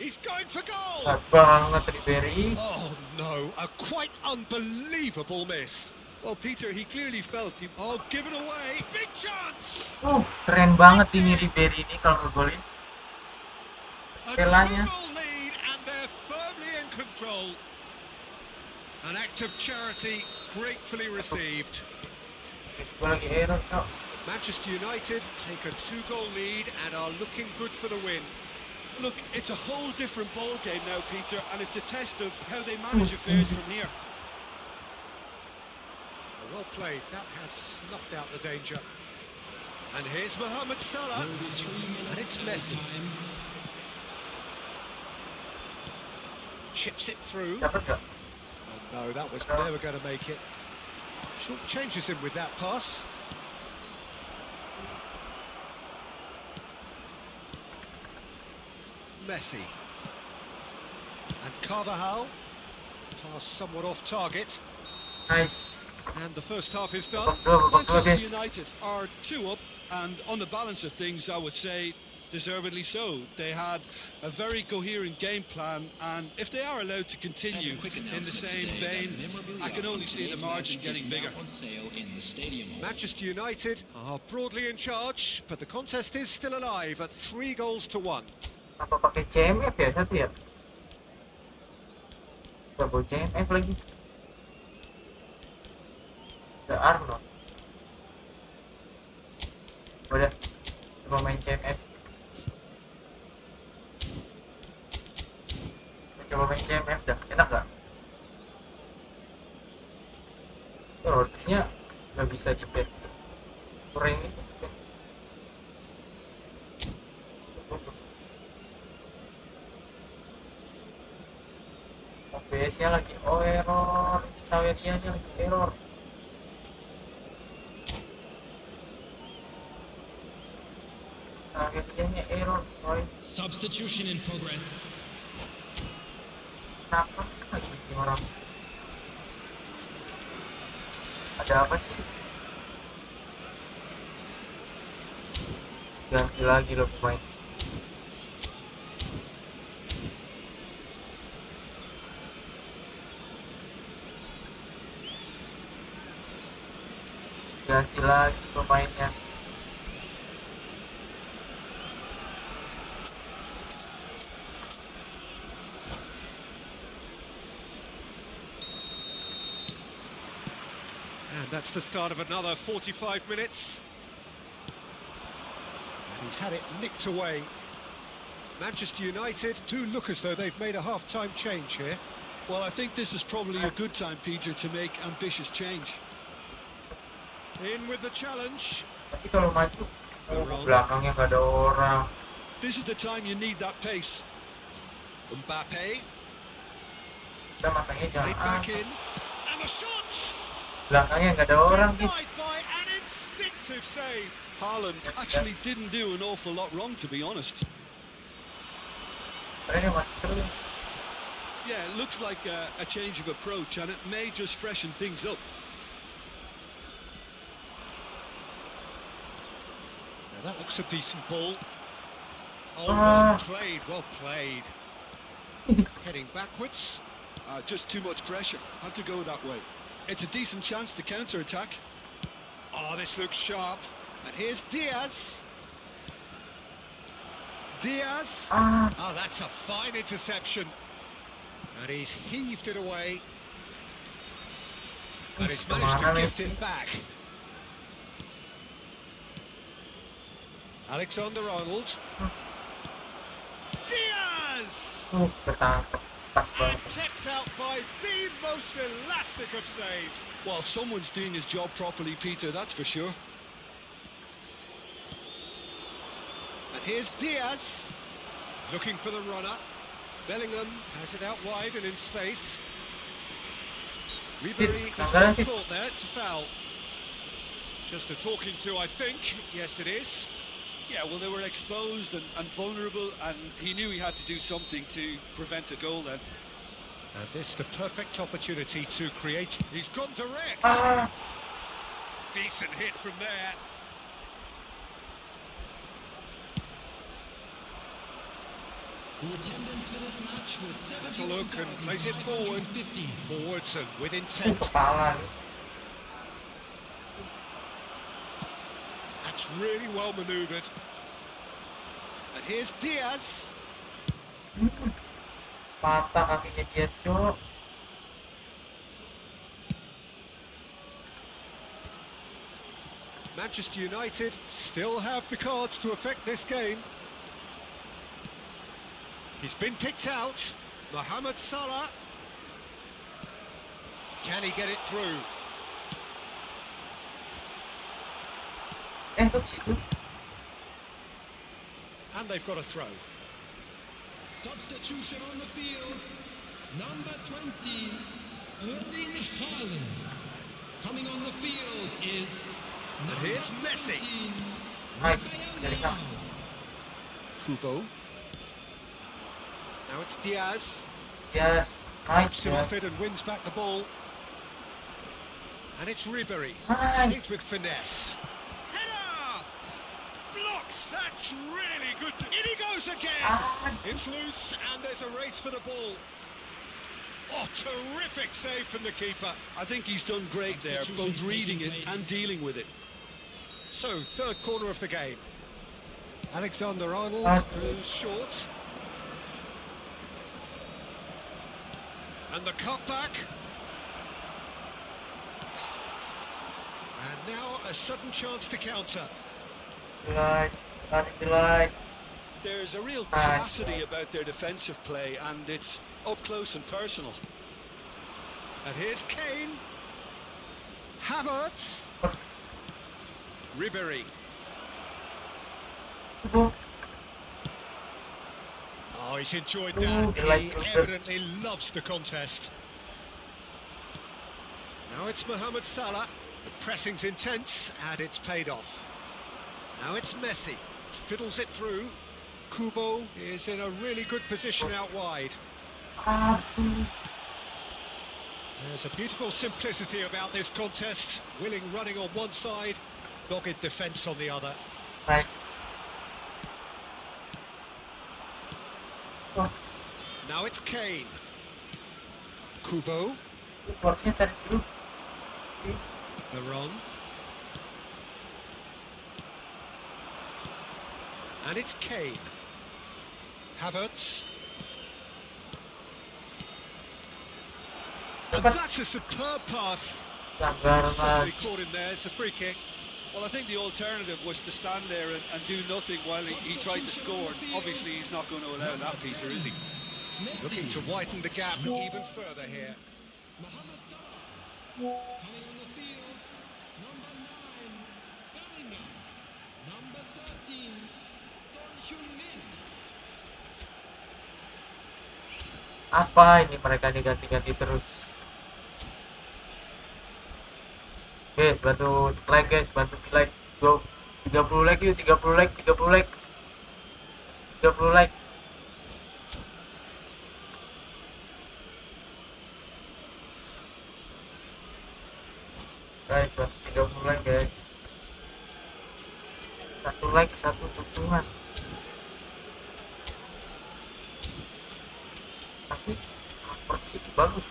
He's going for goal. Kuat banget Ribery. Oh no, a quite unbelievable miss. Well, Peter, he clearly felt he... Oh, given away. Big chance. Keren banget ini Ribery ini kalau ngegolin. A Pelanya. two-goal lead and they're firmly in control. An act of charity gratefully received. Gue lagi error, Cok. Manchester United take a two-goal lead and are looking good for the win. Look, it's a whole different ball game now, Peter, and it's a test of how they manage affairs from here. Well played, that has snuffed out the danger. And here's Mohamed Salah, and it's Messi. Chips it through. Dapat gak? Oh no, that was never going to make it. Short changes him with that pass. Messi. And Carvajal. Pass somewhat off target. Nice. And the first half is done. Manchester United are 2 up, and on the balance of things, I would say deservedly so. They had a very coherent game plan, and if they are allowed to continue in the same vein, I can only see the margin getting bigger. Manchester United are broadly in charge, but the contest is still alive at 3-1. Apa pakai CMF ya satu ya? Gak bawa CMF lagi. The Arnold. Udah, coba main CMF. Coba main CMF dah, enak gak? Rotinya gak bisa di back. Kurang itu. OBS-nya lagi error, Saweria-nya lagi error. Saweria-nya error, coy. Substitution in progress. Kenapa lagi ini orang? Ada apa sih? Ganti lagi loh pemain. Ganti lagi pemainnya. And that's the start of another 45 minutes. And he's had it nicked away. Manchester United do look as though they've made a half-time change here. Well, I think this is probably a good time, Peter, to make ambitious change. In with the challenge. Tapi kalau maju, belakangnya nggak ada orang. This is the time you need that pace. Mbappe. Kita masangnya jangan Played back in. And the shot. belakangnya nggak ada orang. Denied by an instinctive save. Haaland actually didn't do an awful lot wrong, to be honest. Keren ya mas terus. Yeah, it looks like a change of approach, and it may just freshen things up. Now that looks a decent ball. Oh, well played, well played. Heading backwards. Just too much pressure. Had to go that way. It's a decent chance to counter-attack. Oh, this looks sharp. And here's Diaz. Diaz. Oh, that's a fine interception. And he's heaved it away. And he's managed to gift it back. Alexander-Arnold. Diaz! Ketangkep pas And banget. kept out by the most elastic of saves. Well, someone's doing his job properly, Peter, that's for sure. And here's Diaz. Looking for the runner. Bellingham has it out wide and in space. Ribery has been caught there, it's a foul. Just a talking to, I think. Yes, it is. Yeah, well, they were exposed and vulnerable, and he knew he had to do something to prevent a goal then. And this the perfect opportunity to create. He's gone direct. Decent hit from there. The attendance for this match was Has a look and plays it forward. 71,550. Forwards and with intent. Kepala nih. That's really well manoeuvred. And here's Diaz. Patah kakinya dia, Cuk. Manchester United still have the cards to affect this game. He's been picked out. Mohamed Salah. Can he get it through? Tuh situ. And they've got a throw. Substitution on the field. Number 20, Erling Haaland. Coming on the field is And here's Messi. 17, Nice. Rafael Dari Leao. Kubo. Now it's Diaz. Yes. Helps Nice. him Ya. off it and wins back the ball. And it's Ribery. Nice. Hit with finesse. Header! Blocks! That's really good. In he goes again! Ah, It's loose and there's a race for the ball. Oh, terrific save from the keeper. I think he's done great there, both reading it and dealing with it. So, third corner of the game. Alexander-Arnold Ah. goes short. And the cutback. And now a sudden chance to counter. Jelek. There's a real Ah. tenacity about their defensive play, and it's up close and personal. And here's Kane. Havertz. Ribery. Tuh. Oh, he's enjoyed Ooh, that. they like He it. evidently loves the contest. Now it's Mohamed Salah. The pressing's intense, and it's paid off. Now it's Messi. Fiddles it through. Kubo is in a really good position out wide. Aduh. There's a beautiful simplicity about this contest. Willing running on one side, dogged defence on the other. Nice. Oh, Now it's Kane. Kubo. porsinya tadi dulu. Veron. And it's Kane. Havertz. And that's a superb pass. Pelanggaran Suddenly lagi. caught him there. It's a free kick. Well, I think the alternative was to stand there and do nothing while he tried to score. Obviously, he's not going to allow that, Peter, is he? Messi. Looking to widen the gap even further here. Mohamed Salah. Coming on the field. Number 9, Bellingham. Number 13, Son Heung-min. Apa ini mereka diganti-ganti terus? Guys, bantu like guys, bantu like. Go 30 like yuk, 30 like, 30 like. 30 like. Guys, bantu 30 like guys. Satu like, satu dukungan. Tapi Persib bagus.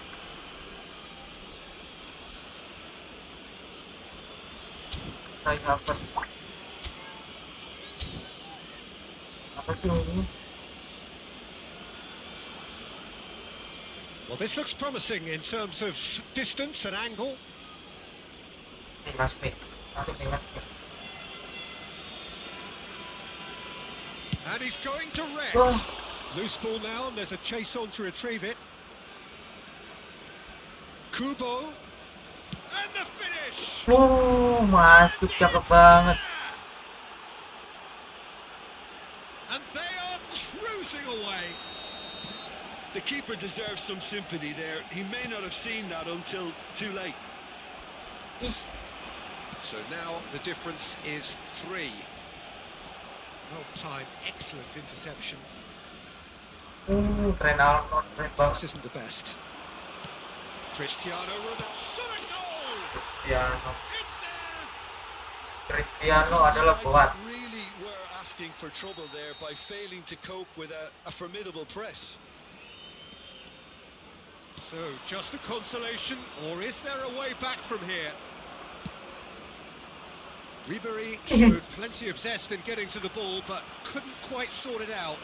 Kai Havertz. Apa sih ini? Well, this looks promising in terms of distance and angle. Masuk nih. Masuk nih, masuk nih. And he's going to rest. Oh. Loose ball now, and there's a chase on to retrieve it. Kubo. And the finish! Masuk cakep banget. And they are cruising away. The keeper deserves some sympathy there. He may not have seen that until too late. Ih, So now the difference is 3. Well timed, excellent interception. tren Arnold, tren Pass banget. isn't the best. Cristiano Ronaldo. Shot a goal! Cristiano. It's there! Cristiano adalah Manchester kuat. United really were asking for trouble there by failing to cope with a formidable press. So, just a consolation, or is there a way back from here? Ribery showed plenty of zest in getting to the ball, but couldn't quite sort it out.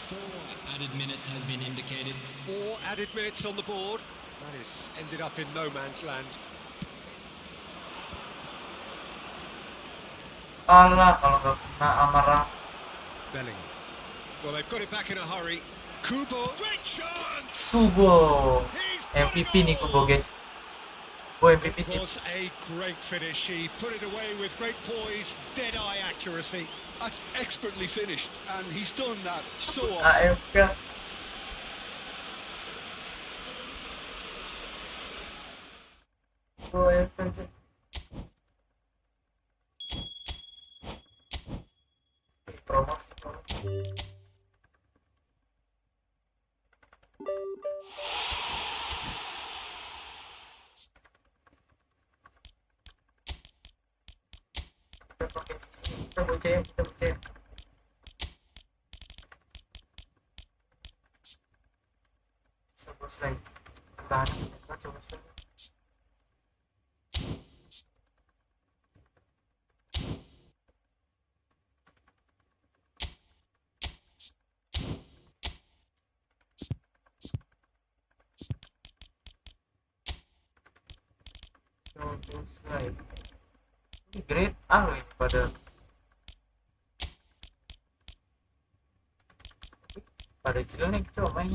4 added minutes has been indicated. 4 added minutes on the board. That has ended up in no man's land. Alah, kalau nggak kena amarah. Bellingham. Well, they've got it back in a hurry. Kubo. Great chance! Kubo. He's got it MVP nih all! Kubo, guys. Kubo MVP It sih. was a great finish. He put it away with great poise, dead-eye accuracy. That's expertly finished, and he's done that so often. AFK. Kubo AFK sih. Promosi. Kita pakai sini. Kita baca ya, kita baca ya. Sebut lagi. Tahan, baca lagi. Sebut lagi. Ini grade A loh ini pada jelek coba main.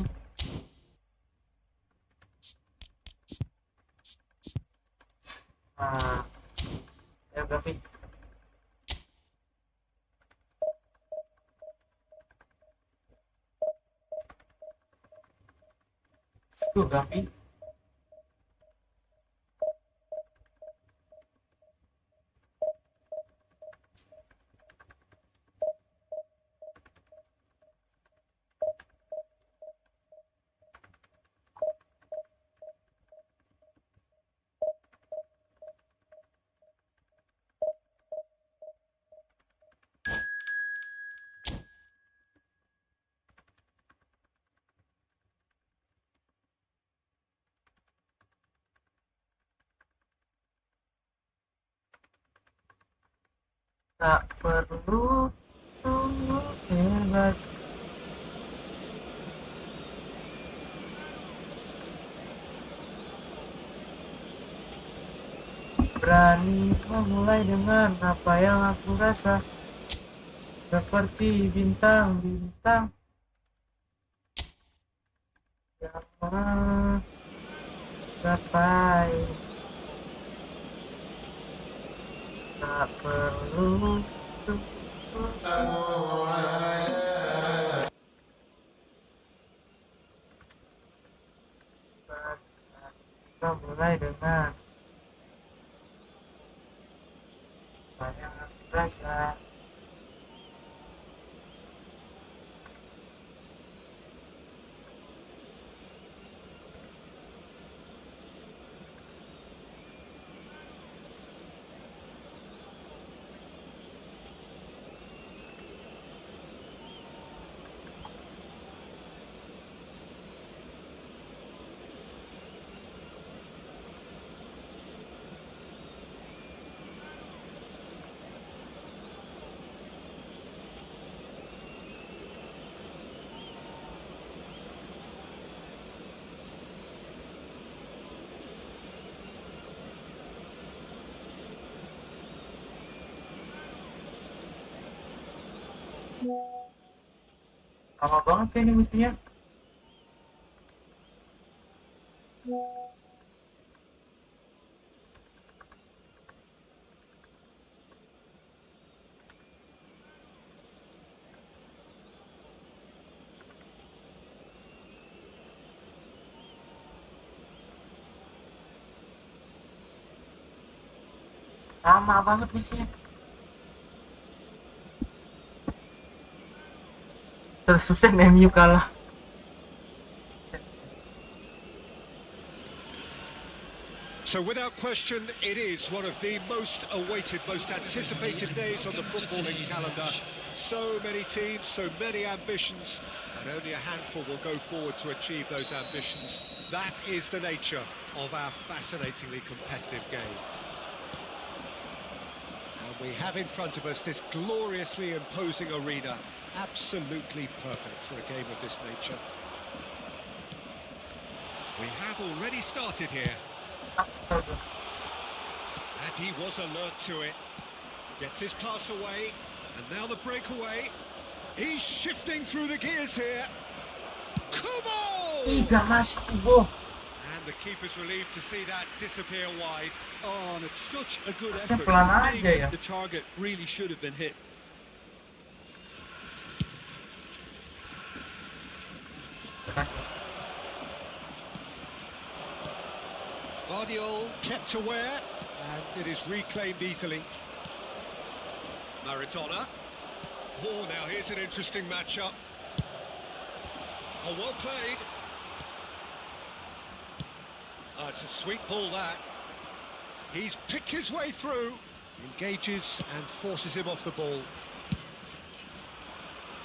Nah, ya Gavi. School Gavi. Tak perlu tunggu hebat. Berani memulai dengan apa yang aku rasa, seperti bintang-bintang yang menggapai. Tak perlu mulai dengan banyak rasa. Lama banget ya ini mestinya. Lama banget mestinya. Terus susah MU kalah. So without question, it is one of the most awaited, most anticipated days on the footballing calendar. So many teams, so many ambitions, and only a handful will go forward to achieve those ambitions. That is the nature of our fascinatingly competitive game. And we have in front of us this gloriously imposing arena, absolutely perfect for a game of this nature. We have already started here. And he was alert to it. Gets his pass away, and now the breakaway. He's shifting through the gears here. Kubo! Gak masuk Kubo. And the keeper's relieved to see that disappear wide. Oh, and it's such a good Harusnya effort. pelan aja Maybe ya. the target really should have been hit. Vardiol kept aware, and it is reclaimed easily. Maradona. Oh, now here's an interesting matchup. Oh, well played. Oh, it's a sweet ball, that. He's picked his way through, engages and forces him off the ball.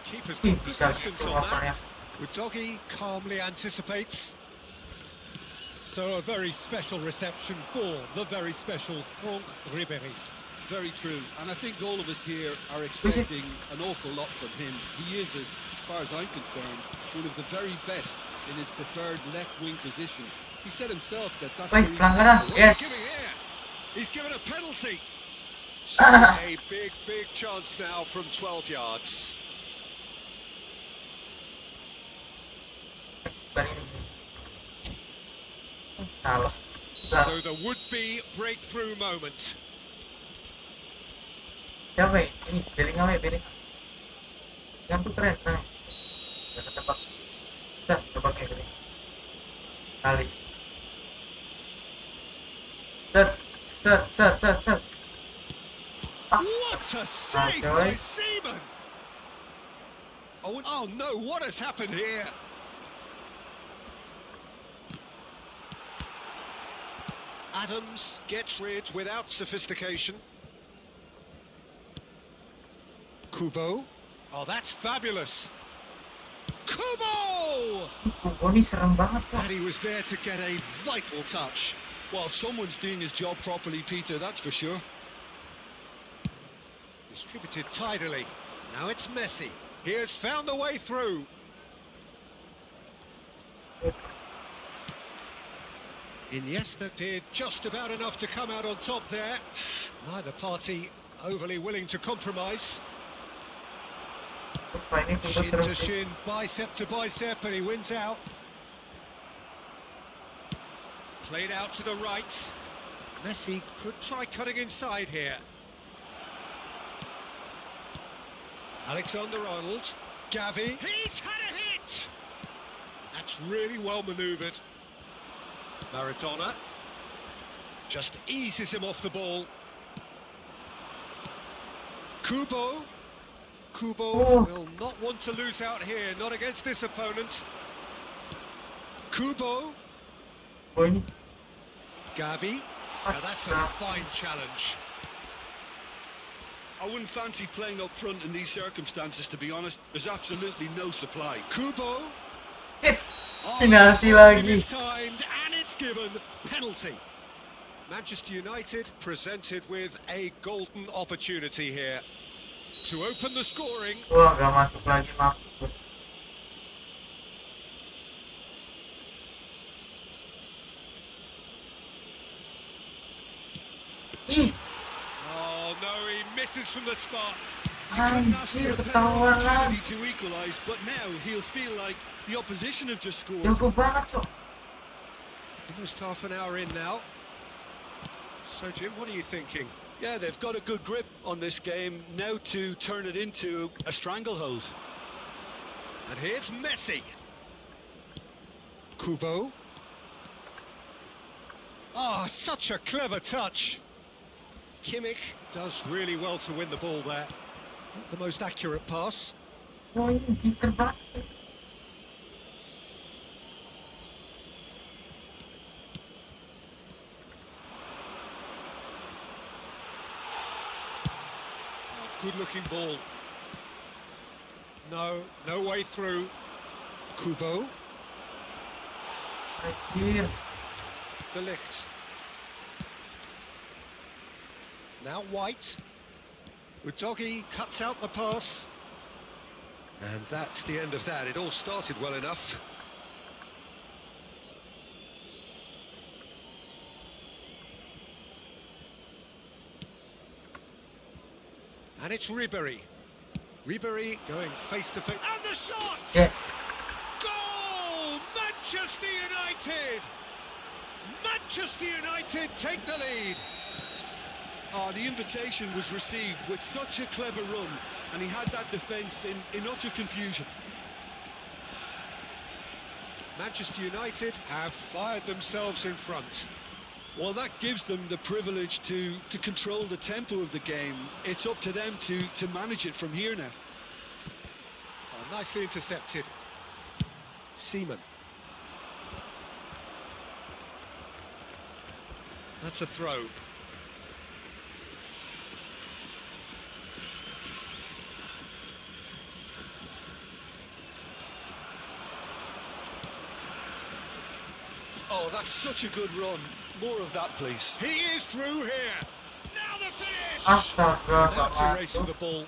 Keeper's got good distance on that. Udogi calmly anticipates. So a very special reception for the very special Franck Ribéry. Very true, and I think all of us here are expecting an awful lot from him. He is, as far as I'm concerned, one of the very best in his preferred left-wing position. He said himself that that's where Wait, he... pelanggaran. What's Yes. he giving here? He's given a penalty. So a big chance now from 12 yards. Salah. So the would-be breakthrough moment. Siapa ya? Ini Bellingham ya, Bellingham. Yang tuh keren, nah. Udah ketebak. Udah, tebak ya Bellingham. Kali. Set. What a save by Seaman! Oh no, what has happened here? Adams gets rid without sophistication. Kubo. Oh, that's fabulous. Kubo! Kubo ini serem banget kok. And he was there to get a vital touch. Well, someone's doing his job properly, Peter, that's for sure. Distributed tidily. Now it's Messi. He has found the way through. Iniesta did just about enough to come out on top there. Neither party overly willing to compromise. Ini Kubo Shin serem to sih. shin, bicep to bicep, and he wins out. Played out to the right. Messi could try cutting inside here. Alexander-Arnold. Gavi. He's had a hit! That's really well manoeuvred. Maradona just eases him off the ball. Kubo. Kubo will not want to lose out here, not against this opponent. Kubo. Oh ini. Gavi. Now that's a fine challenge. I wouldn't fancy playing up front in these circumstances, to be honest. There's absolutely no supply. Kubo. Oh, Penalti it's lagi. mistimed, and it's given penalty. Manchester United presented with a golden opportunity here to open the scoring. Wah, gak masuk lagi, mampus. Ih, Oh no, he misses from the spot. anjir, ketahuan lagi. To equalise, but now he'll feel like the opposition have just scored. Jago banget, Cok. Almost half an hour in now. So Jim, what are you thinking? Yeah, they've got a good grip on this game now to turn it into a stranglehold. And here's Messi. Kubo. Oh, such a clever touch. Kimmich does really well to win the ball there. Not the most accurate pass. Oh, ini pinter banget. Good-looking ball. No way through. Kubo. Anjir. De Ligt. Now White. Udogi cuts out the pass. And that's the end of that. It all started well enough. And it's Ribéry. Ribéry going face to face. And the shot! Yes. Goal! Manchester United! Manchester United take the lead. Oh, the invitation was received with such a clever run, and he had that defence in utter confusion. Manchester United have fired themselves in front. Well, that gives them the privilege to control the tempo of the game. It's up to them to manage it from here now. Oh, nicely intercepted. Seaman. That's a throw. Oh, that's such a good run. More of that, please. He is through here. Now the finish! Astaga. Now to race for the ball.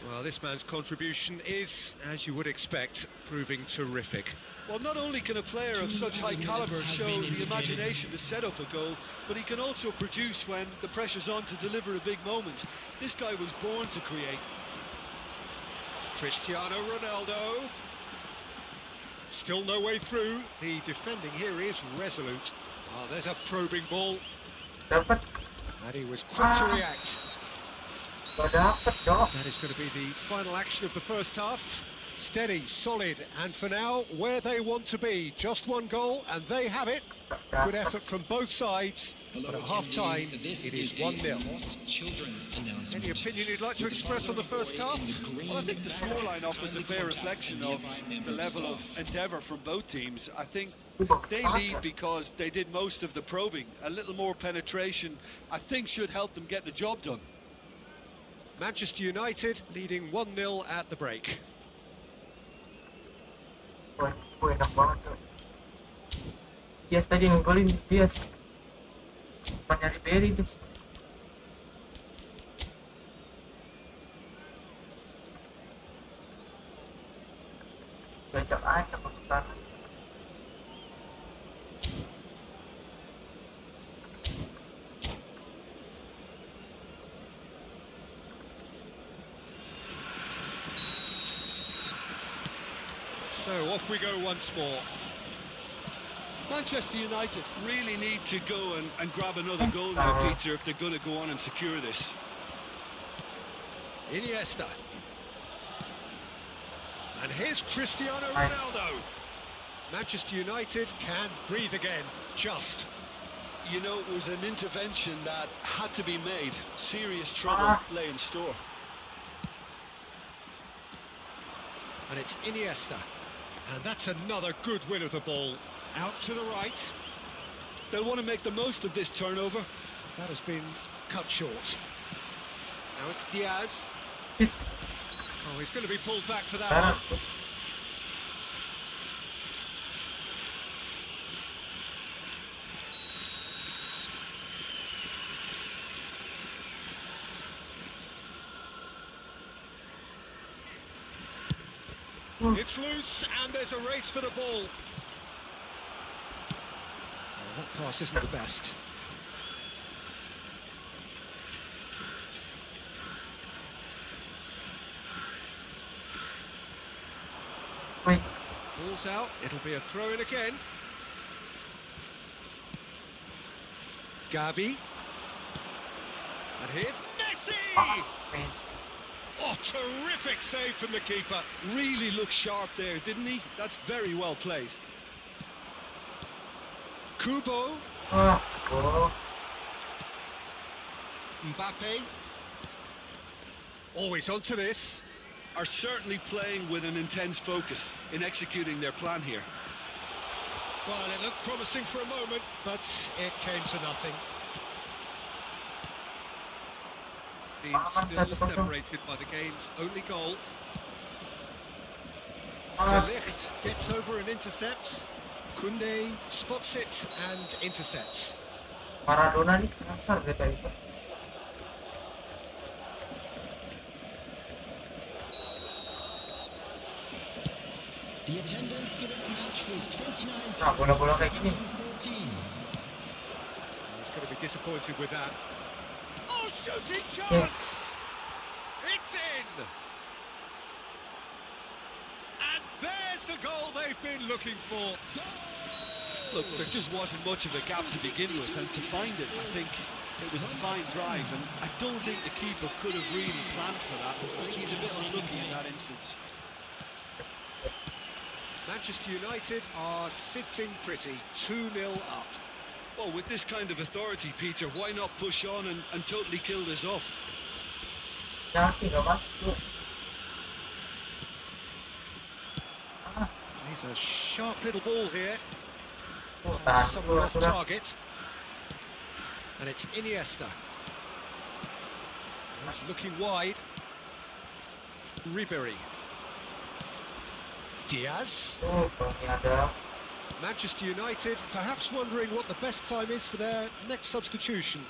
Well, this man's contribution is, as you would expect, proving terrific. Well, not only can a player of such high calibre show the imagination to set up a goal, but he can also produce when the pressure's on to deliver a big moment. This guy was born to create. Cristiano Ronaldo. Still no way through. The defending here is resolute. Oh, there's a probing ball. Dapat. And he was quick to react. Gak dapet, Dok. That is going to be the final action of the first half. Steady, solid, and for now, where they want to be. Just one goal, and they have it. Good effort from both sides, but at half-time, it is 1-0. Any opinion you'd like to express on the first half? Well, I think the scoreline offers a fair reflection of the level of endeavour from both teams. I think they lead because they did most of the probing. A little more penetration, I think, should help them get the job done. Manchester United leading 1-0 at the break. Wah, enak banget tuh. Dias tadi ngegolin Dias. Bukan nyari Berry tuh. Acak-acak untuk tangan. So off we go once more. Manchester United really need to go and grab another goal now, Peter, if they're going to go on and secure this. Iniesta. And here's Cristiano Ronaldo. Manchester United can breathe again, just. You know, it was an intervention that had to be made. Serious trouble lay in store. And it's Iniesta. And that's another good win of the ball. Out to the right. They'll want to make the most of this turnover. That has been cut short. Now it's Diaz. Oh, he's going to be pulled back for that one. It's loose, and there's a race for the ball. Oh, that pass isn't the best. Wait. Ball's out, it'll be a throw-in again. Gavi. And here's Messi! Messi. Oh, terrific save from the keeper. Really looked sharp there, didn't he? That's very well played. Kubo. Oh. Mbappe. Always onto this. Are certainly playing with an intense focus in executing their plan here. Well, it looked promising for a moment, but it came to nothing. been Aman, still 1-0. separated by the game's only goal. Ah, De Ligt gets over and intercepts. Kunde spots it and intercepts. Maradona nih kasar gitu itu. The attendance for this match was Nah, bola-bola kayak gini. 29,014. He's going to be disappointed with that. Oh, shooting chance! Yes. It's in! And there's the goal they've been looking for. Look, there just wasn't much of a gap to begin with, and to find it, I think it was a fine drive, and I don't think the keeper could have really planned for that. I think he's a bit unlucky in that instance. Manchester United are sitting pretty, 2-0 up. Well, with this kind of authority, Peter, why not push on and totally kill this off? Yakin gak masuk. He's a sharp little ball here. Oh, tahan Somewhere dulu, off sudah. target. And it's Iniesta. He's looking wide. Ribery. Diaz. Oh, ini ada. Manchester United perhaps wondering what the best time is for their next substitution.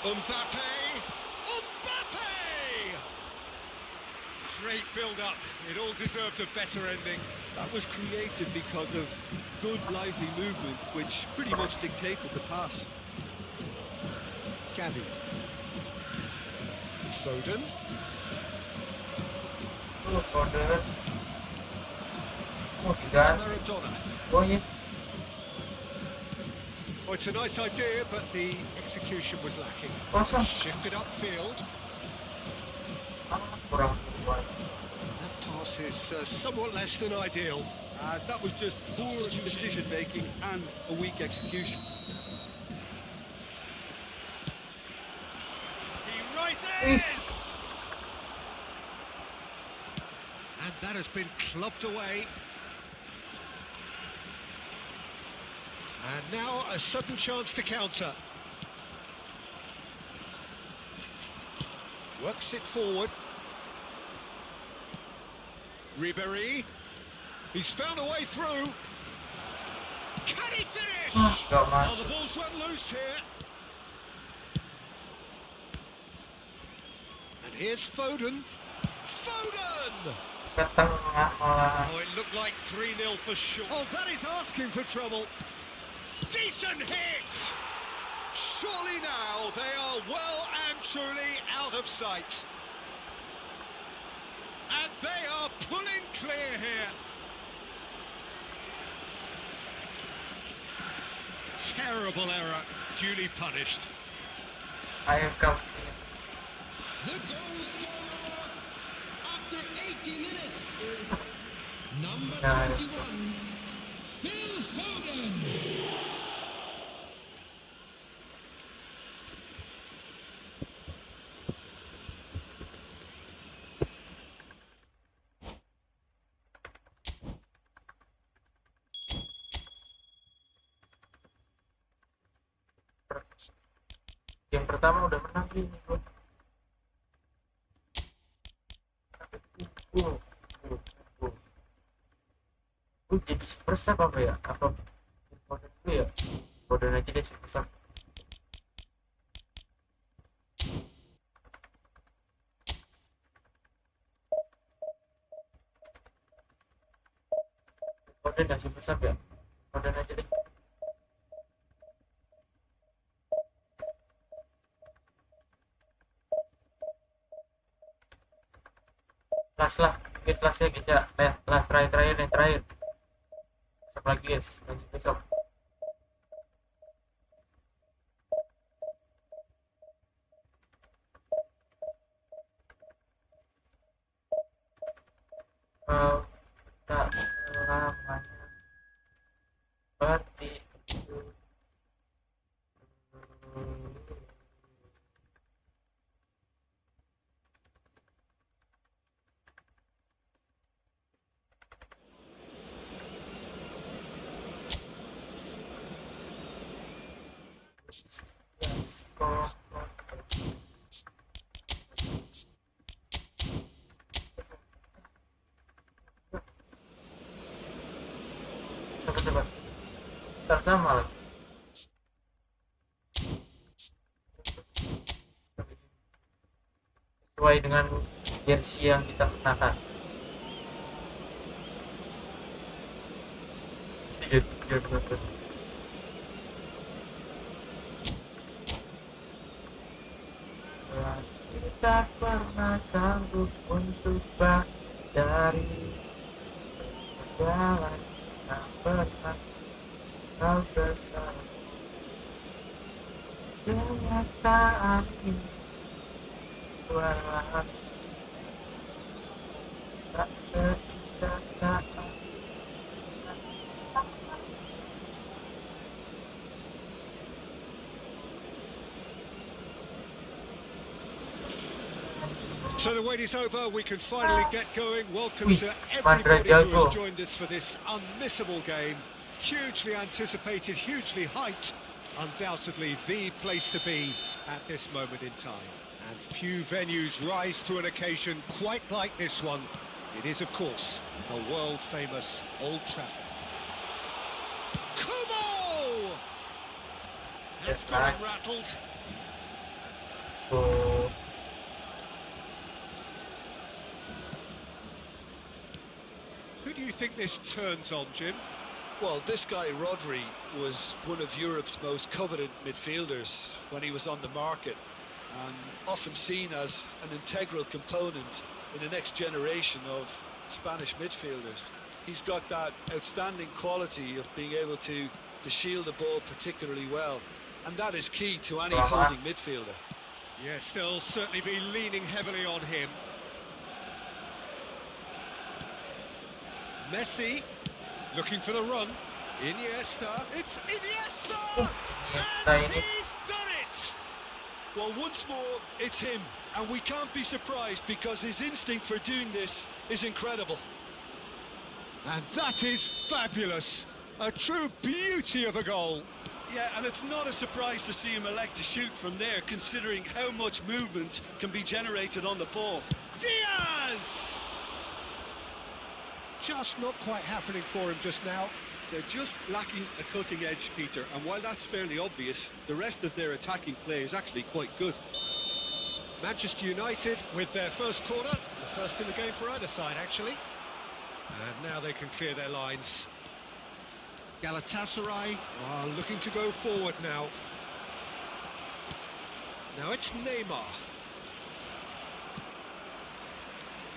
Mbappe! Mbappe! Great build-up. It all deserved a better ending. That was created because of good, lively movement, which pretty much dictated the pass. Gavi. Foden. Oh, kode. Oh, It's tiga. Maradona. Oh, iya. Oh, it's a nice idea, but the execution was lacking. Kosong. Shifted upfield. Ah, kurang kuat. That pass is somewhat less than ideal. That was just poor decision-making and a weak execution. He rises! And that has been clubbed away. And now a sudden chance to counter. Works it forward. Ribery. He's found a way through. Can he finish? Gak Oh, masuk. the ball's run loose here. And here's Foden. Foden! Ke tengah malah. Oh, it looked like 3-0 for sure. Oh, that is asking for trouble. Decent hit! Surely now they are well and truly out of sight. And they are pulling clear here. Terrible error, duly punished. Ayo kau sini. The goal scorer after 80 minutes is number Nah. 21, Phil Foden. Game pertama udah menang ini gua. Uh, uh, uh. Gue jadi super sub apa ya? Apa Foden gue ya? Foden aja deh super sub. Foden gak super sub ya? Foden aja deh. Last lah, guys, last ya guys ya. Last terakhir yang terakhir. Besok lagi guys, lanjut besok. Tak selamanya seperti itu. Let's go. sabar. Ntar sama lagi. Sesuai dengan jersey yang kita kenakan. Betul. Kita pernah sanggup untuk dari jalan tak pernah kau sesal. Kenyataan ini buat tak seindah saat. So the wait is over, we can finally get going. Welcome to Mandra everybody who jago. has joined us for this unmissable game. Hugely anticipated, hugely hyped. Undoubtedly the place to be at this moment in time. And few venues rise to an occasion quite like this one. It is, of course, a world-famous Old Trafford. Kubo! That's got him rattled. Tuh. Who do you think this turns on, Jim? Well, this guy, Rodri, was one of Europe's most coveted midfielders when he was on the market, and often seen as an integral component in the next generation of Spanish midfielders. He's got that outstanding quality of being able to shield the ball particularly well, and that is key to any holding midfielder. Yes, they'll certainly be leaning heavily on him. Messi, looking for the run. Iniesta, it's Iniesta! And he's done it! Well, once more, it's him, and we can't be surprised because his instinct for doing this is incredible. And that is fabulous. A true beauty of a goal. Yeah, and it's not a surprise to see him elect to shoot from there, considering how much movement can be generated on the ball. Diaz! Just not quite happening for him just now. They're just lacking a cutting edge, Peter, and while that's fairly obvious, the rest of their attacking play is actually quite good. Manchester United with their first corner, the first in the game for either side, actually. And now they can clear their lines. Galatasaray are looking to go forward now. Now it's Neymar.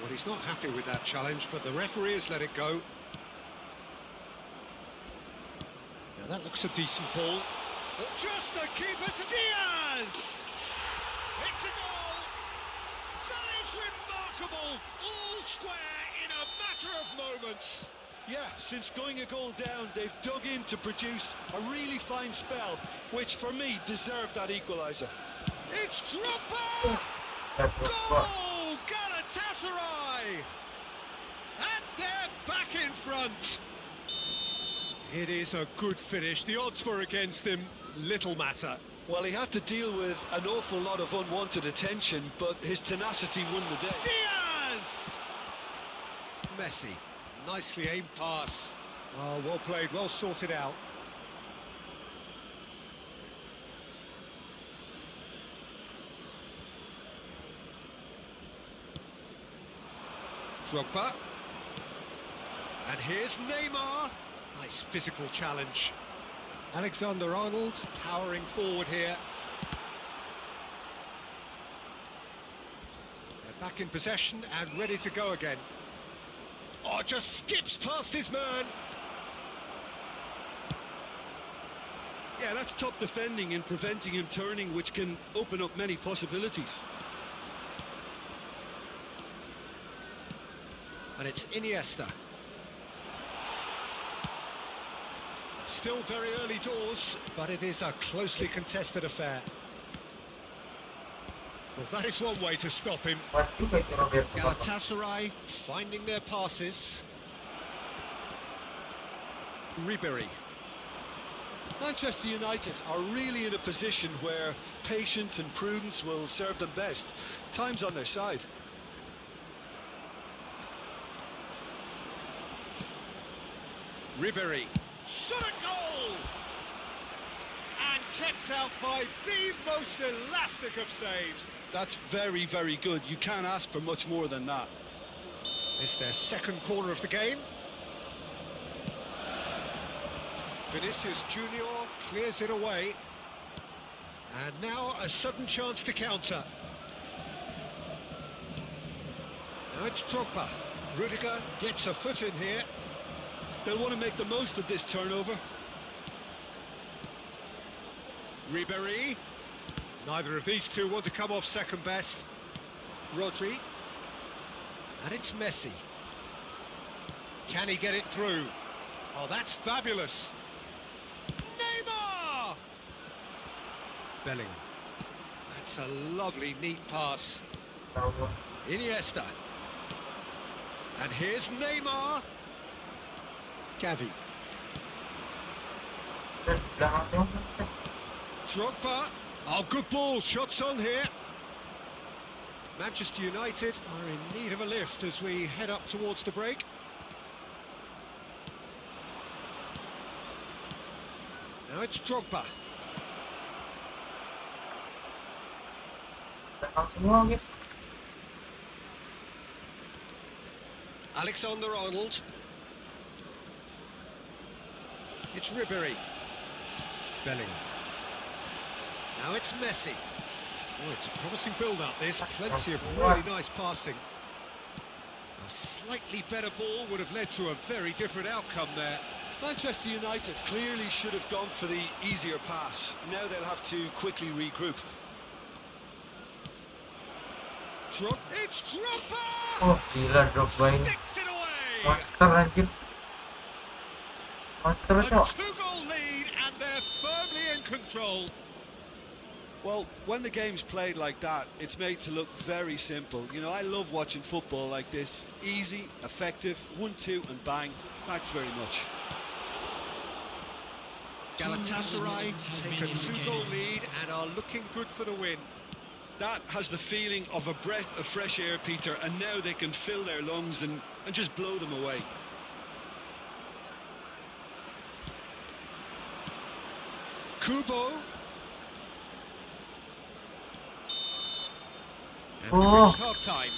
Well, he's not happy with that challenge, but the referee has let it go. Now that looks a decent ball. But just the keeper to Diaz! It's a goal! That is remarkable! All square in a matter of moments. Yeah, since going a goal down, they've dug in to produce a really fine spell, which for me deserved that equaliser. It's Drogba! Goal! Galatasaray! And they're back in front. It is a good finish. The odds were against him. Little matter. Well, he had to deal with an awful lot of unwanted attention, but his tenacity won the day. Diaz! Messi. Nicely aimed pass. Oh, well played, well sorted out. Drogba. And here's Neymar. Nice physical challenge. Alexander-Arnold powering forward here. They're back in possession and ready to go again. Oh, just skips past his man. Yeah, that's top defending and preventing him turning, which can open up many possibilities. And it's Iniesta. Still very early doors, but it is a closely contested affair. Well, that is one way to stop him. Galatasaray finding their passes. Ribery. Manchester United are really in a position where patience and prudence will serve them best. Time's on their side. Ribery. Shot a goal! And kept out by the most elastic of saves. That's very, very good. You can't ask for much more than that. It's their second corner of the game. Vinicius Junior clears it away. And now a sudden chance to counter. Now it's Drogba. Rudiger gets a foot in here. They'll want to make the most of this turnover. Ribéry. Neither of these two want to come off second best. Rodri. And it's Messi. Can he get it through? Oh, that's fabulous. Neymar! Bellingham. That's a lovely, neat pass. Iniesta. And here's Neymar. Gavi. Drogba. Oh, good ball. Shots on here. Manchester United are in need of a lift as we head up towards the break. Now it's Drogba. Semua guys. Alexander-Arnold. It's Ribéry. Bellingham. Now it's Messi. Oh, it's a promising build-up, this. Plenty of really nice passing. A slightly better ball would have led to a very different outcome there. Manchester United clearly should have gone for the easier pass. Now they'll have to quickly regroup. It's Drogba! Oh gila Drogba ini. Sticks it away! Monster anjir. Monster A cok. two-goal lead and they're firmly in control. Well, when the game's played like that, it's made to look very simple. You know, I love watching football like this. Easy, effective, 1-2 and bang. Thanks very much. Galatasaray take a two-goal lead and are looking good for the win. That has the feeling of a breath of fresh air, Peter, and now they can fill their lungs and just blow them away. Kubo. And we've reached half-time.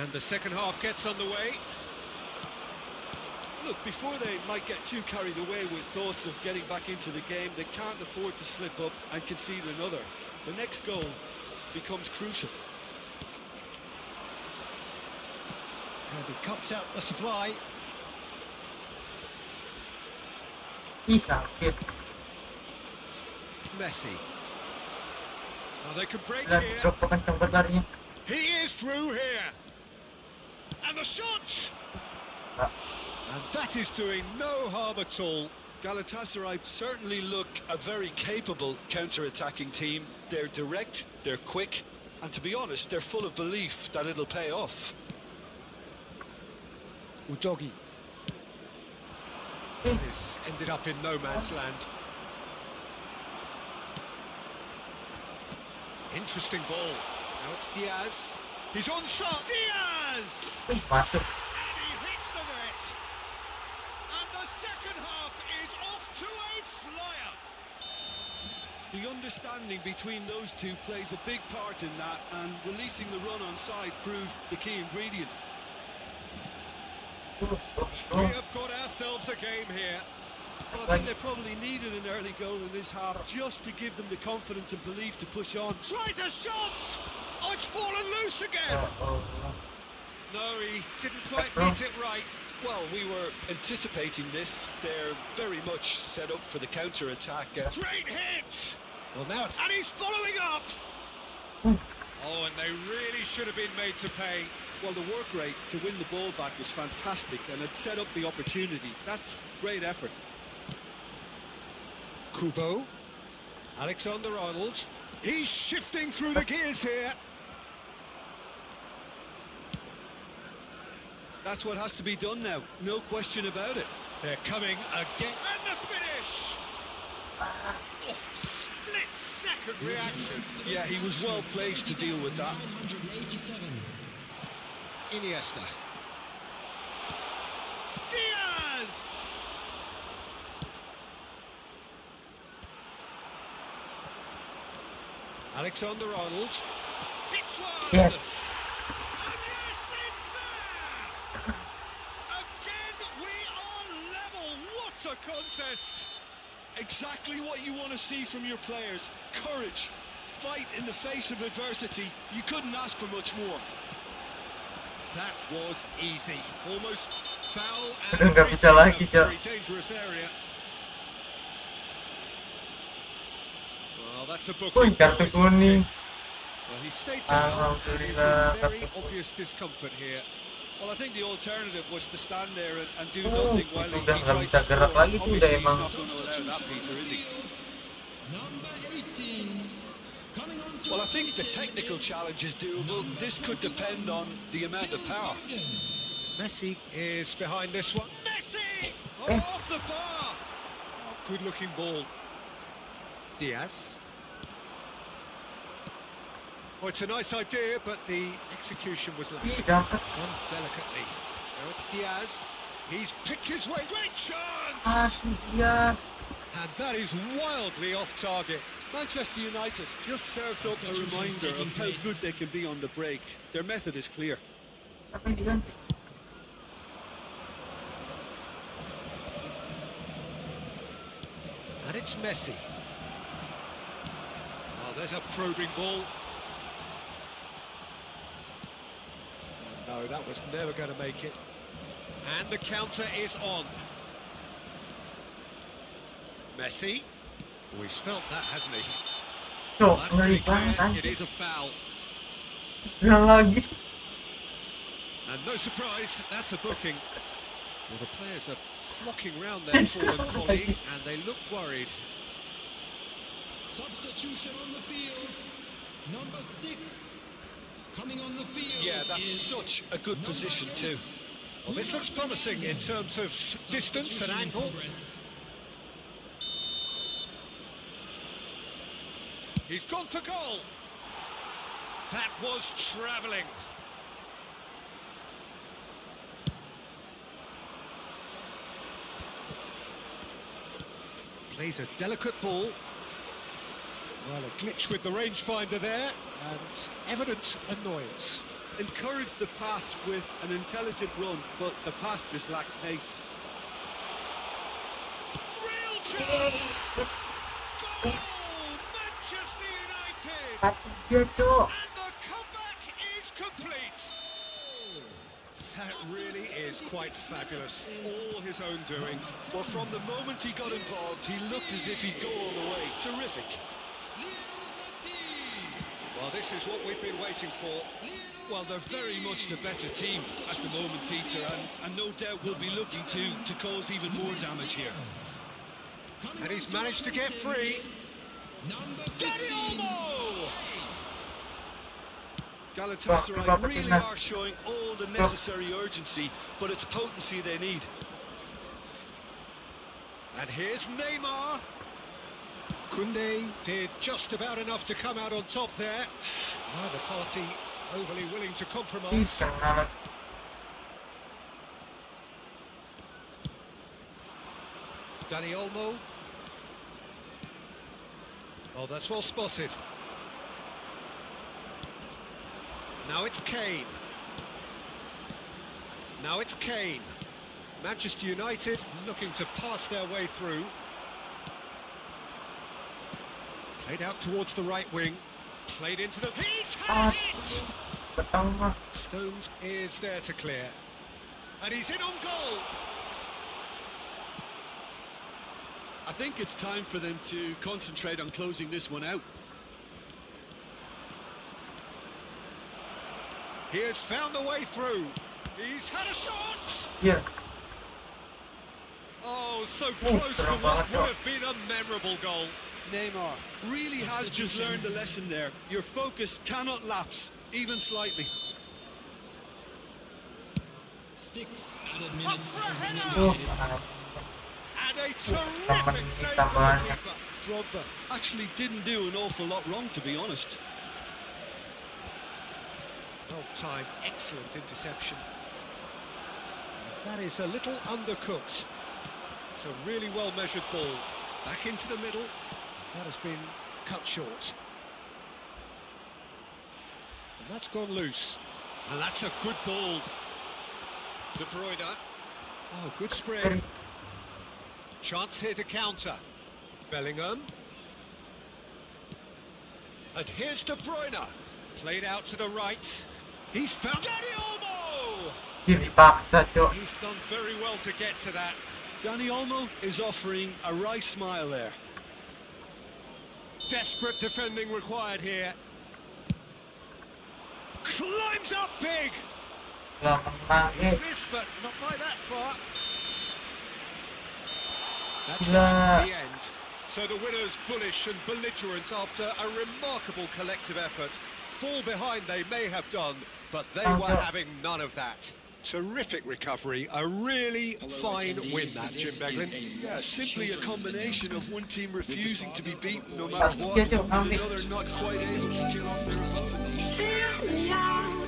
And the second half gets underway. Look, before they might get too carried away with thoughts of getting back into the game, they can't afford to slip up and concede another. The next goal becomes crucial. And he cuts out the supply. Ih sakit. Messi. Oh, they can break Gila here. Drogba kencang banget larinya. He is through here. And the shot! And that is doing no harm at all. Galatasaray certainly look a very capable counter-attacking team. They're direct, they're quick, and to be honest, they're full of belief that it'll pay off. Udogi. This ended up in no man's land. Interesting ball. Now it's Diaz. He's on shot. Diaz! Ih masuk. And he hits the net. And the second half is off to a flyer. The understanding between those two plays a big part in that, and releasing the run on side proved the key ingredient. We have got ourselves a game here. Well, I think they probably needed an early goal in this half just to give them the confidence and belief to push on. Tries a shot! Oh, it's fallen loose again! No, he didn't quite beat it right. Well, we were anticipating this. They're very much set up for the counter-attack. Great hit! Well, now it's... And he's following up! Oh, and they really should have been made to pay. Well, the work rate to win the ball back was fantastic, and it set up the opportunity. That's great effort. Kubo. Alexander-Arnold. He's shifting through the gears here. That's what has to be done now, no question about it. They're coming again. And the finish! Oh, split-second reaction. Yeah, he was well placed to deal with that. 187. Iniesta. Diaz! Alexander-Arnold. Hits one! Yes. And yes, it's there! Again, we are level. What a contest! Exactly what you want to see from your players. Courage, fight in the face of adversity. You couldn't ask for much more. That was easy. Almost foul Udah and nggak free bisa kick in lagi, a Cok. very dangerous area. Well, that's a Wih, booking. kartu kuning. Well, he stayed down and is Alhamdulillah, in very kartu kuning. obvious discomfort here. Well, I think the alternative was to stand there and do Oh, nothing while itu he udah nggak tries bisa to score. gerak lagi tuh, udah Obviously, he's emang. not going to allow that, Peter, is he? Number 18. Coming on to Well, I think the technical challenge is doable. This could depend on the amount of power. Messi is behind this one. Messi! Oh, off the bar! Oh, good-looking ball. Diaz. Oh, it's a nice idea, but the execution was lacking. Ih, dapat. Gone delicately. Now it's Diaz. He's picked his way. Great chance! Asik, yes. And that is wildly off target. Manchester United just served up a reminder of how good they can be on the break. Their method is clear. Apa yang diganti? And it's Messi. Oh, there's a probing ball. No, that was never going to make it. And the counter is on. Messi. Oh, he's felt that, hasn't he? Cok, That's ngeri pretty banget clear. It anjir. is a foul. Ulang lagi. And no surprise, that's a booking. Well, the players are flocking round their fallen colleague, and they look worried. substitution on the field. Number 6. Coming on the field. Yeah, that's is such a good position too. Well, this looks promising in terms of distance and substitution in angle. progress. He's gone for goal. That was travelling. Plays a delicate ball. Well, a glitch with the rangefinder there, and evident annoyance. Encouraged the pass with an intelligent run, but the pass just lacked pace. Real chance! Yes. Goal! Manchester United! Ketiga, Cok. And the comeback is complete. That really is quite fabulous. All his own doing. Well, from the moment he got involved, he looked as if he'd go all the way. Terrific. Well, this is what we've been waiting for. Well, they're very much the better team at the moment, Peter, and no doubt will be looking to cause even more damage here. And he's managed to get free. Number Dani 15. Olmo! Galatasaray really are showing all the necessary urgency, but it's potency they need. And here's Neymar. Koundé did just about enough to come out on top there. Neither party overly willing to Ih, compromise. kena lagi. Dani Olmo. Oh, that's well spotted. Now it's Kane. Now it's Kane. Manchester United looking to pass their way through. Played out towards the right wing. Played into the... He's had it! Pertama. Stones is there to clear. And he's in on goal. I think it's time for them to concentrate on closing this one out. He has found the way through. He's had a shot. Iya. Oh, so close to what would have been a memorable goal. Neymar really has just learned the lesson there. Your focus cannot lapse, even slightly. 6 added Up minutes for a has been header. indicated. And a terrific save from the keeper. Drogba actually didn't do an awful lot wrong, to be honest. Well timed, excellent interception. That is a little undercooked. It's a really well measured ball. Back into the middle. That has been cut short. And that's gone loose. And that's a good ball. De Bruyne. Oh, good spread. Chance here to counter. Bellingham. And here's De Bruyne. Played out to the right. He's found Dani Olmo! Kiri paksa, Cok. He's done very well to get to that. Dani Olmo is offering a right smile there. Desperate defending required here. Climbs up big. Gak menangis. Missed, but not by that far. That's Gila. the end. So the winners bullish and belligerent after a remarkable collective effort. Fall behind they may have done, but they were having none of that. Terrific recovery, a really fine win that, Jim Beglin. Yeah, simply a combination of one team refusing to be beaten no matter what, Iya, Cok, and ambil. another not quite able to kill off their opponents. Fill me out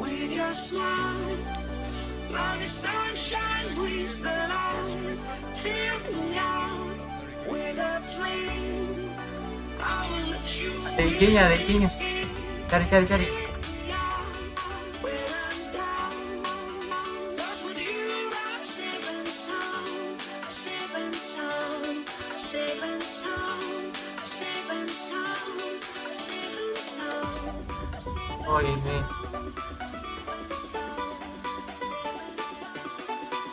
with your smile. Like the sunshine brings the light. Fill me out with a flame. I will let you Ada IG-nya, ada IG-nya. Cari. Oh ini.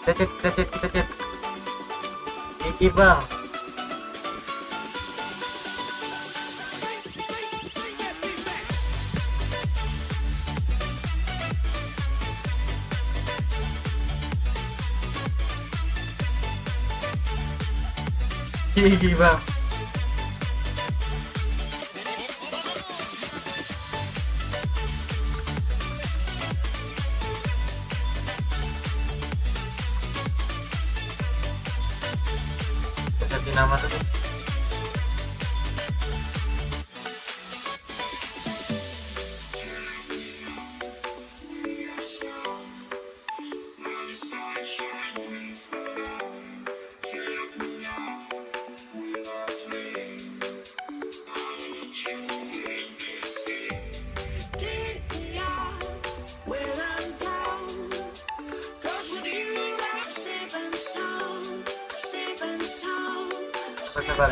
Kita chat. Iki bang. Iki bang. Ganti nama tuh. Sabar.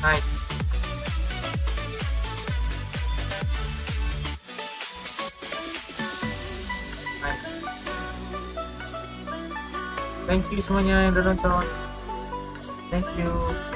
Nice. Thank you semuanya yang udah nonton. Thank you.